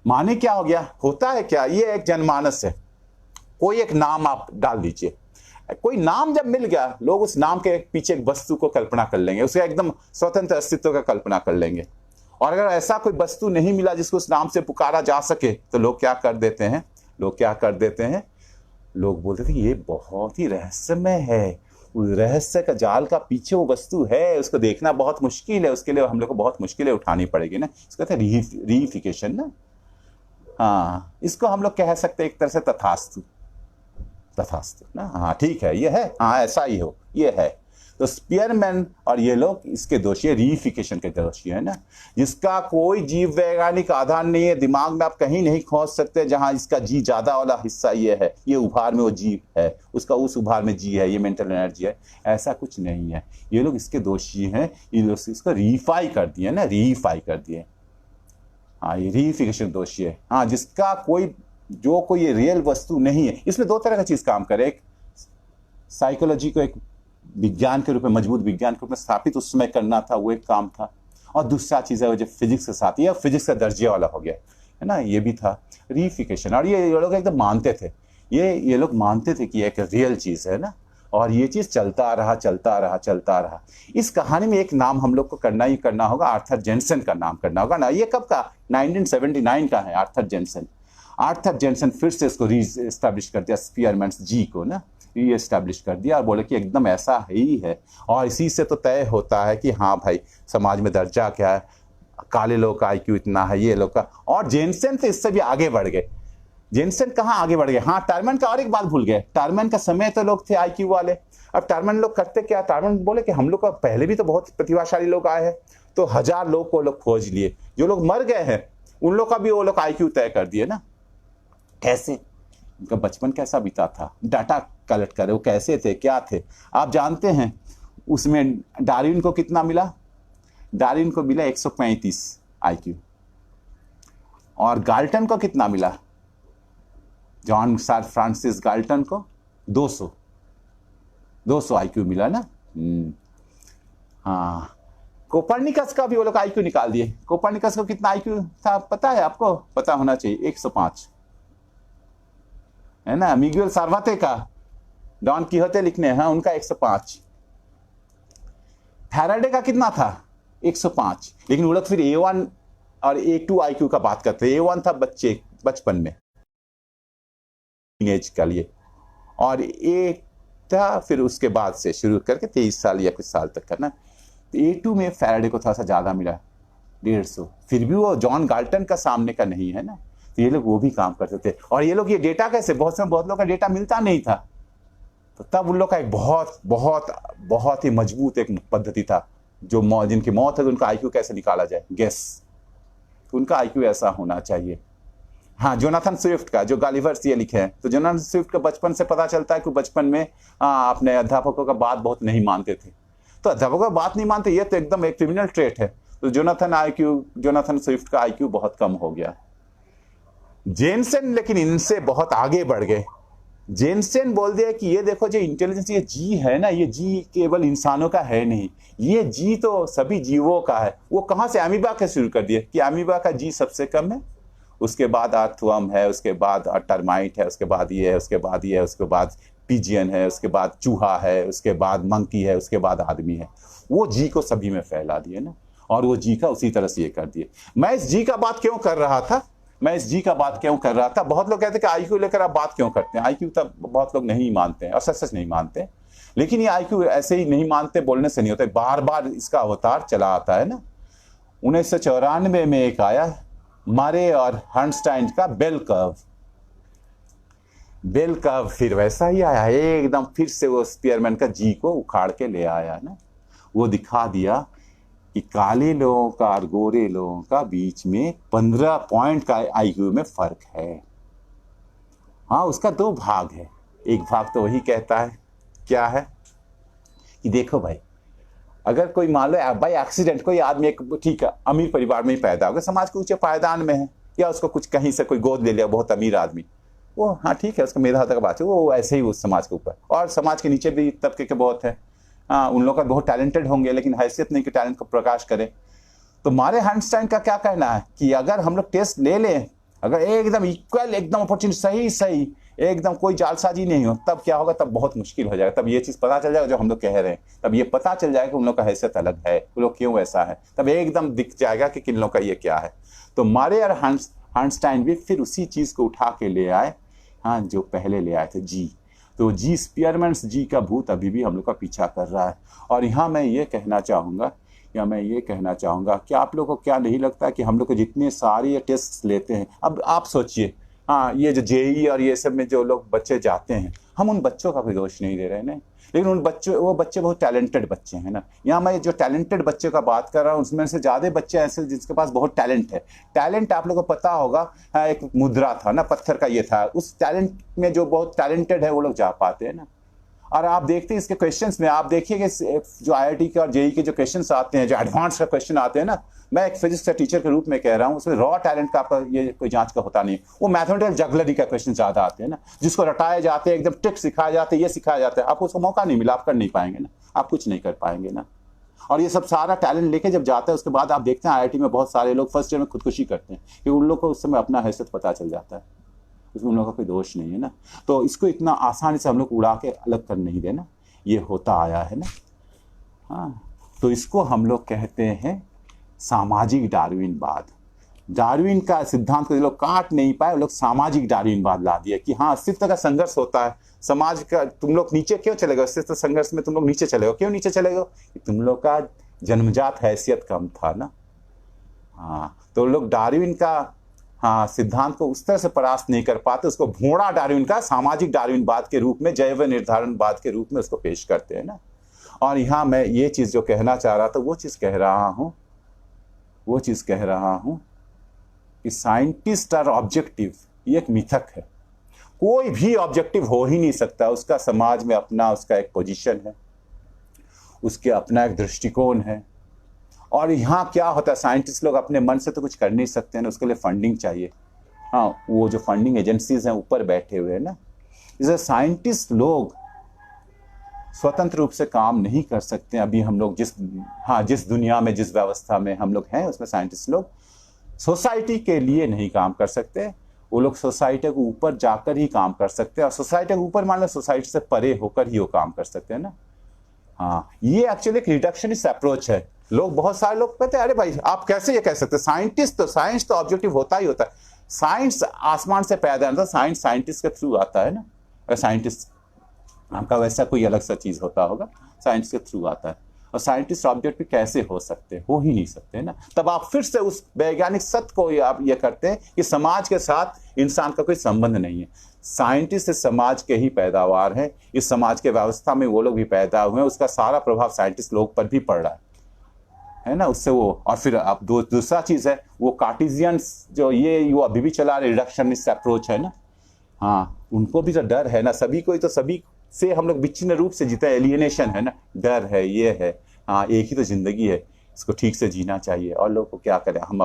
माने क्या हो गया, होता है क्या, ये एक जनमानस है, कोई एक नाम आप डाल दीजिए, कोई नाम जब मिल गया, लोग उस नाम के पीछे एक वस्तु को कल्पना कर लेंगे, उसका एकदम स्वतंत्र अस्तित्व का कल्पना कर लेंगे। और अगर ऐसा कोई वस्तु नहीं मिला जिसको उस नाम से पुकारा जा सके, तो लोग क्या कर देते हैं, लोग बोलते थे कि ये बहुत ही रहस्यमय है, उस रहस्य का जाल का पीछे वो वस्तु है, उसको देखना बहुत मुश्किल है, उसके लिए हम लोग को बहुत मुश्किलें उठानी पड़ेगी ना। इसको कहते हैं रीइफिकेशन ना। हाँ इसको हम लोग कह सकते हैं एक तरह से तथास्तु ना। हाँ ठीक है, ये है, हाँ ऐसा ही हो, ये है। तो स्पीयरमैन और ये लोग इसके दोषी है, रीइफिकेशन के दोषी है ना, जिसका कोई जीव वैज्ञानिक आधार नहीं है, दिमाग में आप कहीं नहीं खोज सकते जहां इसका जी ज्यादा वाला हिस्सा ये है, ये उभार में वो जी है, उसका उस उभार में जी है, ये मेंटल एनर्जी है, ऐसा कुछ नहीं है। ये लोग इसके दोषी हैं, ये लोग इसको रीफाई कर दिए ना, रीफाई कर दिए। हाँ ये रीइफिकेशन दोषी है, हाँ जिसका कोई ये रियल वस्तु नहीं है। इसमें दो तरह का चीज काम करे, एक साइकोलॉजी को एक विज्ञान के रूप में, मजबूत विज्ञान के रूप में स्थापित उस समय करना था, वो एक काम था। और दूसरा चीज है वो जो फिजिक्स के साथ, ये फिजिक्स का दर्जे वाला हो गया है ना, ये भी था रीइफिकेशन। और ये लोग एकदम मानते थे, ये लोग मानते थे कि एक रियल चीज है ना, और ये चीज चलता रहा। इस कहानी में एक नाम हम लोग को करना ही करना होगा, आर्थर जेनसन का नाम करना होगा ना। ये कब का, 1979 का है। आर्थर जेनसन फिर से इसको रीएस्टैब्लिश कर दिया, स्पीयरमैन्स जी को ना रीएस्टैब्लिश कर दिया, और बोले कि एकदम ऐसा ही है। और इसी से तो तय होता है कि हाँ भाई समाज में दर्जा क्या है, काले लोग का आईक्यू इतना है, ये लोग का। और जेनसन तो इससे भी आगे बढ़ गए। जेनसन कहाँ आगे बढ़ गए, हाँ टर्मन का और एक बात भूल गए। टर्मन का समय तो लोग थे आईक्यू वाले, अब टर्मन लोग करते क्या, टर्मन बोले कि हम लोग का पहले भी तो बहुत प्रतिभाशाली लोग आए हैं, तो 1000 लोग को लोग खोज लिए, जो लोग मर गए हैं उन लोग का भी वो लोग आईक्यू तय कर दिए ना। कैसे, उनका बचपन कैसा बीता था, डाटा कलेक्ट करे, वो कैसे थे, क्या थे, आप जानते हैं। उसमें डार्विन को कितना मिला, डार्विन को मिला 135 आईक्यू, और गाल्टन को कितना मिला, जॉन सर फ्रांसिस गाल्टन को 200 आईक्यू मिला ना। हाँ, कोपर्निकस का भी वो लोग आईक्यू निकाल दिए। कोपर्निकस को कितना आईक्यू था पता है आपको? पता होना चाहिए, 105 है ना। मिगुएल सार्वाते का, डॉन कीहोते लिखने हैं, उनका 105। फैराडे का कितना था? 105। लेकिन वो लोग फिर A1 और A2 आईक्यू का बात करते हैं। A1 था बचपन में एज के लिए, और A था फिर उसके बाद से शुरू करके 23 साल या कुछ साल तक का ना। तो A2 में फैराडे को थोड़ा सा ज्यादा मिला, 150। फिर भी वो जॉन गाल्टन का सामने का नहीं है ना। तो ये लोग वो भी काम करते थे। और ये लोग ये डेटा कैसे, बहुत लोग का डेटा मिलता नहीं था, तो तब उन लोग का एक बहुत ही मजबूत एक पद्धति था, जो जिनकी मौत है उनका आईक्यू कैसे निकाला जाए, गेस। उनका आईक्यू ऐसा होना चाहिए। हाँ, जोनाथन स्विफ्ट का, जो गालिवर्स ये लिखे हैं, तो जोनाथन स्विफ्ट का बचपन से पता चलता है कि बचपन में अपने अध्यापकों का बात बहुत नहीं मानते थे। तो अध्यापकों का बात नहीं मानते, ये तो एकदम एक क्रिमिनल ट्रेट है। तो जोनाथन स्विफ्ट का आईक्यू बहुत कम हो गया। जेनसेन लेकिन इनसे बहुत आगे बढ़ गए। जेनसेन बोल दिया कि ये देखो, जो इंटेलिजेंस, ये जी है ना, ये जी केवल इंसानों का है नहीं, ये जी तो सभी जीवों का है। वो कहां से, अमीबा के शुरू कर दिए कि अमीबा का जी सबसे कम है, उसके बाद अर्थवर्म है, उसके बाद टर्माइट है, उसके बाद ये है, उसके बाद ये है, उसके बाद पिजियन है, उसके बाद चूहा है, उसके बाद मंकी है, उसके बाद आदमी है। वो जी को सभी में फैला दिए ना, और वो जी का उसी तरह से ये कर दिए। मैं इस जी का बात क्यों कर रहा था, बहुत लोग कहते हैं कि आईक्यू लेकर आप बात क्यों करते हैं। आईक्यू तब बहुत लोग नहीं मानते हैं, और सच नहीं मानते। लेकिन ये आईक्यू ऐसे ही नहीं मानते बोलने से नहीं होता, बार बार इसका अवतार चला आता है ना। 1994 में एक आया, मारे और हर्नस्टाइन का बेल कर्व फिर वैसा ही आया एकदम, फिर से वो स्पीयरमैन का जी को उखाड़ के ले आया ना। वो दिखा दिया कि काले लोगों का और गोरे लोगों का बीच में 15 पॉइंट का आईक्यू में फर्क है। हाँ, उसका 2 भाग है। एक भाग तो वही कहता है, क्या है कि देखो भाई, अगर कोई मान लो बाई एक्सीडेंट कोई आदमी एक ठीक है अमीर परिवार में ही पैदा हो गया, समाज के ऊंचे पायदान में है, या उसको कुछ कहीं से कोई गोद ले लिया बहुत अमीर आदमी, वो हाँ ठीक है, उसका मेधा तक बात है, वो ऐसे ही उस समाज के ऊपर। और समाज के नीचे भी तबके के बहुत है, हाँ, उन लोग का बहुत टैलेंटेड होंगे, लेकिन हैसियत नहीं कि टैलेंट को प्रकाश करें। तो मारे हर्नस्टाइन का क्या कहना है कि अगर हम लोग टेस्ट ले लें, अगर एकदम इक्वल, एकदम अपॉर्चुनिटी सही एकदम कोई जालसाजी नहीं हो, तब क्या होगा, तब बहुत मुश्किल हो जाएगा। तब ये चीज पता चल जाएगा जो हम लोग कह रहे हैं, तब ये पता चल जाएगा कि उन लोग का हैसियत अलग है, वो लोग क्यों ऐसा है, तब एकदम दिख जाएगा कि किन लोग का ये क्या है। तो मारे और हर्नस्टाइन भी फिर उसी चीज को उठा के ले आए, हाँ, जो पहले ले आए थे, जी। तो जी, स्पीयरमैन्स जी का भूत अभी भी हम लोग का पीछा कर रहा है। और यहाँ मैं ये कहना चाहूँगा कि आप लोग को क्या नहीं लगता कि हम लोग को जितने सारे ये टेस्ट लेते हैं, अब आप सोचिए, हाँ, ये जो जेई और ये सब में जो लोग बच्चे जाते हैं, हम उन बच्चों का कोई दोष नहीं दे रहे हैं ना, लेकिन वो बच्चे बहुत टैलेंटेड बच्चे हैं ना। यहाँ मैं जो टैलेंटेड बच्चे का बात कर रहा हूँ, उसमें से ज्यादा बच्चे ऐसे जिसके पास बहुत टैलेंट है। टैलेंट आप लोगों को पता होगा, हाँ, एक मुद्रा था ना, पत्थर का ये था, उस टैलेंट में जो बहुत टैलेंटेड है वो लोग जा पाते हैं ना। और आप देखते हैं इसके क्वेश्चंस में, आप देखिए जो आईआईटी के और जेई के जो क्वेश्चंस आते हैं, जो एडवांस का क्वेश्चन आते हैं ना, मैं एक फिजिक्स का टीचर के रूप में कह रहा हूँ, उसमें रॉ टैलेंट का आपका ये कोई जांच का होता नहीं। वो मैथमेटिकल जगलरी का क्वेश्चन ज्यादा आते हैं ना, जिसको रटाए जाते हैं, एकदम ट्रिक सिखाए जाते हैं, ये सिखाया जाता है। आपको उसको मौका नहीं मिला, आप कर नहीं पाएंगे ना, आप कुछ नहीं कर पाएंगे ना। और ये सब सारा टैलेंट लेके जब जाता है, उसके बाद आप देखते हैं आईआईटी में बहुत सारे लोग फर्स्ट ईयर में खुदकुशी करते हैं, कि उन लोग को उस समय अपना हैसियत पता चल जाता है, उसमें उन लोगों का कोई दोष नहीं है ना। तो इसको इतना आसानी से हम लोग उड़ा के अलग कर नहीं देना, ये होता आया है ना। हाँ, तो इसको हम लोग कहते हैं सामाजिक डार्विनवाद। डार्विन का सिद्धांत को लोग काट नहीं पाए, लोग सामाजिक डार्विनवाद ला दिया कि हाँ, अस्तित्व का संघर्ष होता है, समाज का, तुम लोग नीचे क्यों चले गए, अस्तित्व संघर्ष में तुम लोग नीचे चले गए, क्यों नीचे चले गए, तुम लोग का जन्मजात हैसियत कम था ना। हाँ, तो लोग डार्विन का, हाँ, सिद्धांत को उस तरह से परास्त नहीं कर पाते, उसको भोड़ा डार्विन का सामाजिक डार्विनवाद के रूप में, जैव निर्धारणवाद के रूप में उसको पेश करते हैं ना। और यहाँ मैं ये चीज जो कहना चाह रहा था, वो चीज कह रहा हूं कि साइंटिस्ट आर ऑब्जेक्टिव, ये एक मिथक है। कोई भी ऑब्जेक्टिव हो ही नहीं सकता, उसका समाज में अपना, उसका एक पोजीशन है, उसके अपना एक दृष्टिकोण है, और यहाँ क्या होता है, साइंटिस्ट लोग अपने मन से तो कुछ कर नहीं सकते हैं, उसके लिए फंडिंग चाहिए। हाँ, वो जो फंडिंग एजेंसीज हैं ऊपर बैठे हुए हैं ना, जैसे साइंटिस्ट लोग स्वतंत्र रूप से काम नहीं कर सकते। अभी हम लोग जिस दुनिया में, जिस व्यवस्था में हम लोग हैं, उसमें साइंटिस्ट लोग सोसाइटी के लिए नहीं काम कर सकते। वो लोग सोसाइटी के ऊपर जाकर ही काम कर सकते हैं, और सोसाइटी के ऊपर मान लो सोसाइटी से परे होकर ही वो काम कर सकते हैं ना। हाँ, ये एक्चुअली एक रिडक्शनिस्ट अप्रोच है। लोग, बहुत सारे लोग कहते हैं अरे भाई आप कैसे ये कह सकते हैं, साइंस तो ऑब्जेक्टिव होता ही होता है। साइंस आसमान से पैदा नहीं होता, साइंस साइंटिस्ट के थ्रू आता है ना। अगर साइंटिस्ट आपका वैसा कोई अलग सा चीज होता होगा, साइंस के थ्रू आता है। और साइंटिस्ट ऑब्जेक्टिव कैसे हो सकते, हो ही नहीं सकते ना। तब आप फिर से उस वैज्ञानिक सत्य को आप ये करते हैं कि समाज के साथ इंसान का कोई संबंध नहीं है। साइंटिस्ट इस समाज के ही पैदावार है, इस समाज के व्यवस्था में वो लोग भी पैदा हुए हैं, उसका सारा प्रभाव साइंटिस्ट लोग पर भी पड़ रहा है ना। उससे वो, और फिर आप दूसरा चीज है वो कार्टेशियंस जो वो अभी भी चला रहे रिडक्शनिस्ट अप्रोच है ना। हाँ, उनको भी तो डर है ना, सभी को, तो सभी से हम लोग विच्छिन्न रूप से जीते हैं, एलियनेशन है ना, डर है, ये है। हाँ, एक ही तो जिंदगी है, इसको ठीक से जीना चाहिए। और लोग को क्या करें, हम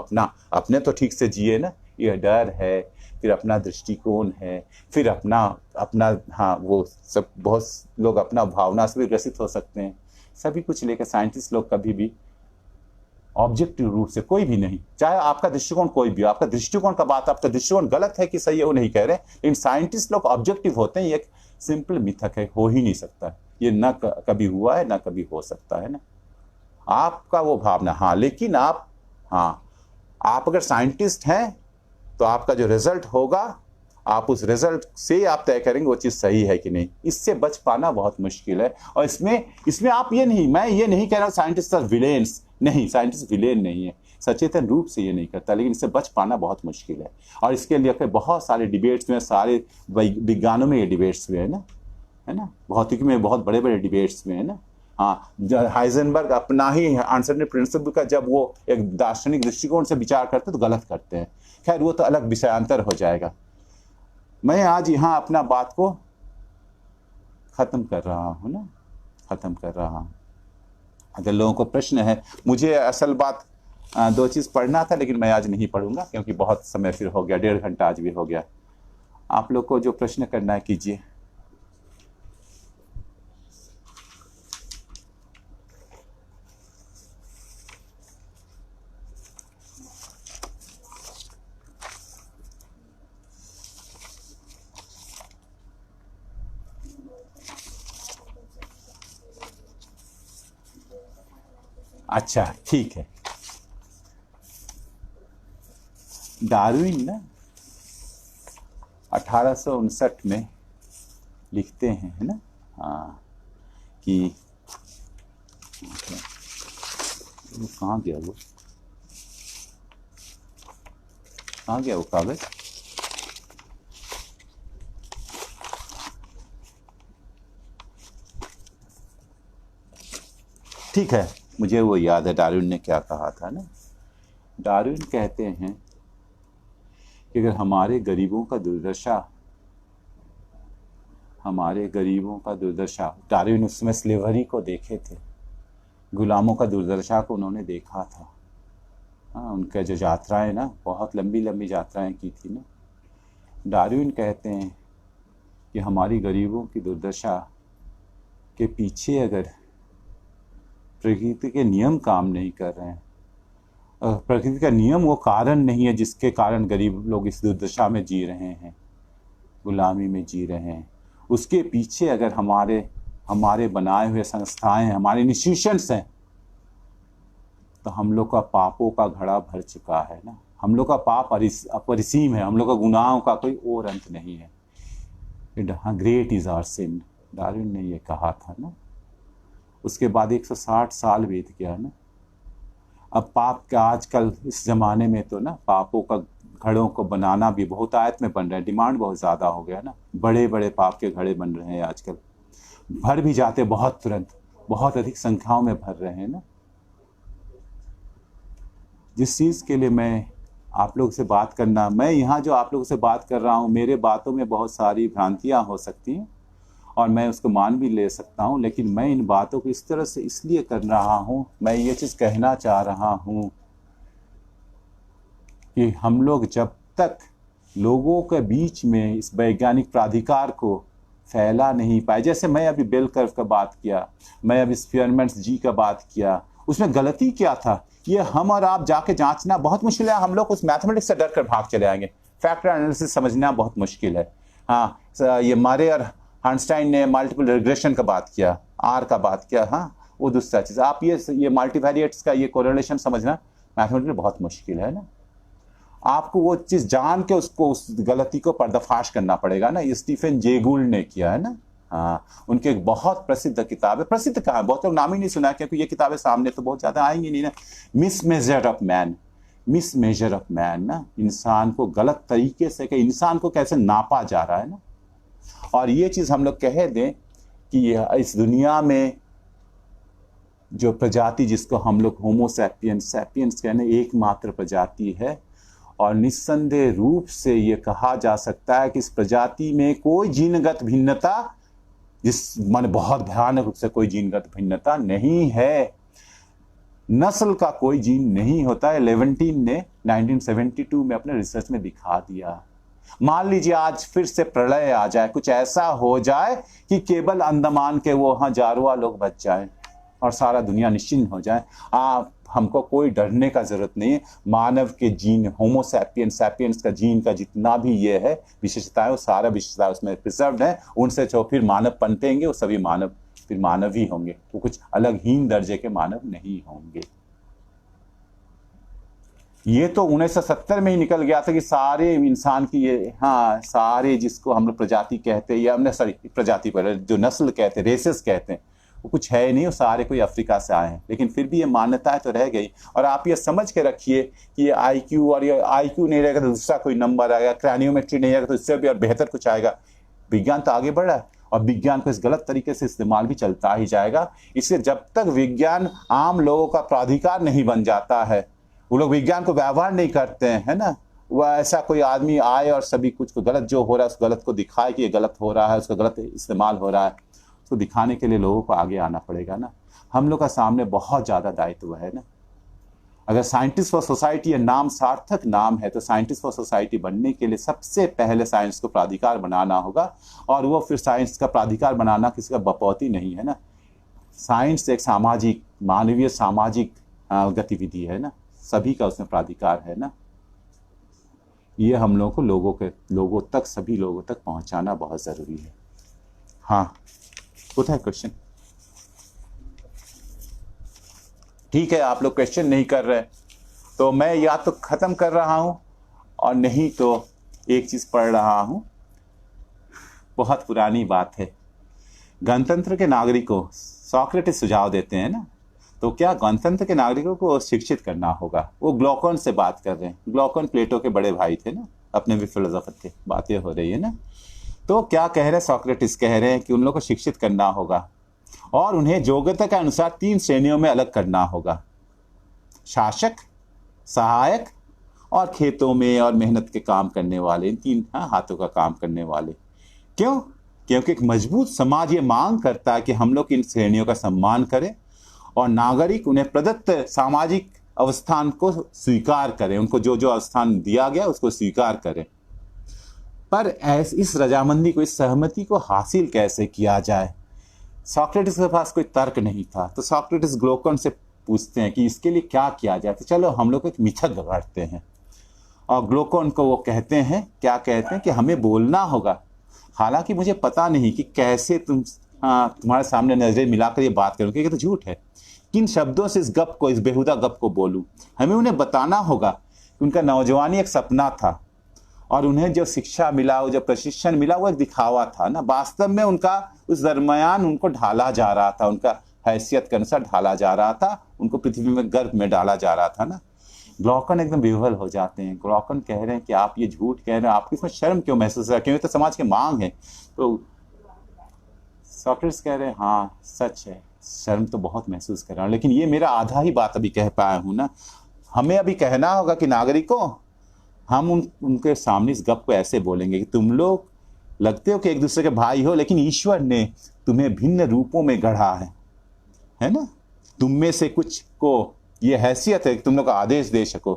अपने तो ठीक से जिए ना। ये डर है, फिर अपना दृष्टिकोण है, फिर अपना हाँ, वो सब बहुत लोग अपना भावना से भी ग्रसित हो सकते हैं। सभी कुछ लेकर साइंटिस्ट लोग कभी भी ऑब्जेक्टिव रूप से कोई भी नहीं, चाहे आपका दृष्टिकोण कोई भी हो, आपका दृष्टिकोण का बात, आपका दृष्टिकोण गलत है कि सही है वो नहीं कह रहे, लेकिन साइंटिस्ट लोग ऑब्जेक्टिव होते हैं। ये एक सिंपल मिथक है, हो ही नहीं सकता। ये ना कभी हुआ है, ना कभी हो सकता है ना। आपका वो भावना, हाँ, लेकिन आप अगर साइंटिस्ट हैं तो आपका जो रिजल्ट होगा, आप उस रिजल्ट से आप तय करेंगे वो चीज सही है कि नहीं। इससे बच पाना बहुत मुश्किल है। और इसमें आप मैं ये नहीं कह रहा हूं साइंटिस्ट विलेन्स नहीं, साइंटिस्ट विलेन नहीं है, सचेतन रूप से ये नहीं करता, लेकिन इससे बच पाना बहुत मुश्किल है। और इसके लिए बहुत सारे डिबेट्स में, सारे विज्ञानों में ये डिबेट्स हुए है ना, भौतिकी में बहुत बड़े बड़े डिबेट्स में है ना। हाँ, हाइजेनबर्ग अपना ही आंसर प्रिंसिपल का जब वो एक दार्शनिक दृष्टिकोण से विचार करते तो गलत करते हैं। खैर, वो तो अलग विषयांतर हो जाएगा। मैं आज यहाँ अपना बात को खत्म कर रहा हूँ। अगर लोगों को प्रश्न है, मुझे असल बात 2 चीज पढ़ना था, लेकिन मैं आज नहीं पढ़ूंगा क्योंकि बहुत समय फिर हो गया, 1.5 घंटा आज भी हो गया। आप लोग को जो प्रश्न करना है कीजिए। अच्छा, ठीक है। डार्विन ना 1859 में लिखते हैं, है ना, हाँ, कि वो कहाँ गया वो कागज। ठीक है, मुझे वो याद है डार्विन ने क्या कहा था ना। डार्विन कहते हैं कि अगर हमारे गरीबों का दुर्दशा, डार्विन उसमें स्लेवरी को देखे थे, गुलामों का दुर्दशा को उन्होंने देखा था। हाँ, उनका जो यात्राएं ना, बहुत लंबी लंबी यात्राएं की थी ना। डार्विन कहते हैं कि हमारी गरीबों की दुर्दशा के पीछे अगर प्रकृति के नियम काम नहीं कर रहे हैं, प्रकृति का नियम वो कारण नहीं है जिसके कारण गरीब लोग इस दुर्दशा में जी रहे हैं, गुलामी में जी रहे हैं, उसके पीछे अगर हमारे बनाए हुए संस्थाएं, हमारे इंस्टीट्यूशंस हैं, तो हम लोग का पापों का घड़ा भर चुका है ना। हम लोग का पाप अपरिसीम है, हम लोग का गुनाहों का कोई और अंत नहीं है। Great is our sin, Darwin ने ये कहा था ना। उसके बाद 160 साल बीत गया ना। अब पाप का आजकल इस जमाने में तो ना, पापों का घड़ों को बनाना भी बहुत आयत में बन रहा है, डिमांड बहुत ज़्यादा हो गया ना। बड़े बड़े पाप के घड़े बन रहे हैं आजकल, भर भी जाते बहुत तुरंत, बहुत अधिक संख्याओं में भर रहे हैं ना। जिस चीज़ के लिए मैं आप लोग से बात करना, मैं यहाँ जो आप लोगों से बात कर रहा हूँ, मेरे बातों में बहुत सारी भ्रांतियाँ हो सकती हैं, और मैं उसको मान भी ले सकता हूँ, लेकिन मैं इन बातों को इस तरह से इसलिए कर रहा हूँ, मैं ये चीज़ कहना चाह रहा हूँ कि हम लोग जब तक लोगों के बीच में इस वैज्ञानिक प्राधिकार को फैला नहीं पाए, जैसे मैं अभी बेल कर्व का बात किया, मैं अभी स्पीयरमैन जी का बात किया, उसमें गलती क्या था ये हम और आप जाके जांचना बहुत मुश्किल है। हम लोग उस मैथमेटिक्स से डर कर भाग चले आएंगे, फैक्टर एनालिसिस समझना बहुत मुश्किल है। हाँ, ये मारे और आइंस्टाइन ने मल्टीपल रिग्रेशन का बात किया, आर का बात किया, हाँ वो दूसरा चीज़। आप ये मल्टीवेरिएट्स का ये कोरिलेशन समझना मैथमेटिक्स बहुत मुश्किल है ना। आपको वो चीज़ जान के उसको उस गलती को पर्दाफाश करना पड़ेगा ना। ये स्टीफन जे गोल्ड ने किया है ना। हाँ, उनकी एक बहुत प्रसिद्ध किताब है, प्रसिद्ध कहाँ है, बहुत लोग नाम ही नहीं सुना, क्योंकि ये किताबें सामने तो बहुत ज़्यादा आएंगी नहीं ना। Miss measure of man, miss measure of man ना, इंसान को गलत तरीके से, इंसान को कैसे नापा जा रहा है ना। और ये चीज़ हम लोग कह दें कि इस दुनिया में जो प्रजाति जिसको हम लोग होमो सैपियंस कहने, एकमात्र प्रजाति है, और निस्संदेह रूप से ये कहा जा सकता है कि इस प्रजाति में कोई जीनगत भिन्नता, जिस माने बहुत भयानक रूप से कोई जीनगत भिन्नता नहीं है, नस्ल का कोई जीन नहीं होता है। लेवेंटीन ने 1972 में अपने रिसर्च में दिखा दिया। मान लीजिए आज फिर से प्रलय आ जाए, कुछ ऐसा हो जाए कि केवल अंडमान के वो वहां जारवा लोग बच जाए और सारा दुनिया निश्चिंत हो जाए, हमको कोई डरने का जरूरत नहीं है। मानव के जीन, होमो सैपियंस का जीन का जितना भी ये है विशेषताएं, वो सारा विशेषताएं उसमें प्रिजर्व्ड है। उनसे जो फिर मानव पनपेंगे वो सभी मानव फिर मानव ही होंगे, वो कुछ अलग हीन दर्जे के मानव नहीं होंगे। ये तो 1970 में ही निकल गया था कि सारे इंसान की ये, हाँ सारे जिसको हम लोग प्रजाति कहते हैं, या हमने सॉरी प्रजाति पर जो नस्ल कहते हैं, रेसेस कहते हैं, वो कुछ है नहीं, वो सारे कोई अफ्रीका से आए हैं। लेकिन फिर भी ये मान्यताएं तो रह गई। और आप ये समझ के रखिए कि ये आईक्यू, और ये आईक्यू नहीं रहेगा तो दूसरा कोई नंबर आएगा, क्रैनियोमेट्री नहीं आएगा तो इससे भी और बेहतर कुछ आएगा। विज्ञान तो आगे बढ़ रहा है और विज्ञान को इस गलत तरीके से इस्तेमाल भी चलता ही जाएगा। इसलिए जब तक विज्ञान आम लोगों का प्राधिकार नहीं बन जाता है, वो लोग विज्ञान को व्यवहार नहीं करते हैं, है ना, वह ऐसा कोई आदमी आए और सभी कुछ को गलत जो हो रहा है उस गलत को दिखाए कि ये गलत हो रहा है, उसका गलत इस्तेमाल हो रहा है, उसको दिखाने के लिए लोगों को आगे आना पड़ेगा ना। हम लोग का सामने बहुत ज़्यादा दायित्व है ना। अगर साइंटिस्ट फॉर सोसाइटी ये नाम सार्थक नाम है, तो साइंटिस्ट फॉर सोसाइटी बनने के लिए सबसे पहले साइंस को प्राधिकार बनाना होगा। और वो फिर साइंस का प्राधिकार बनाना किसी का बपौती नहीं है ना। साइंस एक सामाजिक, मानवीय सामाजिक गतिविधि है ना, सभी का उसमें प्राधिकार है ना। ये हम लोगों को लोगों तक, सभी लोगों तक पहुंचाना बहुत ज़रूरी है। हाँ, होता है क्वेश्चन? ठीक है, आप लोग क्वेश्चन नहीं कर रहे तो मैं या तो ख़त्म कर रहा हूँ और नहीं तो एक चीज़ पढ़ रहा हूँ। बहुत पुरानी बात है। गणतंत्र के नागरिकों, सोक्रेटिस सुझाव देते हैं ना, तो क्या गणतंत्र के नागरिकों को शिक्षित करना होगा। वो ग्लूकोन से बात कर रहे हैं। ग्लूकोन प्लेटो के बड़े भाई थे ना, अपने भी फिलोसोफर थे, बातें हो रही है ना। तो क्या कह रहे हैं सोक्रेटिस? कह रहे हैं कि उन लोगों को शिक्षित करना होगा और उन्हें योग्यता के अनुसार 3 श्रेणियों में अलग करना होगा: शासक, सहायक और खेतों में और मेहनत के काम करने वाले, इन 3 हाथों का काम करने वाले। क्यों? क्योंकि एक मजबूत समाज ये मांग करता है कि हम लोग इन श्रेणियों का सम्मान करें और नागरिक उन्हें प्रदत्त सामाजिक अवस्थान को स्वीकार करें, उनको जो जो अवस्थान दिया गया उसको स्वीकार करें। पर इस रजामंदी को, इस सहमति को हासिल कैसे किया जाए? सोक्रेटिस के पास कोई तर्क नहीं था, तो सोक्रेटिस ग्लूकोन से पूछते हैं कि इसके लिए क्या किया जाए। तो चलो हम लोग एक मिथक गढ़ते हैं और ग्लूकोन को वो कहते हैं, क्या कहते हैं कि हमें बोलना होगा। हालांकि मुझे पता नहीं कि कैसे तुम्हारे सामने नजरें मिलाकर ये बात करूँ, क्योंकि तो झूठ है। किन शब्दों से इस गप को, इस बेहुदा गप को बोलूं? हमें उन्हें बताना होगा कि उनका नौजवानी एक सपना था और उन्हें जो शिक्षा मिला, जो प्रशिक्षण मिला, वो एक दिखावा था ना। वास्तव में उनका उस दरमियान उनको ढाला जा रहा था, उनका हैसियत के अनुसार ढाला जा रहा था, उनको पृथ्वी में गर्भ में डाला जा रहा था ना। ग्लूकोन एकदम विह्वल हो जाते हैं। ग्लूकोन कह रहे हैं कि आप ये झूठ कह रहे हैं, आपको इसमें शर्म क्यों महसूस हो रहा है? क्योंकि तो समाज की मांग है। तो सोक्रेटिस कह रहे हैं हाँ सच है, शर्म तो बहुत महसूस कर रहा हूँ, लेकिन ये मेरा आधा ही बात अभी कह पाया हूँ ना। हमें अभी कहना होगा कि नागरिकों, हम उनके सामने इस गप को ऐसे बोलेंगे कि तुम लोग लगते हो कि एक दूसरे के भाई हो, लेकिन ईश्वर ने तुम्हें भिन्न रूपों में गढ़ा है ना। तुम में से कुछ को ये हैसियत है कि तुम लोग का आदेश दे सको।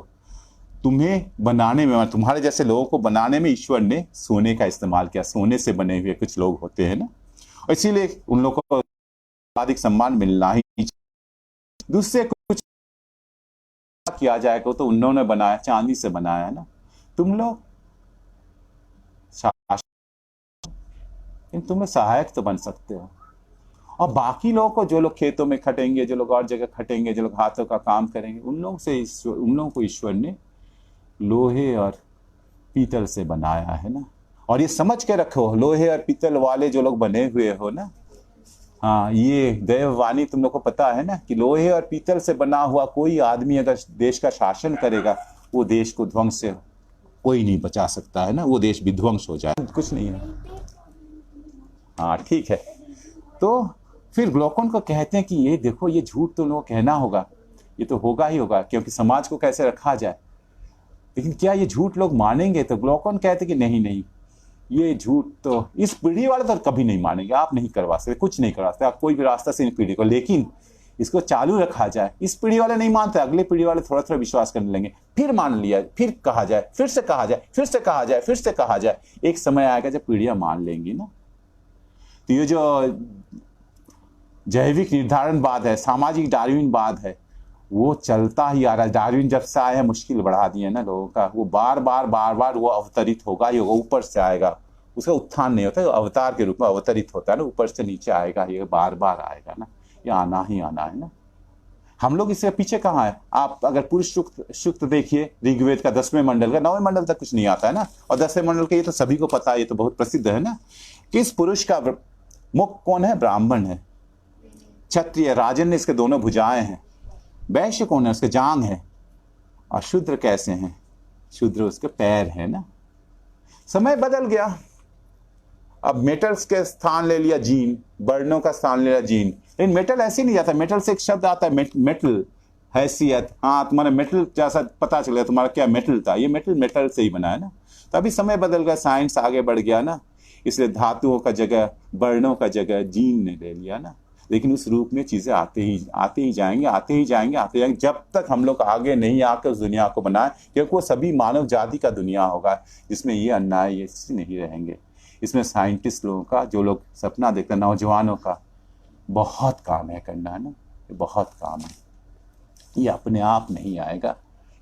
तुम्हें बनाने में, तुम्हारे जैसे लोगों को बनाने में ईश्वर ने सोने का इस्तेमाल किया। सोने से बने हुए कुछ लोग होते हैं ना, और इसीलिए उन लोगों को अधिक सम्मान मिलना ही चाहिए। दूसरे को कुछ किया जाएगा तो उन्होंने बनाया, चांदी से बनाया है ना। तुम लोग तुम लोग सहायक तो बन सकते हो। और बाकी लोगों को, जो लोग खेतों में खटेंगे, जो लोग और जगह खटेंगे, जो लोग हाथों का काम करेंगे, उन लोगों को ईश्वर ने लोहे और पीतल से बनाया है ना। और ये समझ के रखो, लोहे और पीतल वाले जो लोग बने हुए हो ना, हाँ, ये दैववाणी तुम लोग को पता है ना कि लोहे और पीतल से बना हुआ कोई आदमी अगर देश का शासन करेगा, वो देश को ध्वंस से कोई नहीं बचा सकता है ना। वो देश विध्वंस हो जाए, कुछ नहीं है। हाँ ठीक है। तो फिर ग्लोकन को कहते हैं कि ये देखो, ये झूठ तो लोगों को कहना होगा, ये तो होगा ही होगा, क्योंकि समाज को कैसे रखा जाए। लेकिन क्या ये झूठ लोग मानेंगे? तो ग्लोकन कहते कि नहीं नहीं, ये झूठ तो इस पीढ़ी वाले तो कभी नहीं मानेंगे। आप नहीं करवा सकते, कुछ नहीं करवा सकते आप कोई भी रास्ता से इन पीढ़ी को, लेकिन इसको चालू रखा जाए। इस पीढ़ी वाले नहीं मानते, अगली पीढ़ी वाले थोड़ा थोड़ा विश्वास करने लेंगे, फिर मान लिया, फिर कहा जाए, फिर से कहा जाए, फिर से कहा जाए, फिर से कहा जाए। एक समय आएगा जब पीढ़ियां मान लेंगी ना। तो ये जो जैविक निर्धारणवाद है, सामाजिक डार्विनवाद है, वो चलता ही आ रहा है। डार्विन जब से आया है, मुश्किल बढ़ा दिया ना लोगों का। वो बार बार वो अवतरित होगा ही होगा, ऊपर से आएगा। उसका उत्थान नहीं होता, अवतार के रूप में अवतरित होता है ना, ऊपर से नीचे आएगा, ये बार बार आएगा ना, ये आना ही आना है ना। हम लोग इससे पीछे कहाँ है? आप अगर पुरुष सूक्त देखिए, ऋग्वेद का 10वें मंडल का 9वें मंडल तक कुछ नहीं आता है ना। और 10वें मंडल के ये तो सभी को पता है, ये तो बहुत प्रसिद्ध है ना। किस पुरुष का मुख कौन है? ब्राह्मण है। क्षत्रिय राजन ने इसके दोनों भुजाएं हैं। वैश्य कौन है? उसके जांग है। और शूद्र कैसे हैं? शूद्र उसके पैर है ना। समय बदल गया, अब मेटल्स के स्थान ले लिया जीन, वर्णों का स्थान ले लिया जीन। लेकिन मेटल ऐसे नहीं जाता, मेटल से एक शब्द आता है मेटल, हैसियत। हाँ, तुम्हारा मेटल जैसा पता चल गया तुम्हारा क्या मेटल था, ये मेटल से ही बना है ना। तो अभी समय बदल गया, साइंस आगे बढ़ गया ना, इसलिए धातुओं का जगह, वर्णों का जगह जीन ने ले लिया ना। लेकिन उस रूप में चीजें आते ही जाएंगे, जब तक हम लोग आगे नहीं आकर उस दुनिया को बनाए, क्योंकि वो सभी मानव जाति का दुनिया होगा जिसमें ये अन्याय ये नहीं रहेंगे। इसमें साइंटिस्ट लोगों का, जो लोग सपना देखते हैं, नौजवानों का बहुत काम है करना है ना, बहुत काम है। ये अपने आप नहीं आएगा,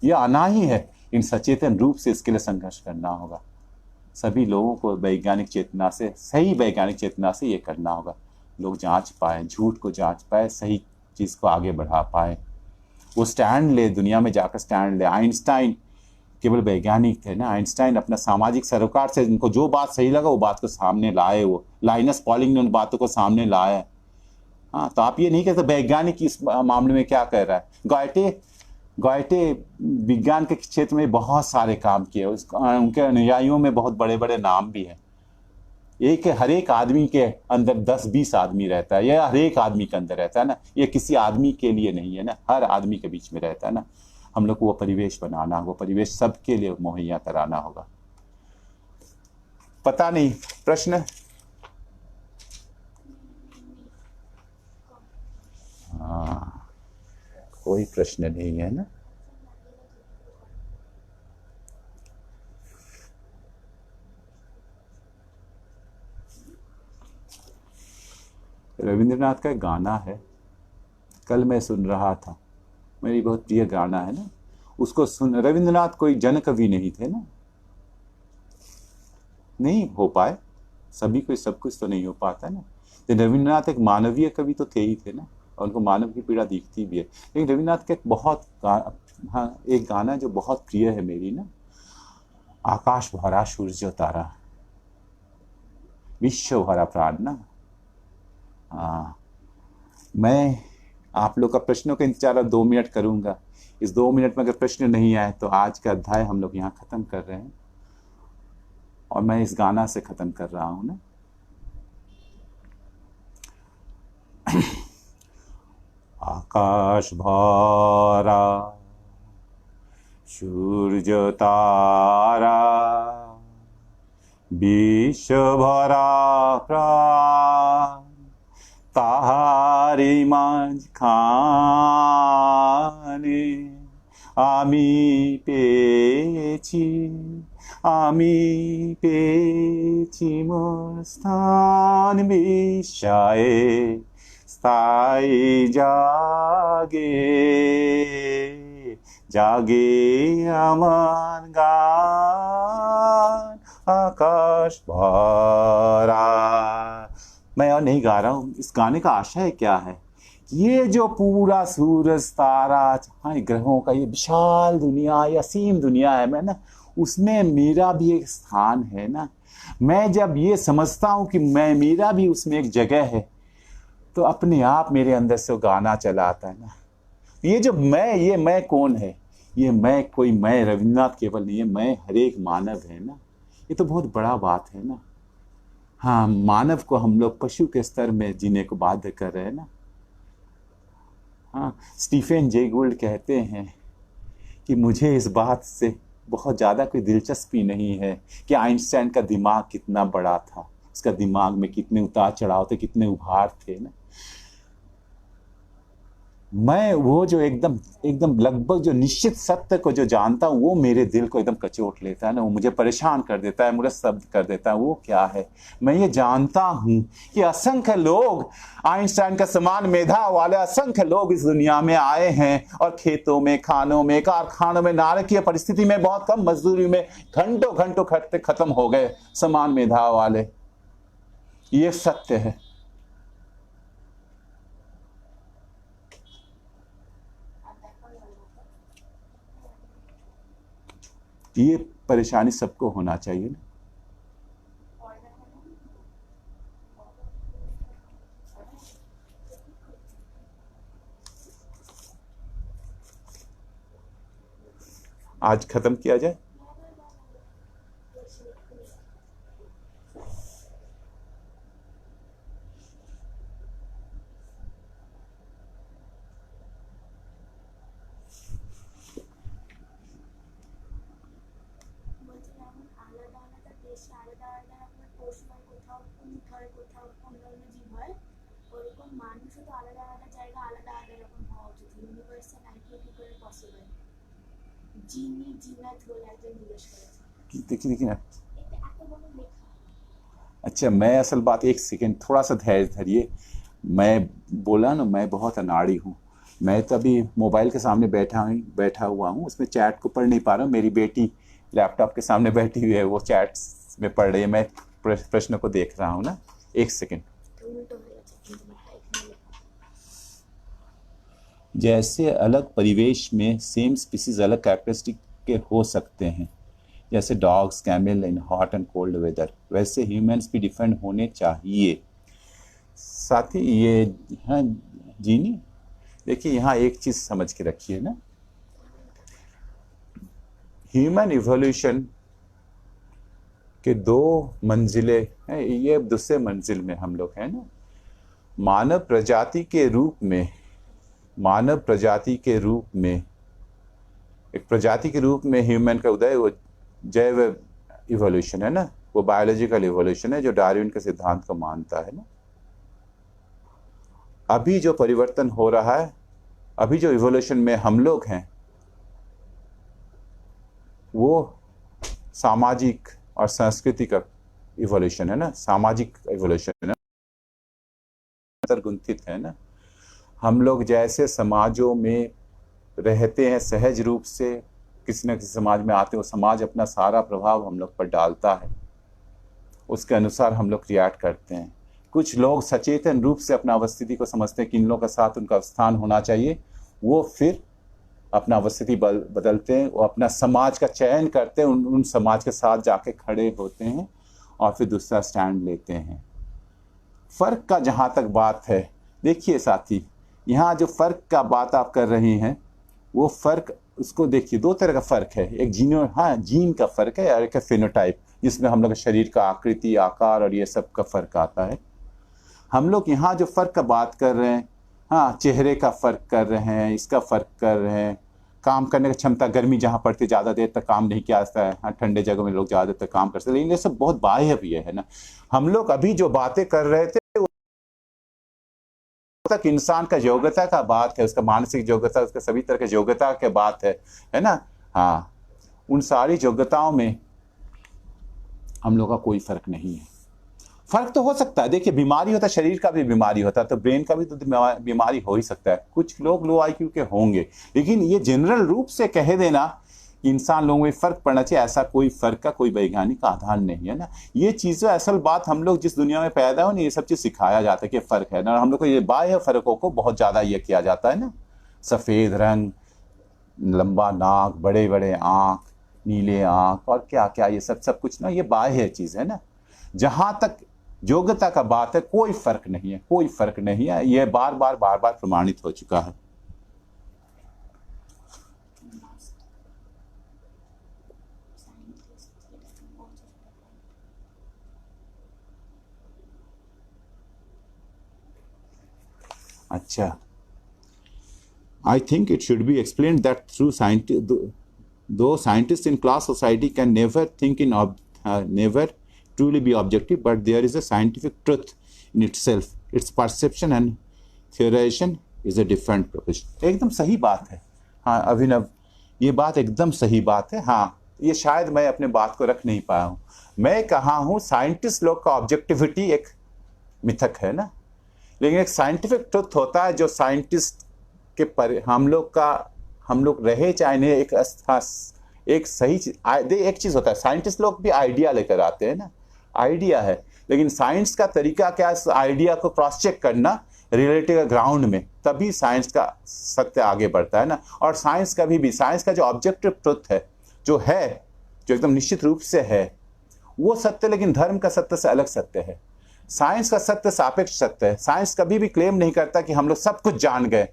ये आना ही है। इन सचेतन रूप से इसके लिए संघर्ष करना होगा। सभी लोगों को वैज्ञानिक चेतना से, सही वैज्ञानिक चेतना से ये करना होगा। लोग जांच पाए, झूठ को जांच पाए, सही चीज को आगे बढ़ा पाए, वो स्टैंड ले, दुनिया में जाकर स्टैंड ले। आइंस्टाइन केवल वैज्ञानिक थे ना, आइंस्टाइन अपना सामाजिक सरोकार से उनको जो बात सही लगा वो बात को सामने लाए। वो लाइनस पॉलिंग ने उन बातों को सामने लाया। हाँ, तो आप ये नहीं कहते वैज्ञानिक इस मामले में क्या कर रहा है। गोयटे विज्ञान के क्षेत्र में बहुत सारे काम किए, उनके अनुयायियों में बहुत बड़े बड़े नाम भी हैं। हर एक आदमी के अंदर 10-20 आदमी रहता है, यह हर एक आदमी के अंदर रहता है ना। ये किसी आदमी के लिए नहीं है ना, हर आदमी के बीच में रहता है ना। हम लोग को वो परिवेश बनाना, वो परिवेश सबके लिए मुहैया कराना होगा। पता नहीं, प्रश्न? हाँ, कोई प्रश्न नहीं है ना। रविंद्रनाथ का एक गाना है, कल मैं सुन रहा था, मेरी बहुत प्रिय गाना है ना। उसको सुन, रविंद्रनाथ कोई जन कवि नहीं थे ना, नहीं हो पाए, सभी को सब कुछ तो नहीं हो पाता ना। तो रविंद्रनाथ एक मानवीय कवि तो थे ही थे ना, और उनको मानव की पीड़ा दिखती भी है। लेकिन रविंद्रनाथ का एक गाना जो बहुत प्रिय है मेरी ना, आकाश भरा सूर्य तारा, विश्व भरा प्राण ना। मैं आप लोग का प्रश्नों का इंतजार 2 मिनट करूंगा। इस 2 मिनट में अगर प्रश्न नहीं आए तो आज का अध्याय हम लोग यहाँ खत्म कर रहे हैं, और मैं इस गाना से खत्म कर रहा हूं ना। आकाश भरा सूर्य तारा, विश्व भरा प्राण তাহারি মাঝখানে আমি পেয়েছি, আমি পেয়েছি মোর স্থান। বিশ্বায়ে স্থায়ী জাগে, জাগে আমার গান आकाश भरा। मैं और नहीं गा रहा हूँ, इस गाने का आशय क्या है? ये जो पूरा सूरज तारा, हाँ, ग्रहों का ये विशाल दुनिया, ये असीम दुनिया है, मैं ना उसमें मेरा भी एक स्थान है ना। मैं जब ये समझता हूँ कि मैं, मेरा भी उसमें एक जगह है, तो अपने आप मेरे अंदर से वो गाना चला आता है ना। ये जो मैं, ये मैं कौन है? ये मैं कोई मैं रविन्द्रनाथ केवल नहीं है, मैं हर एक मानव है ना। ये तो बहुत बड़ा बात है ना। हाँ, मानव को हम लोग पशु के स्तर में जीने को बाध्य कर रहे हैं ना। हाँ, स्टीफन जे गोल्ड कहते हैं कि मुझे इस बात से बहुत ज़्यादा कोई दिलचस्पी नहीं है कि आइंस्टाइन का दिमाग कितना बड़ा था, उसका दिमाग में कितने उतार चढ़ाव थे, कितने उभार थे ना। मैं वो जो एकदम एकदम लगभग जो निश्चित सत्य को जो जानता हूँ, वो मेरे दिल को एकदम कचोट लेता है ना, वो मुझे परेशान कर देता है, मुझे शब्द कर देता है। वो क्या है? मैं ये जानता हूँ कि असंख्य लोग, आइंस्टाइन का समान मेधा वाले असंख्य लोग इस दुनिया में आए हैं और खेतों में, खानों में, कारखानों में, नारकीय परिस्थिति में, बहुत कम मजदूरी में घंटों घंटों खटते खत्म हो गए समान मेधा वाले। ये सत्य है। ये परेशानी सबको होना चाहिए ना। आज खत्म किया जाए। देखिए ना। अच्छा, मैं असल बात, एक सेकेंड थोड़ा सा धैर्य धरिए। मैं बोला ना, मैं बहुत अनाड़ी हूँ। मैं तो अभी मोबाइल के सामने बैठा हुआ हूँ, उसमें चैट को पढ़ नहीं पा रहा हूँ। मेरी बेटी लैपटॉप के सामने बैठी हुई है, वो चैट में पढ़ रही है, मैं प्रश्न को देख रहा हूँ ना। एक सेकेंड। जैसे अलग परिवेश में सेम स्पीसीज अलग कैरेक्टरिस्टिक के हो सकते हैं, जैसे dogs, camel in hot and cold weather, वैसे ह्यूमंस भी डिफरेंट होने चाहिए। साथ ही ये, हाँ जीनी, देखिए यहाँ एक चीज समझ के रखिए ना, ह्यूमन इवोल्यूशन के दो मंजिलें हैं, ये दूसरे मंजिल में हम लोग हैं ना। मानव प्रजाति के रूप में, मानव प्रजाति के रूप में, एक प्रजाति के रूप में ह्यूमन का उदय वो जैव इवोल्यूशन है ना, वो बायोलॉजिकल इवोल्यूशन है जो डार्विन के सिद्धांत को मानता है ना। अभी जो परिवर्तन हो रहा है, अभी जो इवोल्यूशन में हम लोग हैं, वो सामाजिक और सांस्कृतिक इवोल्यूशन है ना, सामाजिक इवोल्यूशन है, अंतर्गुंथित है ना। हम लोग जैसे समाजों में रहते हैं, सहज रूप से किसी न किसी समाज में आते हैं, वो समाज अपना सारा प्रभाव हम लोग पर डालता है, उसके अनुसार हम लोग रिएक्ट करते हैं। कुछ लोग सचेतन रूप से अपना अवस्थिति को समझते हैं कि इन लोगों के साथ उनका स्थान होना चाहिए, वो फिर अपना अवस्थिति बदलते हैं, वो अपना समाज का चयन करते हैं, उन समाज के साथ जाके खड़े होते हैं और फिर दूसरा स्टैंड लेते हैं। फर्क का जहाँ तक बात है, देखिए साथी, यहाँ जो फर्क का बात आप कर रहे हैं, वो फर्क, उसको देखिए, दो तरह का फर्क है। एक जीन का फर्क है और एक फेनोटाइप, जिसमें हम लोग शरीर का आकृति, आकार और ये सब का फर्क आता है। हम लोग यहाँ जो फर्क का बात कर रहे हैं, हाँ, चेहरे का फर्क कर रहे हैं, इसका फर्क कर रहे हैं, काम करने की क्षमता, गर्मी जहाँ पड़ती है ज़्यादा देर तक काम नहीं किया जाता है, हाँ ठंडे जगह में लोग ज़्यादा देर तक काम कर सकते हैं, लेकिन ये सब बहुत बाह्य भी है ना। हम लोग अभी जो बातें कर रहे थे तक इंसान का योग्यता का बात है, उसका मानसिक योग्यता, उसका सभी तरह की योग्यता के बात है ना। हाँ, उन सारी योग्यताओं में हम लोग का कोई फर्क नहीं है। फर्क तो हो सकता है, देखिए बीमारी होता है, शरीर का भी बीमारी होता है, तो ब्रेन का भी तो बीमारी हो ही सकता है। कुछ लोग लो आईक्यू के होंगे, लेकिन ये जनरल रूप से कह देना कि इंसान लोगों में फर्क पड़ना चाहिए, ऐसा कोई फर्क का कोई वैज्ञानिक आधार नहीं है ना। ये चीजें असल बात, हम लोग जिस दुनिया में पैदा हो ना, ये सब चीज सिखाया जाता है कि फर्क है ना। हम लोग को ये बाह्य फर्कों को बहुत ज्यादा ये किया जाता है ना, सफेद रंग, लंबा नाक, बड़े बड़े आंख, नीले आंख और क्या क्या, ये सब कुछ ना, ये बाह्य चीज है ना। जहां तक योग्यता का बात है, कोई फर्क नहीं है, कोई फर्क नहीं है। ये बार बार प्रमाणित हो चुका है। अच्छा, I think it should be explained that through though scientists in class society can never think in never truly be objective, but there is a scientific truth in itself. Its perception and theorization is a different profession. एकदम सही बात है। हाँ अभिनव, ये बात एकदम सही बात है। हाँ, ये शायद मैं अपने बात को रख नहीं पाया हूँ। मैं कहा हूँ साइंटिस्ट लोग का ऑब्जेक्टिविटी एक मिथक है ना, लेकिन एक साइंटिफिक ट्रुथ होता है जो साइंटिस्ट के पर हम लोग रहे चाहे नहीं, एक सही चीज, एक चीज होता है, साइंटिस्ट लोग भी आइडिया लेकर आते हैं ना, आइडिया है, लेकिन साइंस का तरीका क्या है, इस आइडिया को क्रॉस चेक करना रिलेटिव ग्राउंड में, तभी साइंस का सत्य आगे बढ़ता है ना। और साइंस कभी भी, साइंस का जो ऑब्जेक्टिव ट्रुथ है, जो एकदम निश्चित रूप से है, वो सत्य, लेकिन धर्म का सत्य से अलग सत्य है। साइंस का सत्य सापेक्ष सत्य है। साइंस कभी भी क्लेम नहीं करता कि हम लोग सब कुछ जान गए।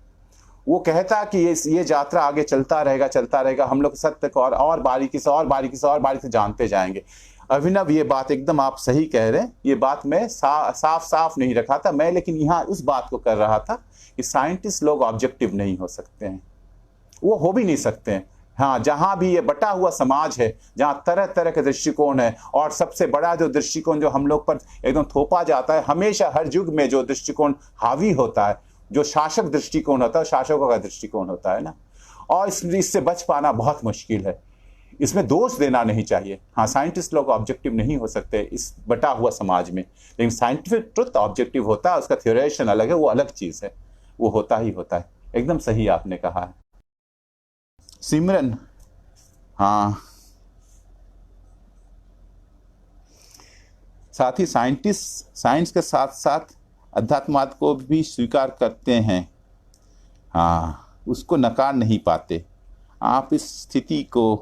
वो कहता कि ये यात्रा आगे चलता रहेगा, हम लोग सत्य को और बारीकी से जानते जाएंगे। अभिनव, ये बात एकदम आप सही कह रहे हैं। ये बात मैं साफ नहीं रखा था मैं, लेकिन यहाँ उस बात को कर रहा था कि साइंटिस्ट लोग ऑब्जेक्टिव नहीं हो सकते हैं, वो हो भी नहीं सकते हैं। हाँ, जहां भी ये बटा हुआ समाज है, जहां तरह तरह के दृष्टिकोण है, और सबसे बड़ा जो दृष्टिकोण जो हम लोग पर एकदम थोपा जाता है, हमेशा हर युग में जो दृष्टिकोण हावी होता है, जो शासक दृष्टिकोण होता है, शासकों का दृष्टिकोण होता है ना, और इससे बच पाना बहुत मुश्किल है। इसमें दोष देना नहीं चाहिए। हाँ, साइंटिस्ट लोग ऑब्जेक्टिव नहीं हो सकते इस बटा हुआ समाज में, लेकिन साइंटिफिक ट्रुथ ऑब्जेक्टिव होता है, उसका थ्योरेशन अलग है, वो अलग चीज है, वो होता ही होता है। एकदम सही आपने कहा है सिमरन। हाँ, साथ ही साइंस के साथ साथ अध्यात्मवाद को भी स्वीकार करते हैं। हाँ, उसको नकार नहीं पाते। आप इस स्थिति को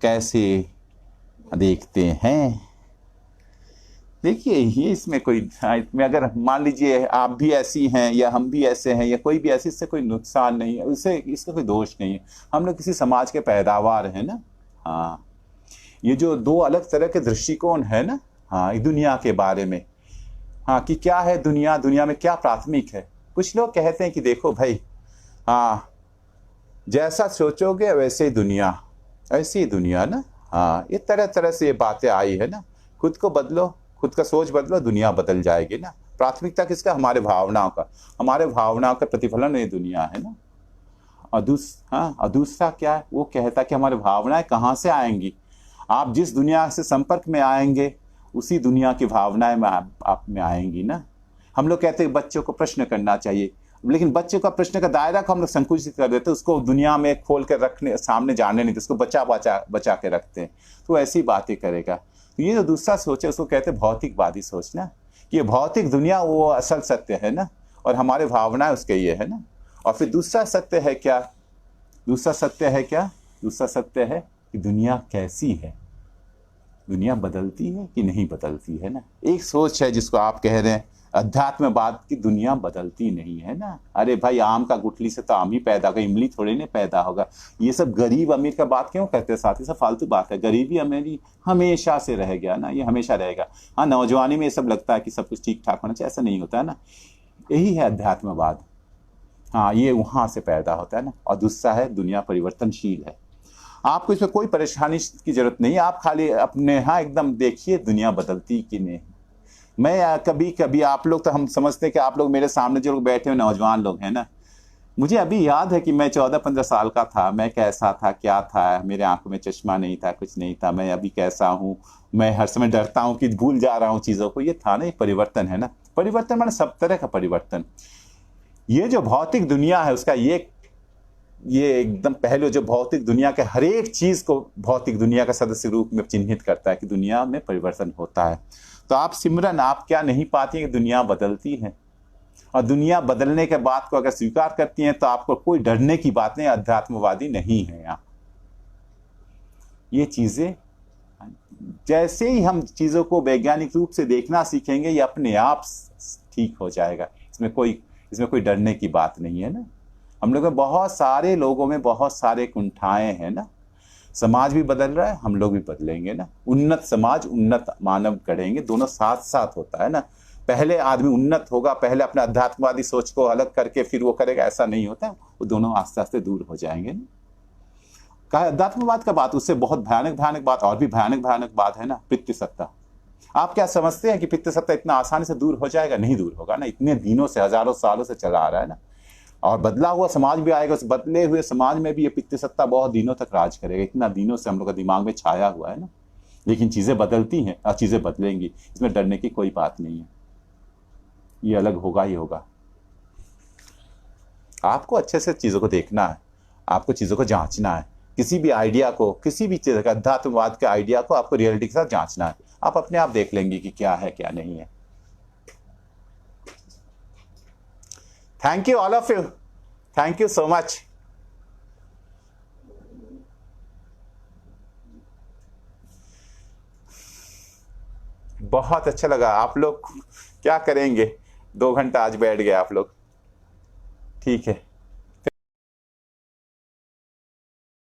कैसे देखते हैं? देखिए, ये इसमें अगर मान लीजिए आप भी ऐसी हैं या हम भी ऐसे हैं या कोई भी ऐसी, इससे कोई नुकसान नहीं है, इसका कोई दोष नहीं है। हम लोग किसी समाज के पैदावार हैं ना। हाँ, ये जो दो अलग तरह के दृष्टिकोण है ना, हाँ, दुनिया के बारे में, हाँ, कि क्या है दुनिया में क्या प्राथमिक है। कुछ लोग कहते हैं कि देखो भाई, हाँ, जैसा सोचोगे वैसे ही दुनिया, ऐसी ही दुनिया ना। हाँ, ये तरह तरह से ये बातें आई है ना। खुद को बदलो, खुद का सोच बदलो, दुनिया बदल जाएगी ना। प्राथमिकता किसका? हमारे भावनाओं का प्रतिफलन ये दुनिया है ना। और दूसरा क्या है? वो कहता कि हमारे भावनाएं कहाँ से आएंगी? आप जिस दुनिया से संपर्क में आएंगे, उसी दुनिया की भावनाएं में आप में आएंगी ना। हम लोग कहते हैं बच्चों को प्रश्न करना चाहिए, लेकिन बच्चे का प्रश्न का दायरा को हम लोग संकुचित कर देते, उसको दुनिया में खोल कर रखने, सामने जाने नहीं, उसको बचा के रखते हैं, तो ऐसी बातें करेगा। तो ये जो दूसरा सोच है, उसको कहते हैं भौतिकवादी सोच ना, कि ये भौतिक दुनिया वो असल सत्य है ना, और हमारे भावनाएं उसके ये है ना। और फिर दूसरा सत्य है क्या? दूसरा सत्य है कि दुनिया कैसी है, दुनिया बदलती है कि नहीं बदलती है ना। एक सोच है जिसको आप कह रहे हैं अध्यात्मवाद की, दुनिया बदलती नहीं है ना। अरे भाई, आम का गुठली से तो आम ही पैदा होगा, इमली थोड़ी नहीं पैदा होगा। ये सब गरीब अमीर का बात क्यों करते हैं साथ ही? सब फालतू बात है। गरीबी अमीरी हमेशा से रह गया ना, ये हमेशा रहेगा। हाँ, नौजवानी में ये सब लगता है कि सब कुछ ठीक ठाक होना चाहिए, ऐसा नहीं होता है ना। यही है अध्यात्मवाद। हाँ, ये वहां से पैदा होता है ना। और दूसरा है दुनिया परिवर्तनशील है, आपको इसमें कोई परेशानी की जरूरत नहीं है। आप खाली अपने यहाँ एकदम देखिए दुनिया बदलती कि नहीं। मैं कभी कभी, आप लोग तो हम समझते हैं कि आप लोग मेरे सामने जो लोग बैठे हुए नौजवान लोग हैं ना, मुझे अभी याद है कि मैं 14-15 साल का था, मैं कैसा था, क्या था, मेरे आंखों में चश्मा नहीं था, कुछ नहीं था, मैं अभी कैसा हूँ, मैं हर समय डरता हूँ कि भूल जा रहा हूँ चीज़ों को। ये था ना, ये परिवर्तन है ना। परिवर्तन माने सब तरह का परिवर्तन। ये जो भौतिक दुनिया है उसका ये एकदम पहले जो भौतिक दुनिया के हर एक चीज को भौतिक दुनिया का सदस्य रूप में चिन्हित करता है कि दुनिया में परिवर्तन होता है। तो आप सिमरन, आप क्या नहीं पाती हैं कि दुनिया बदलती है, और दुनिया बदलने के बात को अगर स्वीकार करती हैं तो आपको कोई डरने की बात नहीं, अध्यात्मवादी नहीं है आप। ये चीजें जैसे ही हम चीजों को वैज्ञानिक रूप से देखना सीखेंगे, ये अपने आप ठीक हो जाएगा। इसमें कोई डरने की बात नहीं है ना। हम लोग में बहुत सारे लोगों में बहुत सारे कुंठाएं हैं ना। समाज भी बदल रहा है, हम लोग भी बदलेंगे ना। उन्नत समाज, उन्नत मानव गढ़ेंगे, दोनों साथ साथ होता है ना। पहले आदमी उन्नत होगा, पहले अपने अध्यात्मवादी सोच को अलग करके फिर वो करेगा, ऐसा नहीं होता। वो दोनों आस्ते आस्ते दूर हो जाएंगे ना। कहा अध्यात्मवाद का बात, उससे बहुत भयानक भयानक बात, और भी भयानक भयानक बात है ना, पितृसत्ता। आप क्या समझते हैं कि पितृसत्ता इतना आसानी से दूर हो जाएगा? नहीं दूर होगा ना। इतने दिनों से, हजारों सालों से चला आ रहा है ना। और बदला हुआ समाज भी आएगा, उस बदले हुए समाज में भी ये पितृसत्ता बहुत दिनों तक राज करेगा। इतना दिनों से हम लोग का दिमाग में छाया हुआ है ना। लेकिन चीजें बदलती हैं और चीजें बदलेंगी, इसमें डरने की कोई बात नहीं है। ये अलग होगा ही होगा। आपको अच्छे से चीजों को देखना है, आपको चीजों को जांचना है। किसी भी आइडिया को, किसी भी चीज का, अध्यात्मवाद के आइडिया को आपको रियलिटी के साथ जांचना है। आप अपने आप देख लेंगे कि क्या है क्या नहीं है। Thank you all of you, thank you so much. बहुत अच्छा लगा। आप लोग क्या करेंगे, 2 घंटा आज बैठ गए आप लोग। ठीक है।